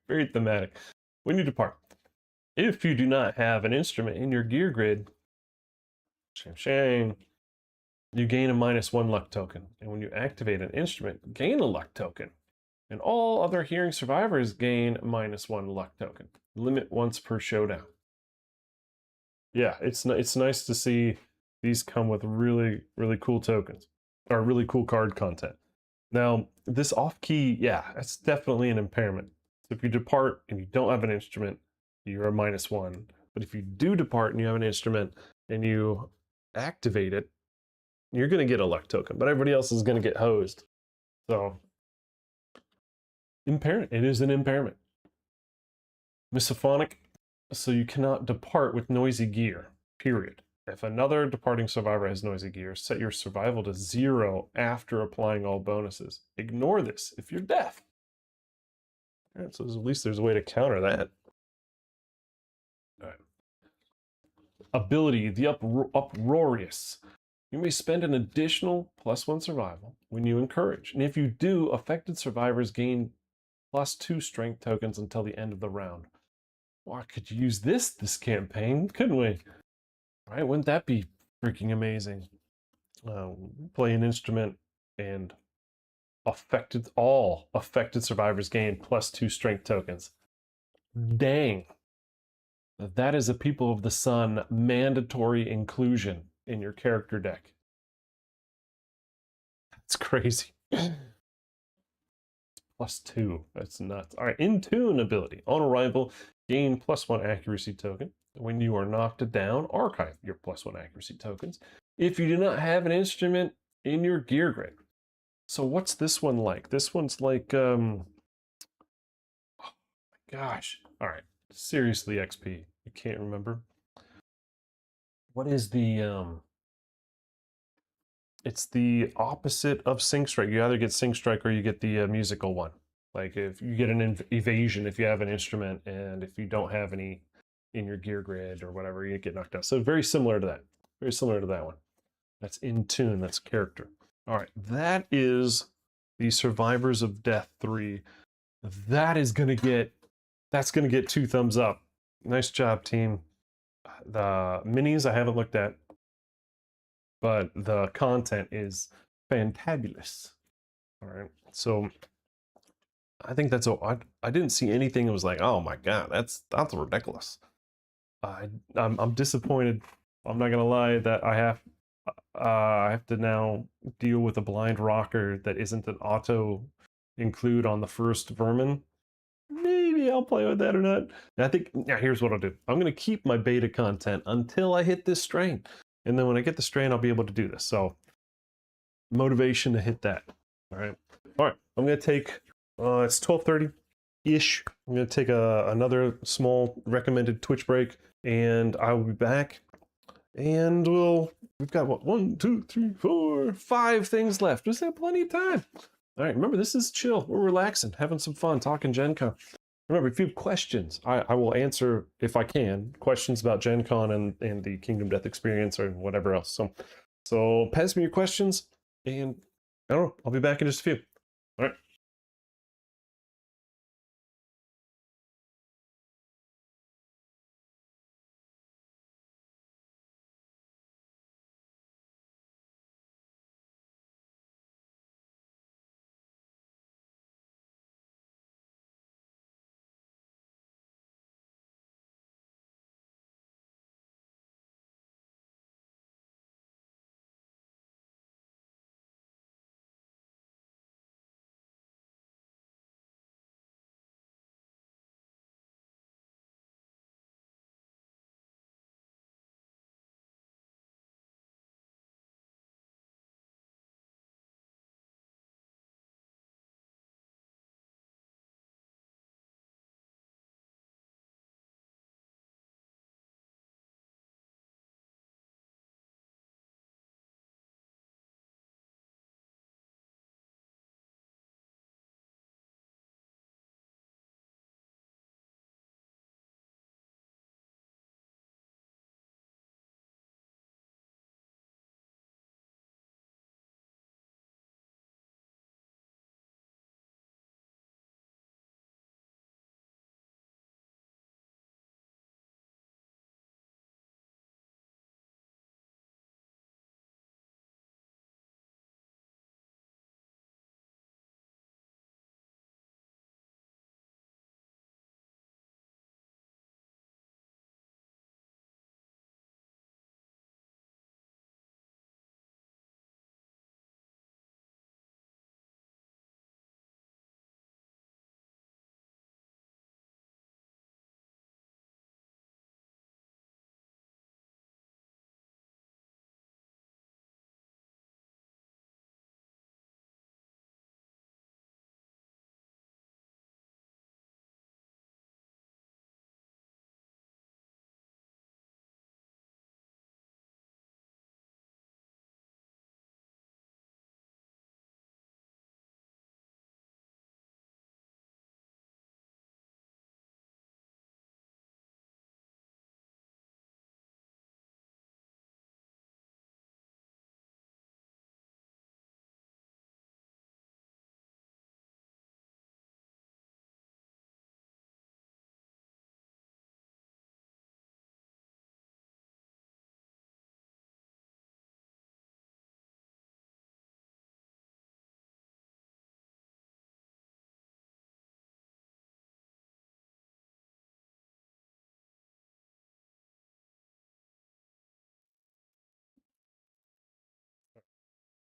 Very thematic. When you depart, if you do not have an instrument in your gear grid, shame, you gain a -1 luck token, and when you activate an instrument, gain a luck token, and all other hearing survivors gain -1 luck token. Limit once per showdown. Yeah, it's nice to see these come with really cool tokens, or really cool card content. Now, this off key, yeah, that's definitely an impairment. So if you depart and you don't have an instrument, you're a -1. But if you do depart and you have an instrument and you activate it, you're going to get a luck token, but everybody else is going to get hosed. So, impairment. It is an impairment. Misophonic, so you cannot depart with noisy gear, period. If another departing survivor has noisy gear, set your survival to 0 after applying all bonuses. Ignore this if you're deaf. All right, so at least there's a way to counter that. All right. Ability, the uproarious. You may spend an additional +1 survival when you encourage. And if you do, affected survivors gain +2 strength tokens until the end of the round. Well, I could use this campaign, couldn't we? Right? Wouldn't that be freaking amazing? Play an instrument and all affected survivors gain +2 strength tokens. Dang. That is a People of the Sun mandatory inclusion in your character deck. That's crazy. +2. That's nuts. All right, In Tune ability. On arrival, gain +1 accuracy token. When you are knocked down, archive your +1 accuracy tokens. If you do not have an instrument in your gear grid. So what's this one like? This one's like, oh my gosh. All right, seriously, XP. You can't remember. What is the, it's the opposite of Sync Strike. You either get Sync Strike or you get the musical one. Like if you get an evasion if you have an instrument, and if you don't have any in your gear grid or whatever, you get knocked out. So very similar to that. Very similar to that one. That's In Tune. That's character. All right, that is the Survivors of Death 3. That's gonna get 2 thumbs up. Nice job, team. The minis I haven't looked at, but the content is fantabulous. All right, so I think that's I didn't see anything that was like, oh my god, that's ridiculous. I'm disappointed. I'm not gonna lie that I have to now deal with a blind rocker that isn't an auto include on the first vermin. Maybe I'll play with that or not. I think, now here's what I'll do. I'm going to keep my beta content until I hit this strain. And then when I get the strain, I'll be able to do this. So, motivation to hit that. All right. All right. I'm going to take, it's 12:30-ish. I'm going to take another small recommended Twitch break, and I will be back. And we've got what, 1, 2, 3, 4, 5 things left. Just have plenty of time. All right, remember, this is chill. We're relaxing, having some fun, talking GenCon. Remember, if you have questions, I will answer, if I can, questions about GenCon and the Kingdom Death experience or whatever else. So pass me your questions, and I don't know, I'll be back in just a few. All right.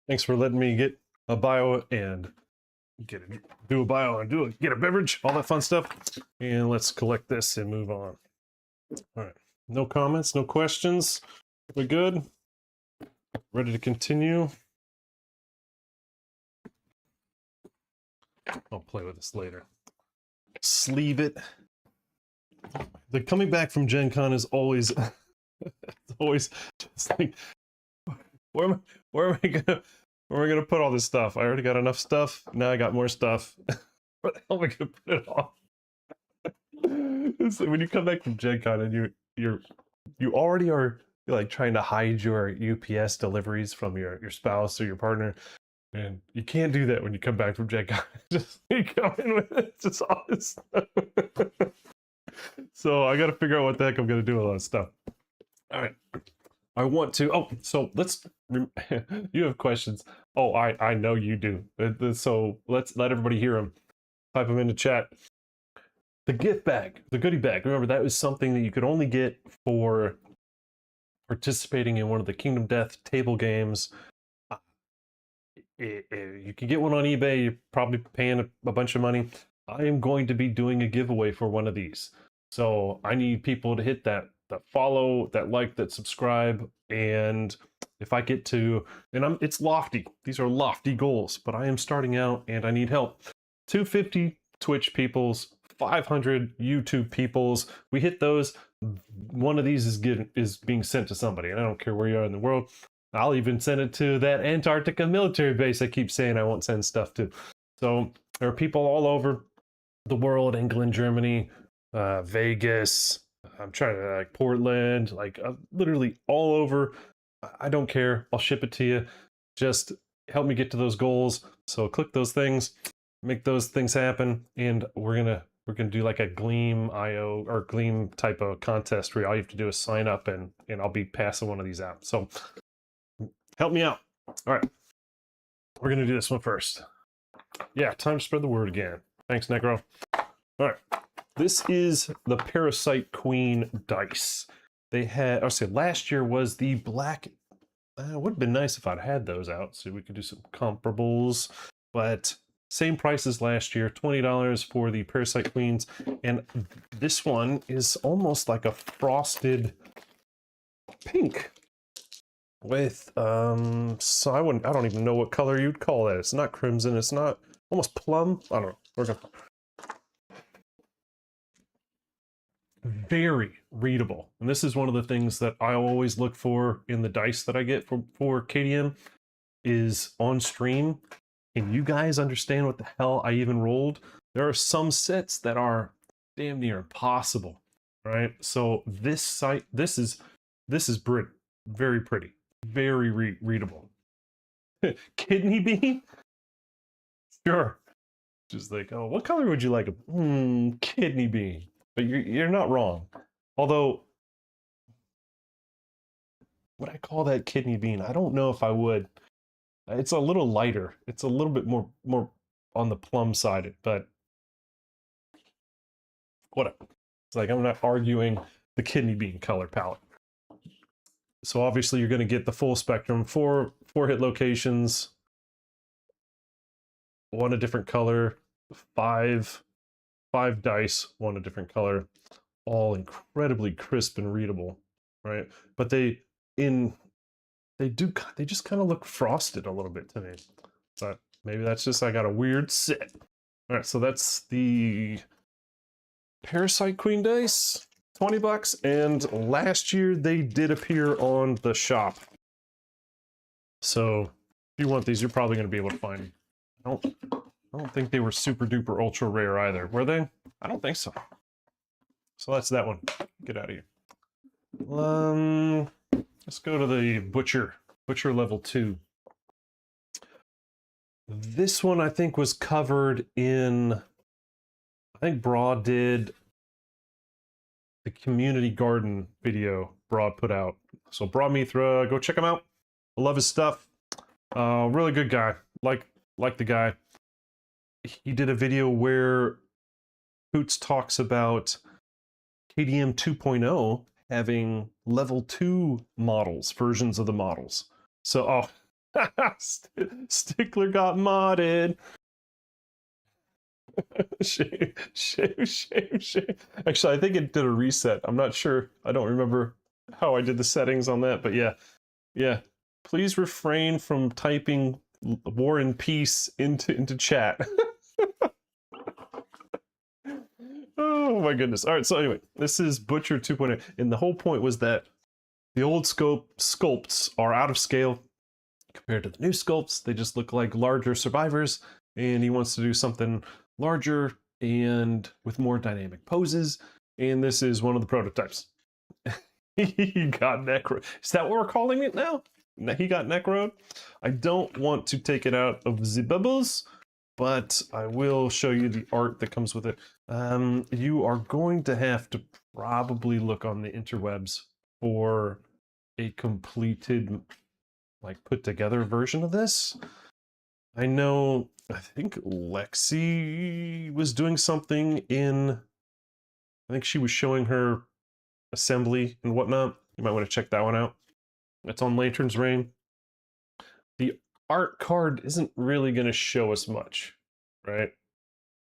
Thanks for letting me get a bio and do a bio and get a beverage, all that fun stuff. And let's collect this and move on. All right. No comments, no questions. We good? Ready to continue? I'll play with this later. Sleeve it. The coming back from Gen Con is always it's always just like where am I gonna put all this stuff? I already got enough stuff. Now I got more stuff. Where the hell am I gonna put it all? It's like when you come back from Gen Con and you already are like trying to hide your UPS deliveries from your spouse or your partner. And you can't do that when you come back from Gen Con. Just you come in with it, just all this stuff. So I got to figure out what the heck I'm going to do with all this stuff. All right. I want to, so let's, you have questions. Oh, I know you do. So let's let everybody hear them. Type them in the chat. The gift bag, the goodie bag. Remember, that was something that you could only get for participating in one of the Kingdom Death table games. You can get one on eBay. You're probably paying a bunch of money. I am going to be doing a giveaway for one of these. So I need people to hit that follow, that like, that subscribe. And if I get to, and it's lofty. These are lofty goals, but I am starting out and I need help. 250 Twitch peoples, 500 YouTube peoples. We hit those. One of these is being sent to somebody, and I don't care where you are in the world. I'll even send it to that Antarctica military base I keep saying I won't send stuff to. So there are people all over the world, England, Germany, Vegas, I'm trying to like Portland, like literally all over. I don't care. I'll ship it to you. Just help me get to those goals. So click those things, make those things happen, and we're gonna do like a Gleam IO or Gleam type of contest where all you have to do is sign up, and I'll be passing one of these out. So help me out. All right, we're gonna do this one first. Yeah, time to spread the word again. Thanks, Necro. All right, this is the Parasite Queen dice. They had, I'll say last year was the black. It would have been nice if I'd had those out so we could do some comparables, but same price as last year, $20 for the Parasite Queens. And this one is almost like a frosted pink with, so I don't even know what color you'd call that. It's not crimson, it's not, almost plum. I don't know. We're gonna, very readable. And this is one of the things that I always look for in the dice that I get for KDM is on stream. Can you guys understand what the hell I even rolled? There are some sets that are damn near impossible, right? So this site, this is pretty, very pretty, very readable. Kidney bean? Sure. Just like, oh, what color would you like? Kidney bean. But you're not wrong. Although, would I call that kidney bean? I don't know if I would. It's a little lighter. It's a little bit more on the plum side, but whatever. It's like I'm not arguing the kidney bean color palette. So obviously you're going to get the full spectrum, four hit locations, one a different color, five dice, one a different color, all incredibly crisp and readable, right? But they just kind of look frosted a little bit to me. But maybe that's just I got a weird set. All right, so that's the Parasite Queen dice, $20. And last year they did appear on the shop. So if you want these, you're probably going to be able to find them. I don't think they were super duper ultra rare either. Were they? I don't think so. So that's that one. Get out of here. Let's go to the Butcher level 2. This one I think was covered in, I think Broad did the community garden video Broad put out. So Broad Mithra, go check him out. I love his stuff. Really good guy. Like the guy. He did a video where Hoots talks about KDM 2.0 having level 2 models, versions of the models. So, Stickler got modded. Shame, shame, shame, shame. Actually, I think it did a reset. I'm not sure. I don't remember how I did the settings on that, but yeah. Yeah. Please refrain from typing War and Peace into chat. Oh my goodness. All right, so anyway, this is Butcher 2.0, and the whole point was that the old sculpts are out of scale compared to the new sculpts. They just look like larger survivors, and he wants to do something larger and with more dynamic poses, and this is one of the prototypes. He got necro. Is that what we're calling it now? He got necroed? I don't want to take it out of the bubbles, but I will show you the art that comes with it. You are going to have to probably look on the interwebs for a completed, like, put together version of this. I know, I think Lexi was doing something in, I think she was showing her assembly and whatnot. You might want to check that one out. It's on Lantern's Reign. The art card isn't really going to show us much, right?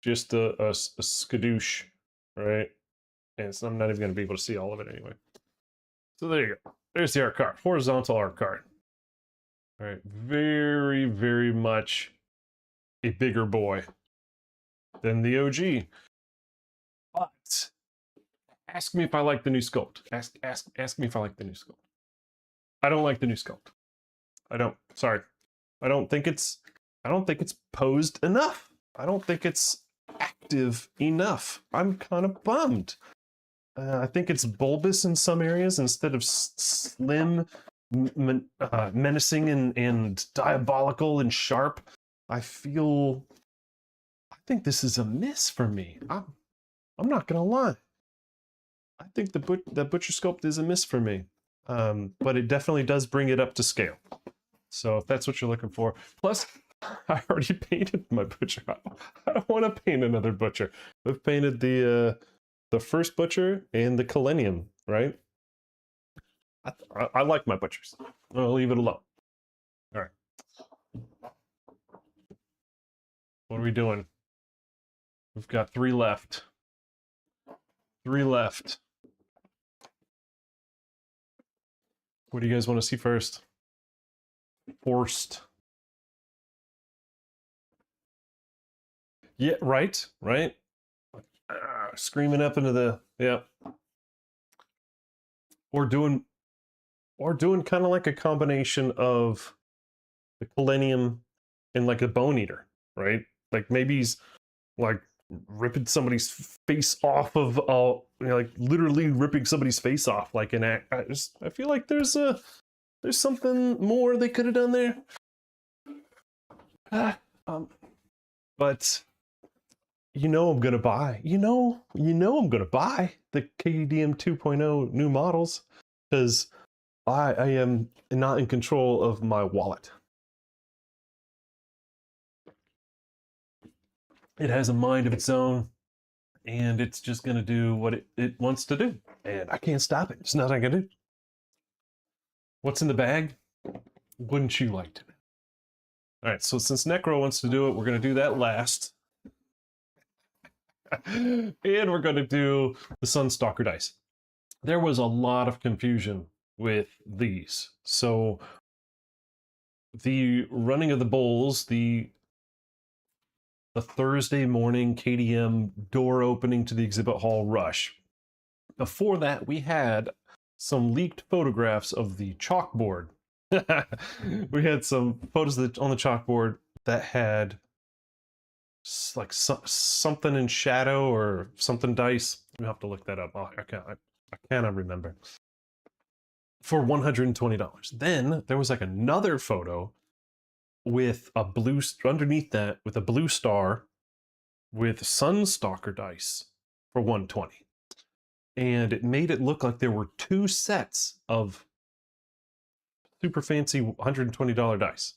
Just a skadoosh, right? And so I'm not even going to be able to see all of it anyway. So there you go. There's the art card, horizontal art card. All right, very, very much a bigger boy than the OG. But ask me if I like the new sculpt. Ask me if I like the new sculpt. I don't like the new sculpt. I don't. Sorry. I don't think it's posed enough. I don't think it's active enough. I'm kind of bummed. I think it's bulbous in some areas instead of slim, menacing and diabolical and sharp. I think this is a miss for me. I'm not gonna lie. I think the Butcher sculpt is a miss for me. But it definitely does bring it up to scale. So if that's what you're looking for. Plus, I already painted my Butcher. I don't want to paint another Butcher. I've painted the first Butcher and the Millennium, right? I like my Butchers. I'll leave it alone. All right. What are we doing? We've got 3 left. 3 left. What do you guys want to see first? Forced. Yeah, right. Screaming up into the, yeah. Or doing kind of like a combination of the Millennium and like a Bone Eater, right? Like maybe he's like ripping somebody's face off of, like literally ripping somebody's face off, like an act. I feel like there's something more they could have done there. But I'm gonna buy. I'm gonna buy the KDM 2.0 new models because I am not in control of my wallet. It has a mind of its own, and it's just gonna do what it wants to do, and I can't stop it. There's nothing I can do. What's in the bag? Wouldn't you like to know? All right, so since Necro wants to do it, we're gonna do that last. And we're gonna do the Sunstalker dice. There was a lot of confusion with these. So the running of the bowls, the Thursday morning KDM door opening to the exhibit hall rush. Before that, we had some leaked photographs of the chalkboard. We had some photos on the chalkboard that had like something in shadow or something dice. We have to look that up. I cannot remember. For $120. Then there was like another photo with a blue underneath that with a blue star with Sunstalker dice for $120. And it made it look like there were 2 sets of super fancy $120 dice.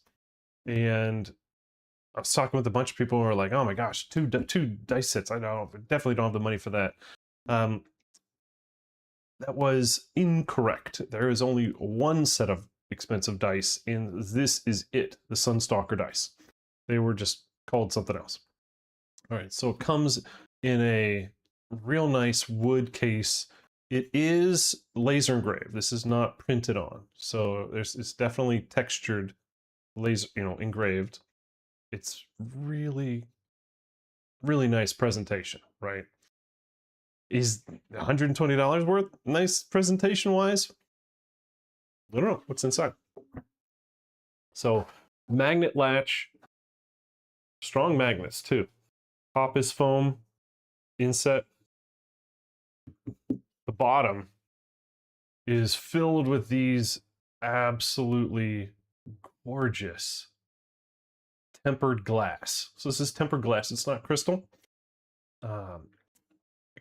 And I was talking with a bunch of people who were like, oh my gosh, two dice sets. I definitely don't have the money for that. That was incorrect. There is only 1 set of expensive dice, and this is it, the Sunstalker dice. They were just called something else. All right, so it comes in a real nice wood case. It is laser engraved. This is not printed on, so it's definitely textured, laser, engraved. It's really, really nice presentation, right? Is $120 worth nice presentation wise? I don't know what's inside. So magnet latch, strong magnets too. Top is foam, inset. The bottom is filled with these absolutely gorgeous tempered glass. So this is tempered glass, it's not crystal.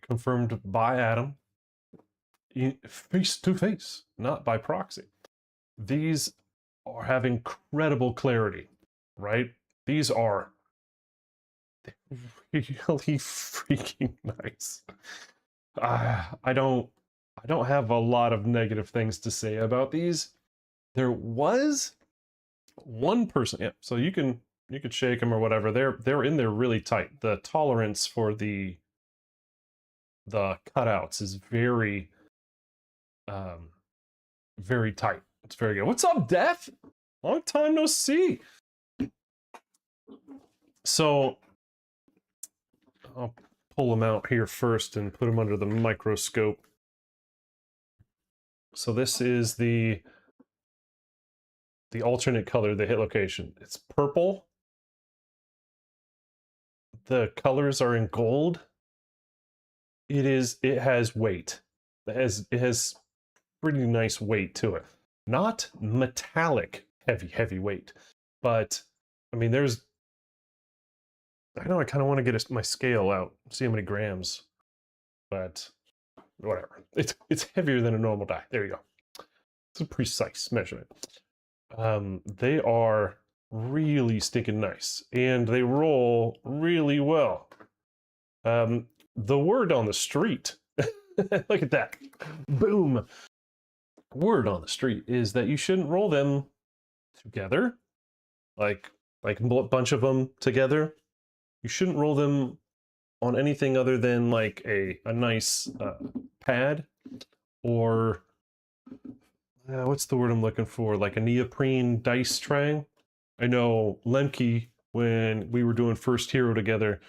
Confirmed by Adam, face to face, not by proxy. These have incredible clarity, right? These are really freaking nice. I don't have a lot of negative things to say about these. There was one person, yeah, so you could shake them or whatever. They're in there really tight. The tolerance for the cutouts is very very tight. It's very good. What's up, Def? Long time no see. So I'll pull them out here first and put them under the microscope. So this is the alternate color, the hit location. It's purple. The colors are in gold. It has weight. It has pretty nice weight to it. Not metallic heavy weight, but I mean I know I kind of want to get my scale out, see how many grams, but whatever. It's heavier than a normal die. There you go. It's a precise measurement. They are really stinking nice, and they roll really well. The word on the street, look at that, boom. Word on the street is that you shouldn't roll them together, like a bunch of them together. You shouldn't roll them on anything other than like a nice pad, or what's the word I'm looking for? Like a neoprene dice tray. I know Lemke, when we were doing First Hero together,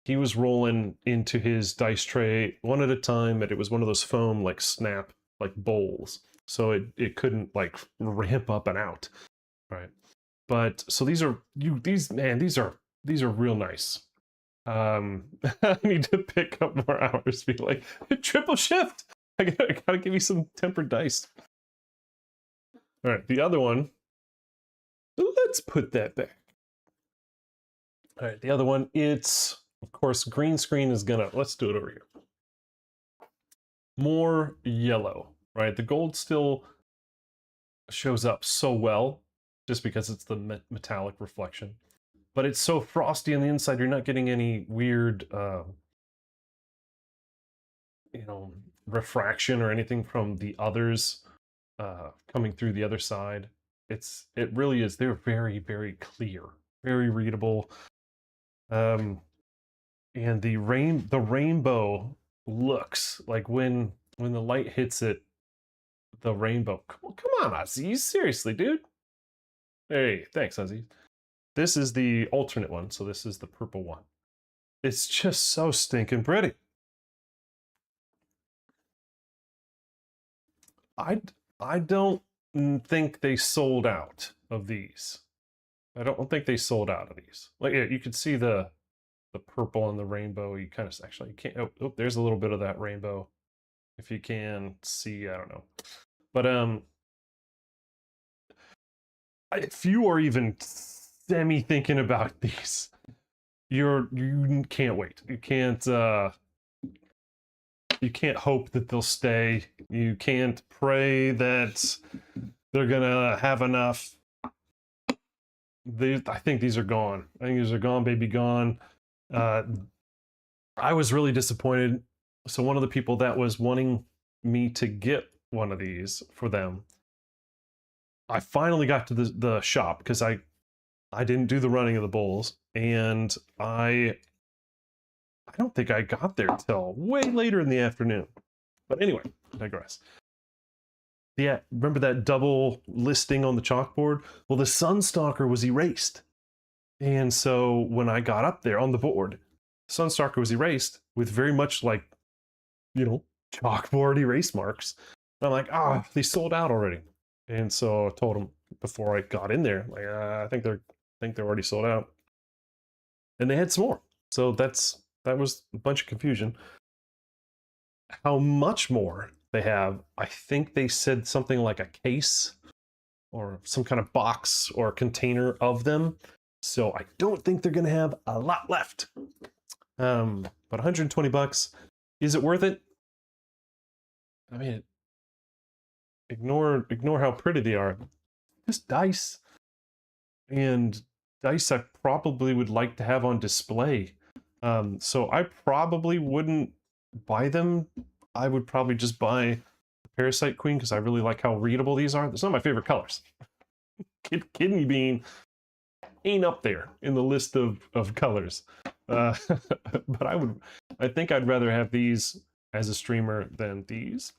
he was rolling into his dice tray one at a time, and it was one of those foam like snap like bowls, so it couldn't like ramp up and out, right? But so these are real nice. I need to pick up more hours. Be like triple shift. I gotta give you some tempered dice. All right, the other one. Let's put that back. All right, the other one. It's of course green screen is gonna. Let's do it over here. More yellow, right? The gold still shows up so well, just because it's the metallic reflection. But it's so frosty on the inside, you're not getting any weird, refraction or anything from the others coming through the other side. It really is. They're very, very clear, very readable. And the rainbow looks like when the light hits it, the rainbow. Come on, Aziz. Seriously, dude. Hey, thanks, Aziz. This is the alternate one, so this is the purple one. It's just so stinking pretty. I don't think they sold out of these. I don't think they sold out of these. Like, yeah, you can see the purple and the rainbow. You kind of actually, you can't. Oh, there's a little bit of that rainbow. If you can see, I don't know. But if you are even semi thinking about these, you can't wait. You can't hope that they'll stay. You can't pray that they're gonna have enough. I think these are gone. I think these are gone, baby, gone. I was really disappointed. So one of the people that was wanting me to get one of these for them I finally got to the shop because I didn't do the running of the bulls, and I don't think I got there till way later in the afternoon. But anyway, I digress. Yeah, remember that double listing on the chalkboard? Well, the Sunstalker was erased. And so when I got up there on the board, Sunstalker was erased with very much like, chalkboard erase marks. And I'm like, they sold out already. And so I told them before I got in there, like, I think they're already sold out. And they had some more. So that was a bunch of confusion. How much more they have, I think they said something like a case or some kind of box or container of them. So I don't think they're going to have a lot left. But 120 bucks, is it worth it? I mean, ignore how pretty they are. Just dice. And dice I probably would like to have on display. So I probably wouldn't buy them. I would probably just buy the Parasite Queen because I really like how readable these are. They're some of my favorite colors. Kidney Bean ain't up there in the list of colors. But I think I'd rather have these as a streamer than these.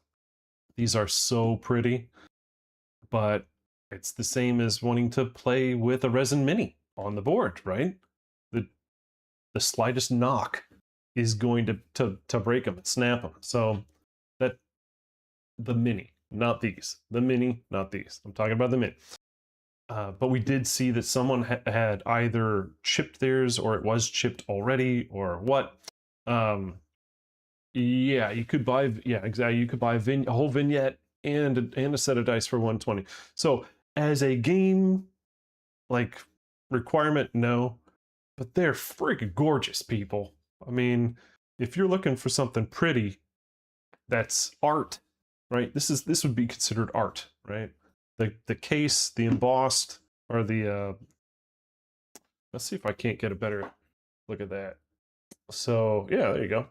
These are so pretty, but it's the same as wanting to play with a resin mini on the board, right? The slightest knock is going to break them and snap them. So that the mini, not these. The mini, not these. I'm talking about the mini. But we did see that someone had either chipped theirs or it was chipped already or what. Yeah, you could buy, yeah, exactly. You could buy a whole vignette and a set of dice for 120. So as a game, like, requirement, no. But they're freaking gorgeous, people. I mean, if you're looking for something pretty, that's art, right? This would be considered art, right? The case, the embossed, or the let's see if I can't get a better look at that. So yeah, there you go.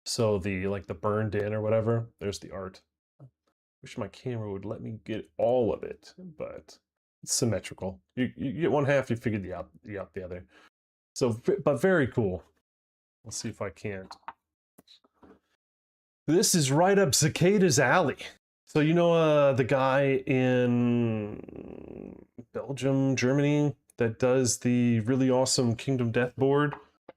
So the burned in or whatever, there's the art. Wish my camera would let me get all of it, but it's symmetrical. You get one half, you figure the other. So, but very cool. Let's see if I can't. This is right up Cicada's alley. So the guy in Belgium, Germany, that does the really awesome Kingdom Death board?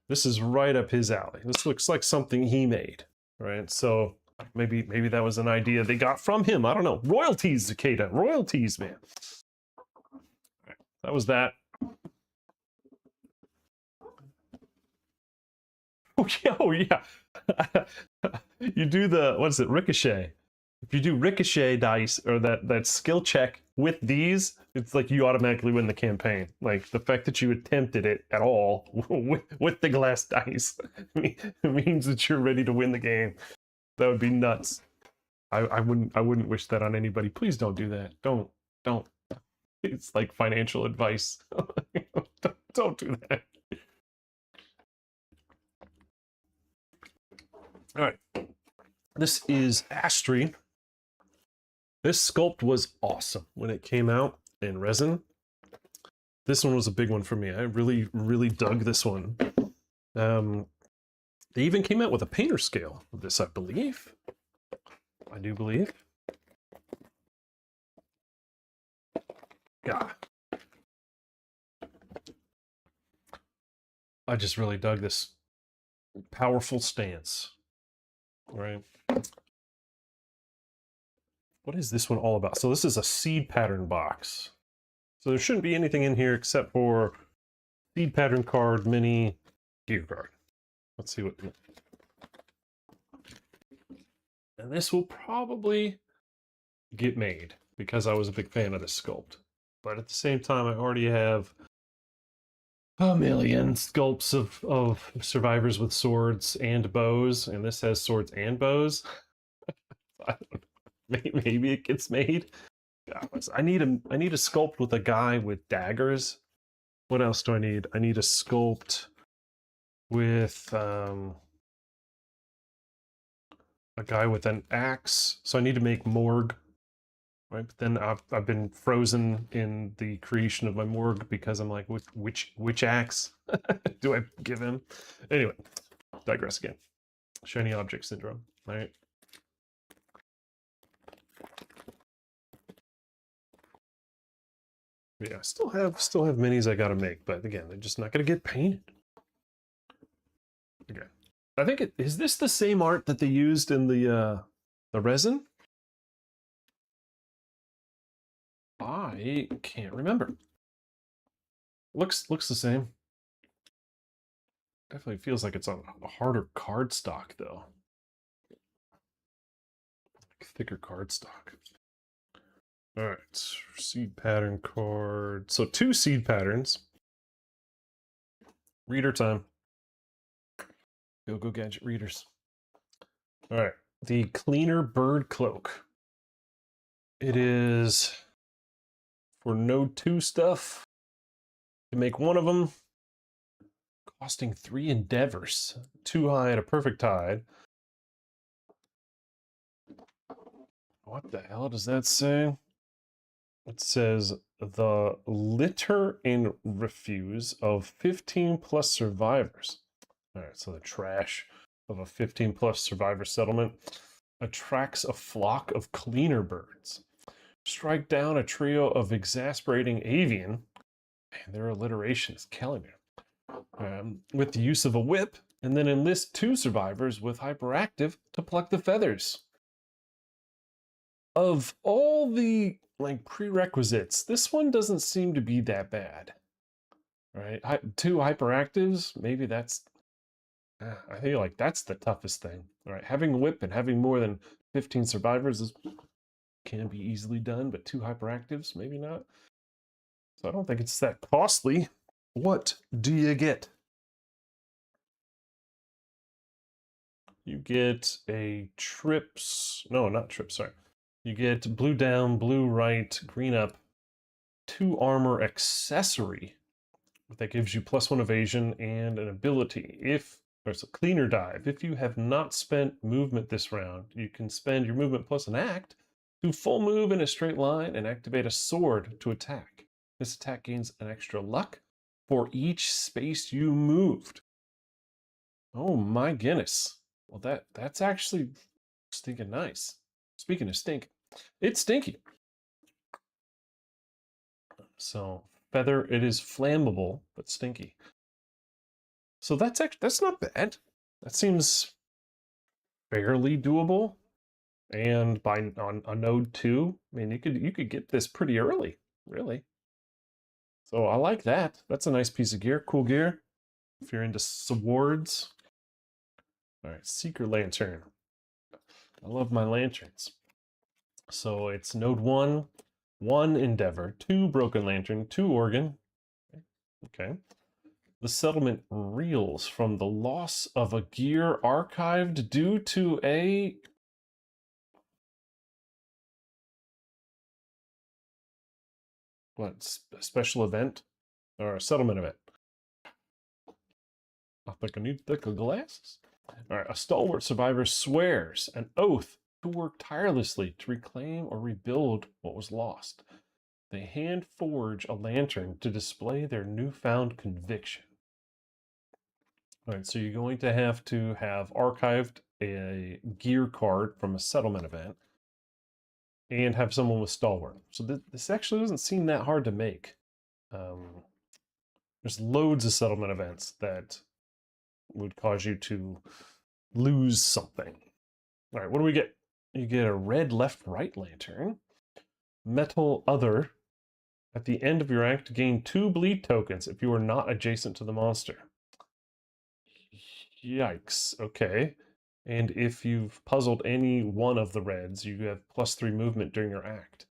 This is right up his alley. This looks like something he made, right? So maybe that was an idea they got from him. I don't know. Royalties, Cicada. Royalties, man. Right, that was that. Oh yeah. You do the, what is it, ricochet. If you do ricochet dice or that skill check with these, it's like you automatically win the campaign. Like the fact that you attempted it at all with the glass dice means that you're ready to win the game. That would be nuts. I wouldn't wish that on anybody. Please don't do that. Don't. It's like financial advice. Don't do that. All right. This is Astri. This sculpt was awesome when it came out in resin. This one was a big one for me. I really, really dug this one. They even came out with a painter scale of this, I believe. I do believe. Yeah. I just really dug this powerful stance. Right. What is this one all about? So this is a seed pattern box. So there shouldn't be anything in here except for seed pattern card, mini, gear card. Let's see what. And this will probably get made because I was a big fan of this sculpt. But at the same time, I already have a million sculpts of survivors with swords and bows, and this has swords and bows. Maybe it gets made. I need a sculpt with a guy with daggers. What else do I need? I need a sculpt with a guy with an axe. So I need to make Morg right? But then I've been frozen in the creation of my morgue because I'm like, which axe do I give him? Anyway, digress again. Shiny object syndrome, right? Yeah, still have minis I gotta make, but again, they're just not gonna get painted. Okay, I think is this the same art that they used in the resin? I can't remember. Looks the same. Definitely feels like it's on a harder cardstock though. Like thicker cardstock. All right, seed pattern card. So 2 seed patterns. Reader time. Go gadget readers. All right, the cleaner bird cloak. It is for node 2 stuff. To make one of them, costing 3 endeavors. Too high at a perfect tide. What the hell does that say? It says the litter and refuse of 15 plus survivors. All right, so the trash of a 15 plus survivor settlement attracts a flock of cleaner birds. Strike down a trio of exasperating avian. Man, their alliteration is killing me. With the use of a whip, and then enlist 2 survivors with hyperactive to pluck the feathers. Of all the like prerequisites, this one doesn't seem to be that bad. Right? 2 hyperactives, maybe that's I feel like that's the toughest thing. All right, having a whip and having more than 15 survivors can be easily done, but 2 hyperactives, maybe not. So I don't think it's that costly. What do you get? You get a trips, no, not trips, sorry. You get blue down, blue right, green up, 2 armor accessory. That gives you +1 evasion and an ability. If there's a cleaner dive, if you have not spent movement this round, you can spend your movement plus an act to full move in a straight line and activate a sword to attack. This attack gains an extra luck for each space you moved. Oh my goodness. Well, that's actually stinking nice. Speaking of stink, it's stinky. So feather, it is flammable but stinky. So that's not bad. That seems fairly doable. And on node 2, I mean, you could get this pretty early, really. So I like that. That's a nice piece of gear, cool gear. If you're into swords. All right, Seeker Lantern. I love my lanterns. So it's node 1, 1 Endeavor, 2 Broken Lantern, 2 Organ. Okay. The settlement reels from the loss of a gear archived due to a special event or a settlement event. I think I need thicker glasses. All right, a stalwart survivor swears an oath to work tirelessly to reclaim or rebuild what was lost. They hand forge a lantern to display their newfound conviction. All right, so you're going to have archived a gear card from a settlement event and have someone with stalwart. So this actually doesn't seem that hard to make. There's loads of settlement events that would cause you to lose something. All right, what do we get? You get a red left-right lantern. Metal other. At the end of your act, gain 2 bleed tokens if you are not adjacent to the monster. Yikes, okay. And if you've puzzled any one of the reds, you have +3 movement during your act.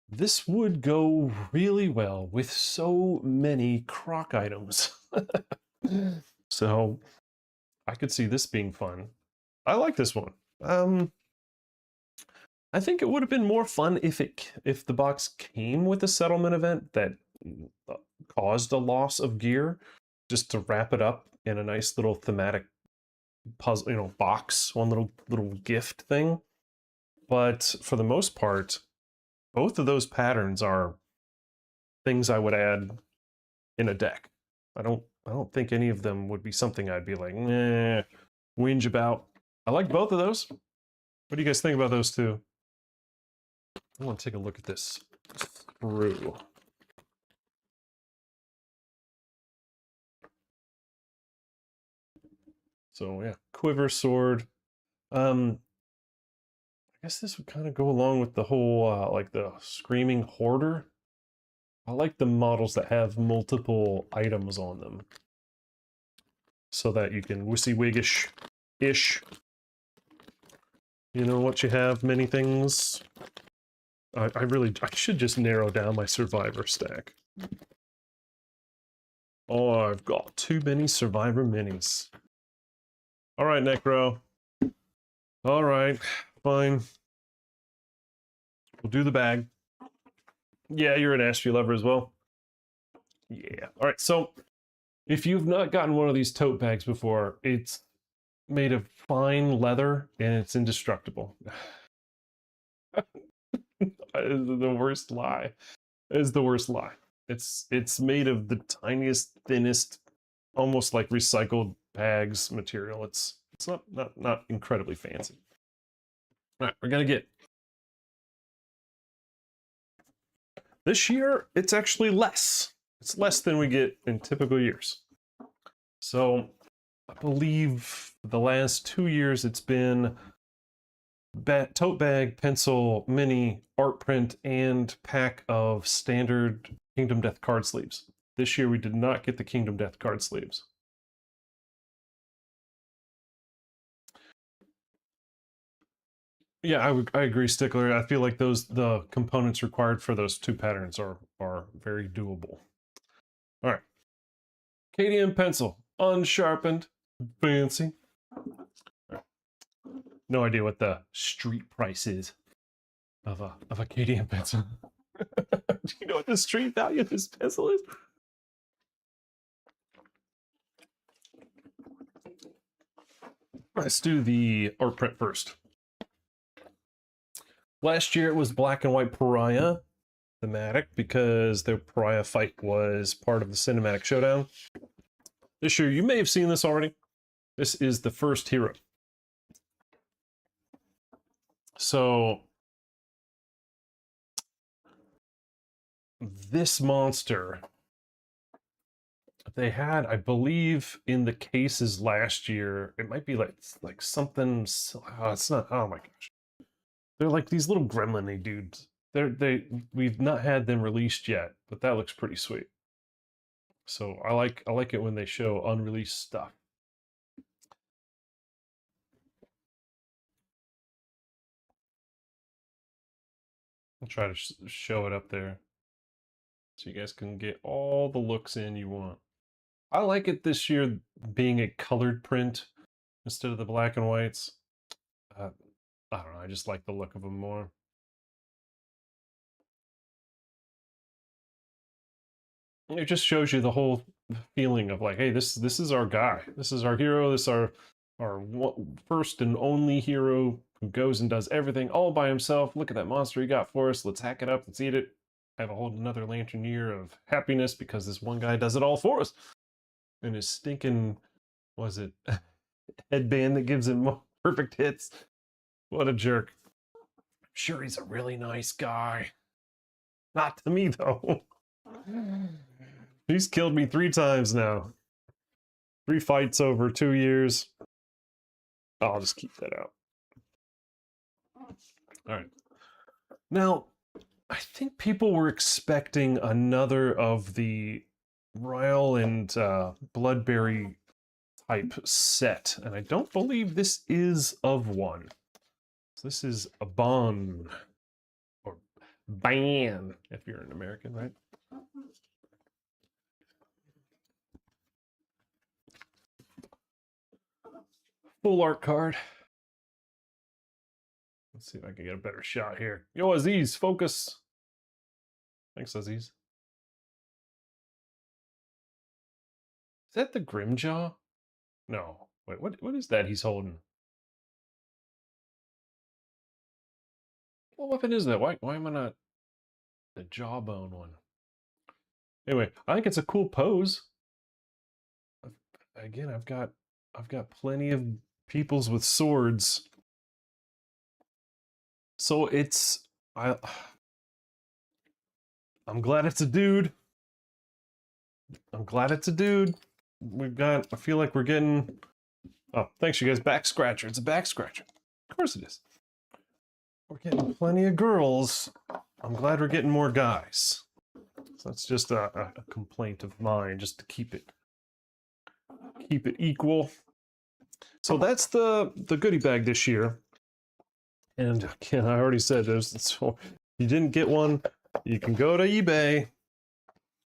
This would go really well with so many croc items. So I could see this being fun. I like this one. I think it would have been more fun if the box came with a settlement event that caused a loss of gear, just to wrap it up in a nice little thematic puzzle, box, one little gift thing. But for the most part, both of those patterns are things I would add in a deck. I don't think any of them would be something I'd be like, nah, whinge about. I like both of those. What do you guys think about those two? I want to take a look at this through. So yeah, quiver sword. I guess this would kind of go along with the whole like the screaming hoarder. I like the models that have multiple items on them, so that you can WYSIWYG-ish. You know what you have, many things. I should just narrow down my survivor stack. Oh, I've got too many survivor minis. All right, Necro. All right, fine. We'll do the bag. Yeah, you're an Astri lover as well. Yeah. All right, so if you've not gotten one of these tote bags before, it's made of fine leather and it's indestructible. The worst lie. It is the worst lie. It's made of the tiniest, thinnest, almost like recycled bags material. It's not incredibly fancy. All right, we're gonna get this year. It's actually less. It's less than we get in typical years. So I believe the last 2 years it's been tote bag, pencil, mini, art print, and pack of standard Kingdom Death card sleeves. This year we did not get the Kingdom Death card sleeves. Yeah, I agree, Stickler. I feel like the components required for those two patterns are very doable. All right. KDM pencil, unsharpened, fancy. Right. No idea what the street price is of a KDM pencil. Do you know what the street value of this pencil is? Let's do the art print first. Last year it was black and white Pariah thematic because the Pariah fight was part of the cinematic showdown. This year, you may have seen this already. This is the first hero. So this monster, they had, I believe, in the cases last year, it might be like something, oh, it's not, oh my gosh. They're like these little gremlin-y dudes. We've not had them released yet, but that looks pretty sweet. So I like it when they show unreleased stuff. I'll try to show it up there so you guys can get all the looks in you want. I like it this year being a colored print instead of the black and whites. I don't know, I just like the look of them more. It just shows you the whole feeling of like, hey, this is our guy. This is our hero. This is our first and only hero who goes and does everything all by himself. Look at that monster he got for us. Let's hack it up. Let's eat it. Have a whole another lantern year of happiness because this one guy does it all for us. And his stinking, was it, headband that gives him perfect hits. What a jerk. I'm sure he's a really nice guy. Not to me, though. He's killed me 3 times now. 3 fights over 2 years. I'll just keep that out. All right. Now, I think people were expecting another of the Royal and Bloodberry type set, and I don't believe this is of one. So this is a Ban, or Ban, if you're an American, right? Full art card. Let's see if I can get a better shot here. Yo, Aziz, focus. Thanks, Aziz. Is that the Grimjaw? No. Wait, what is that he's holding? What weapon is that? Why am I not? The jawbone one. Anyway, I think it's a cool pose. Again, I've got plenty of peoples with swords. So it's I'm glad it's a dude. I'm glad it's a dude. I feel like we're getting, oh, thanks you guys, back scratcher. It's a back scratcher. Of course it is. We're getting plenty of girls. I'm glad we're getting more guys. So that's just a complaint of mine, just to keep it equal. So that's the goodie bag this year. And again, I already said so if you didn't get one, you can go to eBay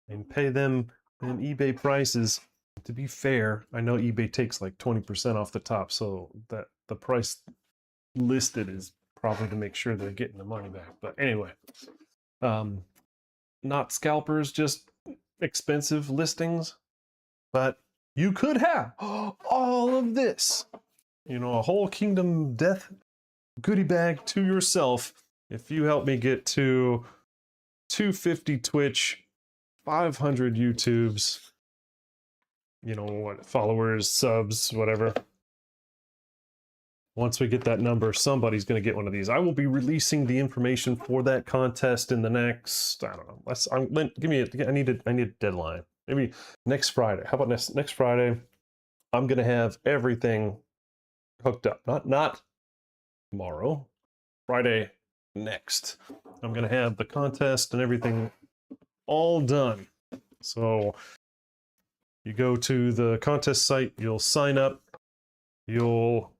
and pay them in eBay prices. To be fair, I know eBay takes like 20% off the top, so that the price listed is probably to make sure they're getting the money back. But anyway, not scalpers, just expensive listings. But you could have all of this, you know, a whole Kingdom Death goodie bag to yourself if you help me get to 250 Twitch, 500 YouTubes, you know what, followers, subs, whatever. Once we get that number, somebody's going to get one of these. I will be releasing the information for that contest in the next, I don't know, I need a deadline. Maybe next Friday. How about next Friday? I'm going to have everything hooked up. Not tomorrow, Friday next. I'm going to have the contest and everything all done. So you go to the contest site, you'll sign up, you'll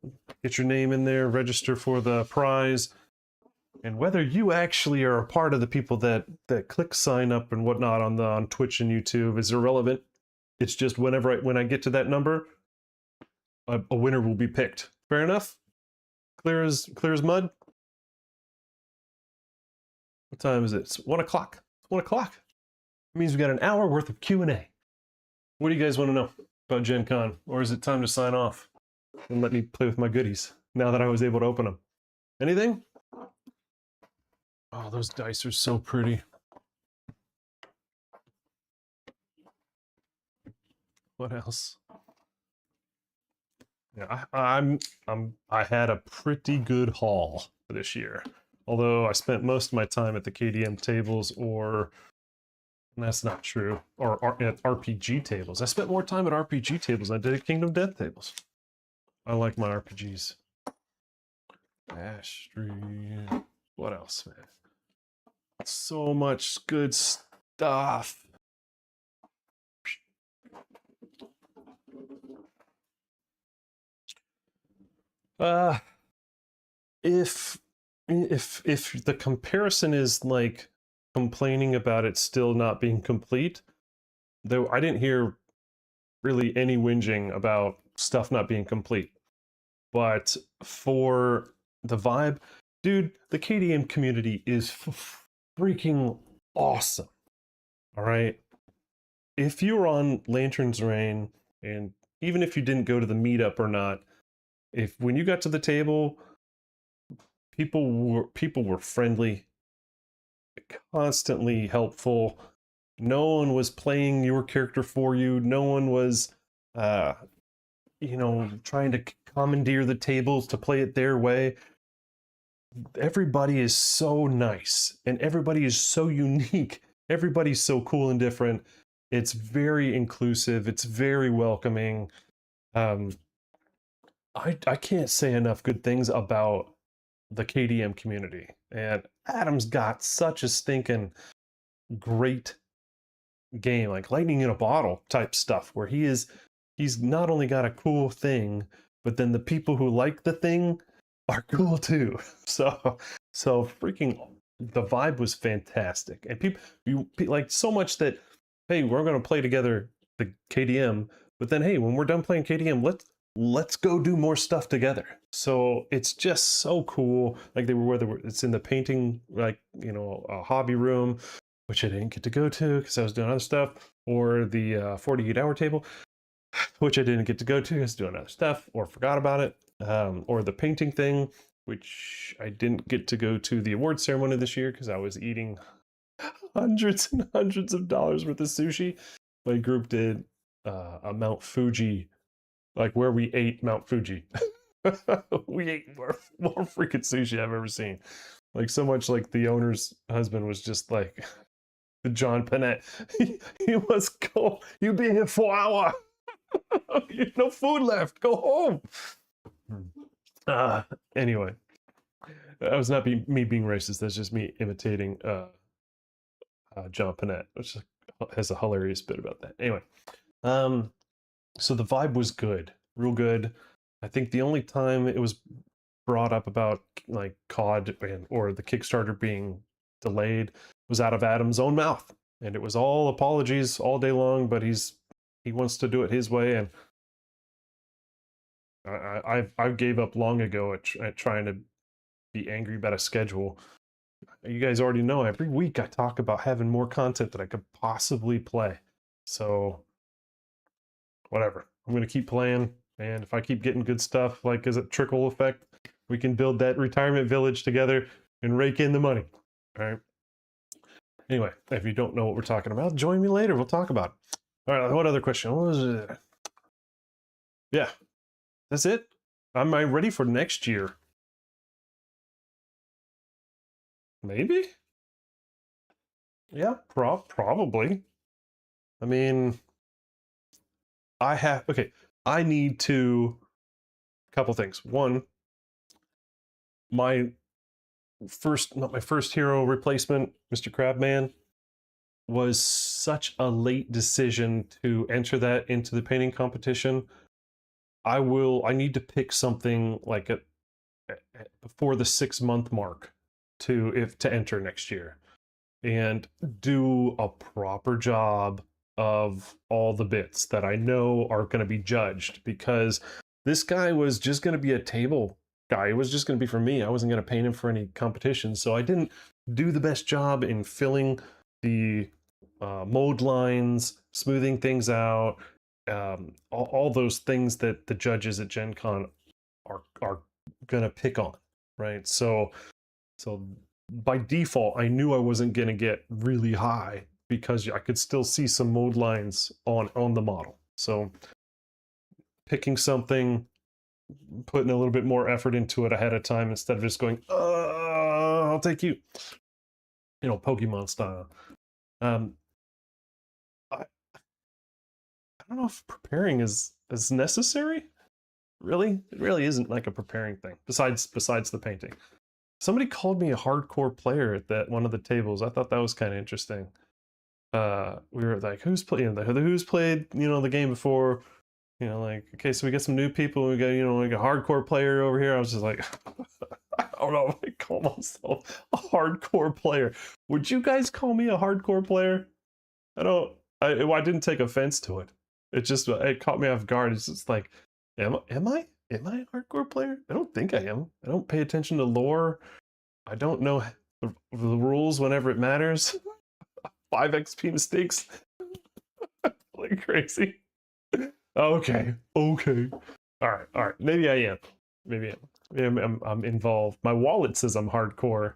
get your name in there, register for the prize, and whether you actually are a part of the people that click sign up and whatnot on Twitch and YouTube is irrelevant. It's just when I get to that number, a winner will be picked. Fair enough? Clear as mud? What time is it? It's 1 o'clock. 1 o'clock. It means we got an hour worth of Q&A. What do you guys want to know about Gen Con? Or is it time to sign off and let me play with my goodies now that I was able to open them? Anything? Oh, those dice are so pretty. What else? Yeah, I had a pretty good haul this year. Although I spent most of my time at the KDM tables, or that's not true, or at RPG tables. I spent more time at RPG tables than I did at Kingdom Death tables. I like my RPGs. Astri. What else, man? So much good stuff. If the comparison is like complaining about it still not being complete, though I didn't hear really any whinging about stuff not being complete. But for the vibe, dude, the KDM community is freaking awesome. All right. If you were on Lantern's Reign, and even if you didn't go to the meetup or not, when you got to the table, people were friendly, constantly helpful. No one was playing your character for you. No one was, you know, trying to commandeer the tables to play it their way. Everybody is so nice, and everybody is so unique. Everybody's so cool and different. It's very inclusive. It's very welcoming. I can't say enough good things about the KDM community. And Adam's got such a stinking great game, like lightning in a bottle type stuff, where he's not only got a cool thing, but then the people who like the thing are cool too. So freaking the vibe was fantastic. And people like so much that, hey, we're going to play together the KDM, but then hey, when we're done playing KDM, let's go do more stuff together. So it's just so cool. Like whether it's in the painting, like, you know, a hobby room, which I didn't get to go to because I was doing other stuff, or the 48-hour table, which I didn't get to go to because I was doing other stuff or forgot about it, or the painting thing, which I didn't get to go to the award ceremony this year because I was eating hundreds and hundreds of dollars worth of sushi. My group did a Mount Fuji, like where we ate Mount Fuji. We ate more freaking sushi I've ever seen. Like so much like the owner's husband was just like the John Panette. You must go. You've been here 4 hours. No food left. Go home. Anyway, that was not me being racist. That's just me imitating John Panette, which has a hilarious bit about that. Anyway, so the vibe was good, real good. I think the only time it was brought up about like COD or the Kickstarter being delayed was out of Adam's own mouth, and it was all apologies all day long. But he wants to do it his way, and I gave up long ago at trying to be angry about a schedule. You guys already know every week I talk about having more content that I could possibly play. So whatever, I'm gonna keep playing, and if I keep getting good stuff, like as a trickle effect, we can build that retirement village together and rake in the money. All right. Anyway, if you don't know what we're talking about, join me later. We'll talk about it. All right. What other question? What was it? Yeah, that's it. Am I ready for next year? Maybe. Yeah, probably. I mean, I need to, couple things. One, not my first hero replacement, Mr. Crabman, was such a late decision to enter that into the painting competition. I need to pick something like before the 6-month mark to enter next year, and do a proper job of all the bits that I know are going to be judged, because this guy was just going to be a table guy. It was just going to be for me. I wasn't going to paint him for any competition, so I didn't do the best job in filling the mold lines, smoothing things out, all those things that the judges at GenCon are going to pick on, right? So by default, I knew I wasn't going to get really high because I could still see some mold lines on the model. So picking something, putting a little bit more effort into it ahead of time instead of just going, I'll take you, Pokemon style. I don't know if preparing is necessary. Really, it really isn't like a preparing thing. Besides the painting. Somebody called me a hardcore player at one of the tables. I thought that was kind of interesting. We were like, who's played the game before? Like, okay, so we got some new people. We got, like a hardcore player over here. I was just like, I don't know if I call myself a hardcore player. Would you guys call me a hardcore player? I didn't take offense to it. It caught me off guard. It's just like, am I a hardcore player? I don't think I am. I don't pay attention to lore. I don't know the rules whenever it matters. 5 XP mistakes. Like crazy. Okay. All right. Maybe I am. Maybe I'm involved. My wallet says I'm hardcore.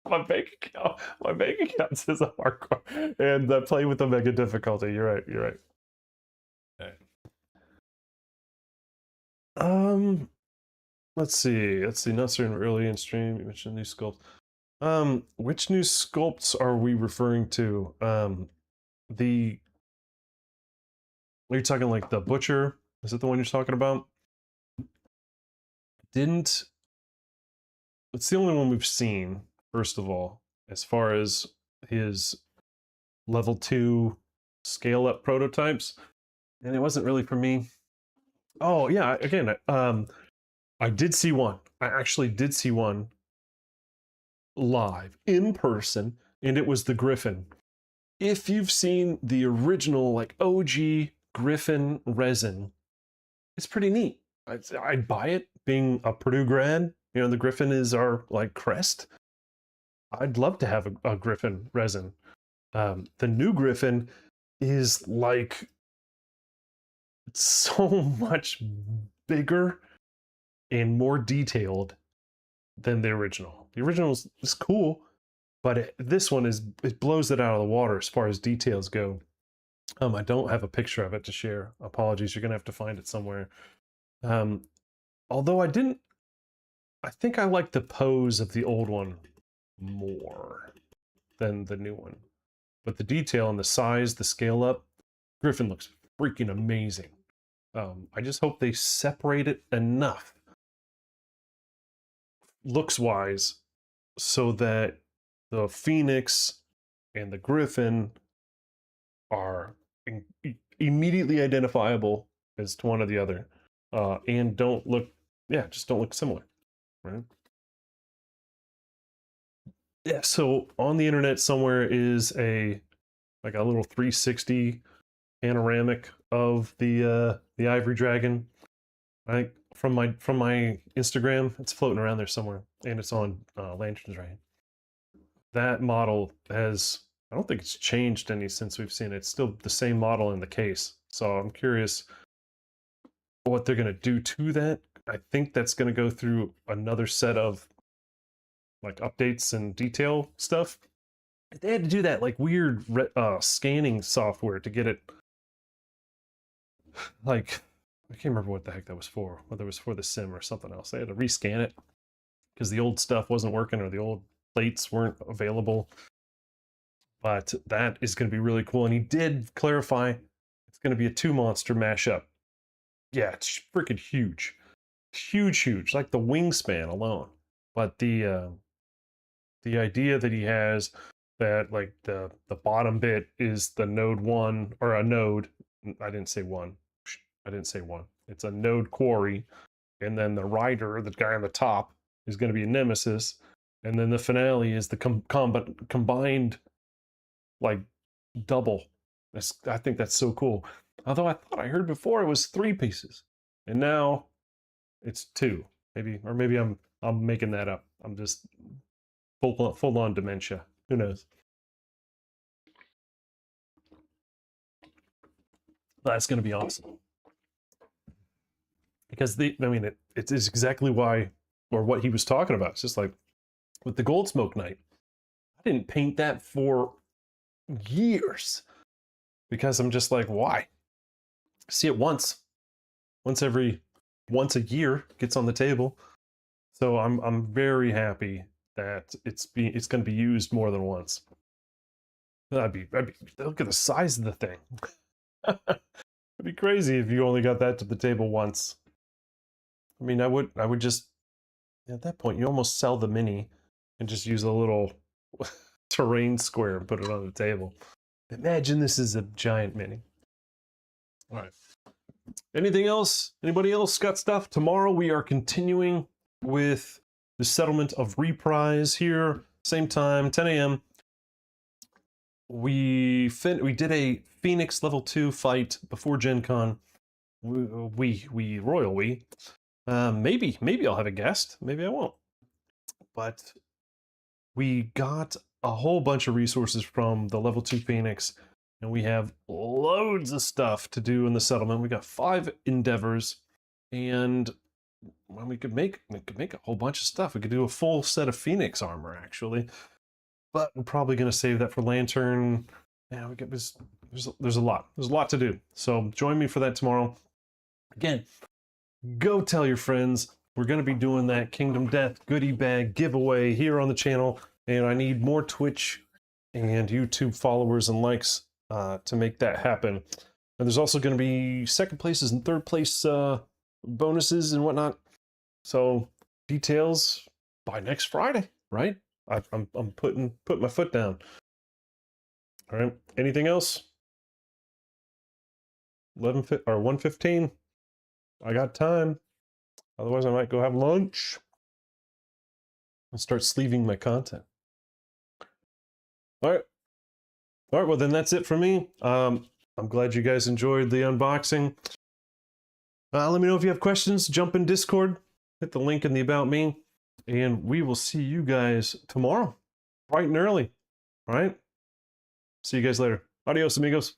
my bank account says I'm hardcore. And I play with the mega difficulty. You're right. Okay. Let's see. Not certain early in stream. You mentioned new sculpts. Which new sculpts are we referring to? Are you talking like the butcher? Is it the one you're talking about? It's the only one we've seen, first of all, as far as his level 2 scale up prototypes. And it wasn't really for me. Oh yeah, again, I did see one. I actually did see one live in person, and it was the Griffin. If you've seen the original, like OG Griffin resin, it's pretty neat. I'd buy it. Being a Purdue grad, the Griffin is our like crest. I'd love to have a Griffin resin. The new Griffin is like so much bigger and more detailed than the original. The original is cool, but this one it blows it out of the water as far as details go. I don't have a picture of it to share. Apologies, you're gonna have to find it somewhere. Although I think I like the pose of the old one more than the new one. But the detail and the size, the scale up, Griffin looks freaking amazing. I just hope they separate it enough, looks-wise, so that the Phoenix and the Griffin are immediately identifiable as to one or the other, and don't look, just don't look similar, right? Yeah, so on the internet somewhere is like a little 360 panoramic of the ivory dragon. From my Instagram, it's floating around there somewhere, and it's on Lanterns Right. That model has, I don't think it's changed any since we've seen it. It's still the same model in the case. So I'm curious what they're gonna do to that. I think that's gonna go through another set of like updates and detail stuff. They had to do that like weird scanning software to get it. Like, I can't remember what the heck that was for, whether it was for the sim or something else. They had to rescan it because the old stuff wasn't working or the old plates weren't available. But that is going to be really cool. And he did clarify it's going to be a 2-monster mashup. Yeah, it's freaking huge. Huge, like the wingspan alone. But the idea that he has that like the bottom bit is the node 1, or a node. I didn't say one. It's a node quarry, and then the rider, the guy on the top, is going to be a nemesis, and then the finale is the combined like double. I think that's so cool. Although I thought I heard before it was 3 pieces, and now it's 2. Maybe I'm making that up. I'm just full on dementia. Who knows? That's going to be awesome. Because it is exactly why, or what he was talking about. It's just like with the Gold Smoke Knight, I didn't paint that for years because I'm just like, why? See it once a year gets on the table. So I'm very happy that it's going to be used more than once. That'd be look at the size of the thing. It'd be crazy if you only got that to the table once. I mean, I would just, at that point, you almost sell the mini and just use a little terrain square and put it on the table. Imagine this is a giant mini. All right. Anything else? Anybody else got stuff? Tomorrow we are continuing with the settlement of Reprise here, same time, 10 a.m. We did a Phoenix level 2 fight before GenCon. Royal we. Maybe I'll have a guest. Maybe I won't. But we got a whole bunch of resources from the level 2 Phoenix, and we have loads of stuff to do in the settlement. We got 5 endeavors, and well, we could make a whole bunch of stuff. We could do a full set of Phoenix armor actually, but we're probably going to save that for Lantern. Yeah, there's a lot to do. So join me for that tomorrow. Again, go tell your friends. We're going to be doing that Kingdom Death goodie bag giveaway here on the channel, and I need more Twitch and YouTube followers and likes to make that happen. And there's also going to be 2nd places and 3rd place bonuses and whatnot. So details by next Friday, right? I'm putting my foot down. All right. Anything else? 1:15. I got time. Otherwise, I might go have lunch and start sleeving my content. All right. Well, then that's it for me. I'm glad you guys enjoyed the unboxing. Let me know if you have questions. Jump in Discord. Hit the link in the About Me. And we will see you guys tomorrow, bright and early. All right? See you guys later. Adios, amigos.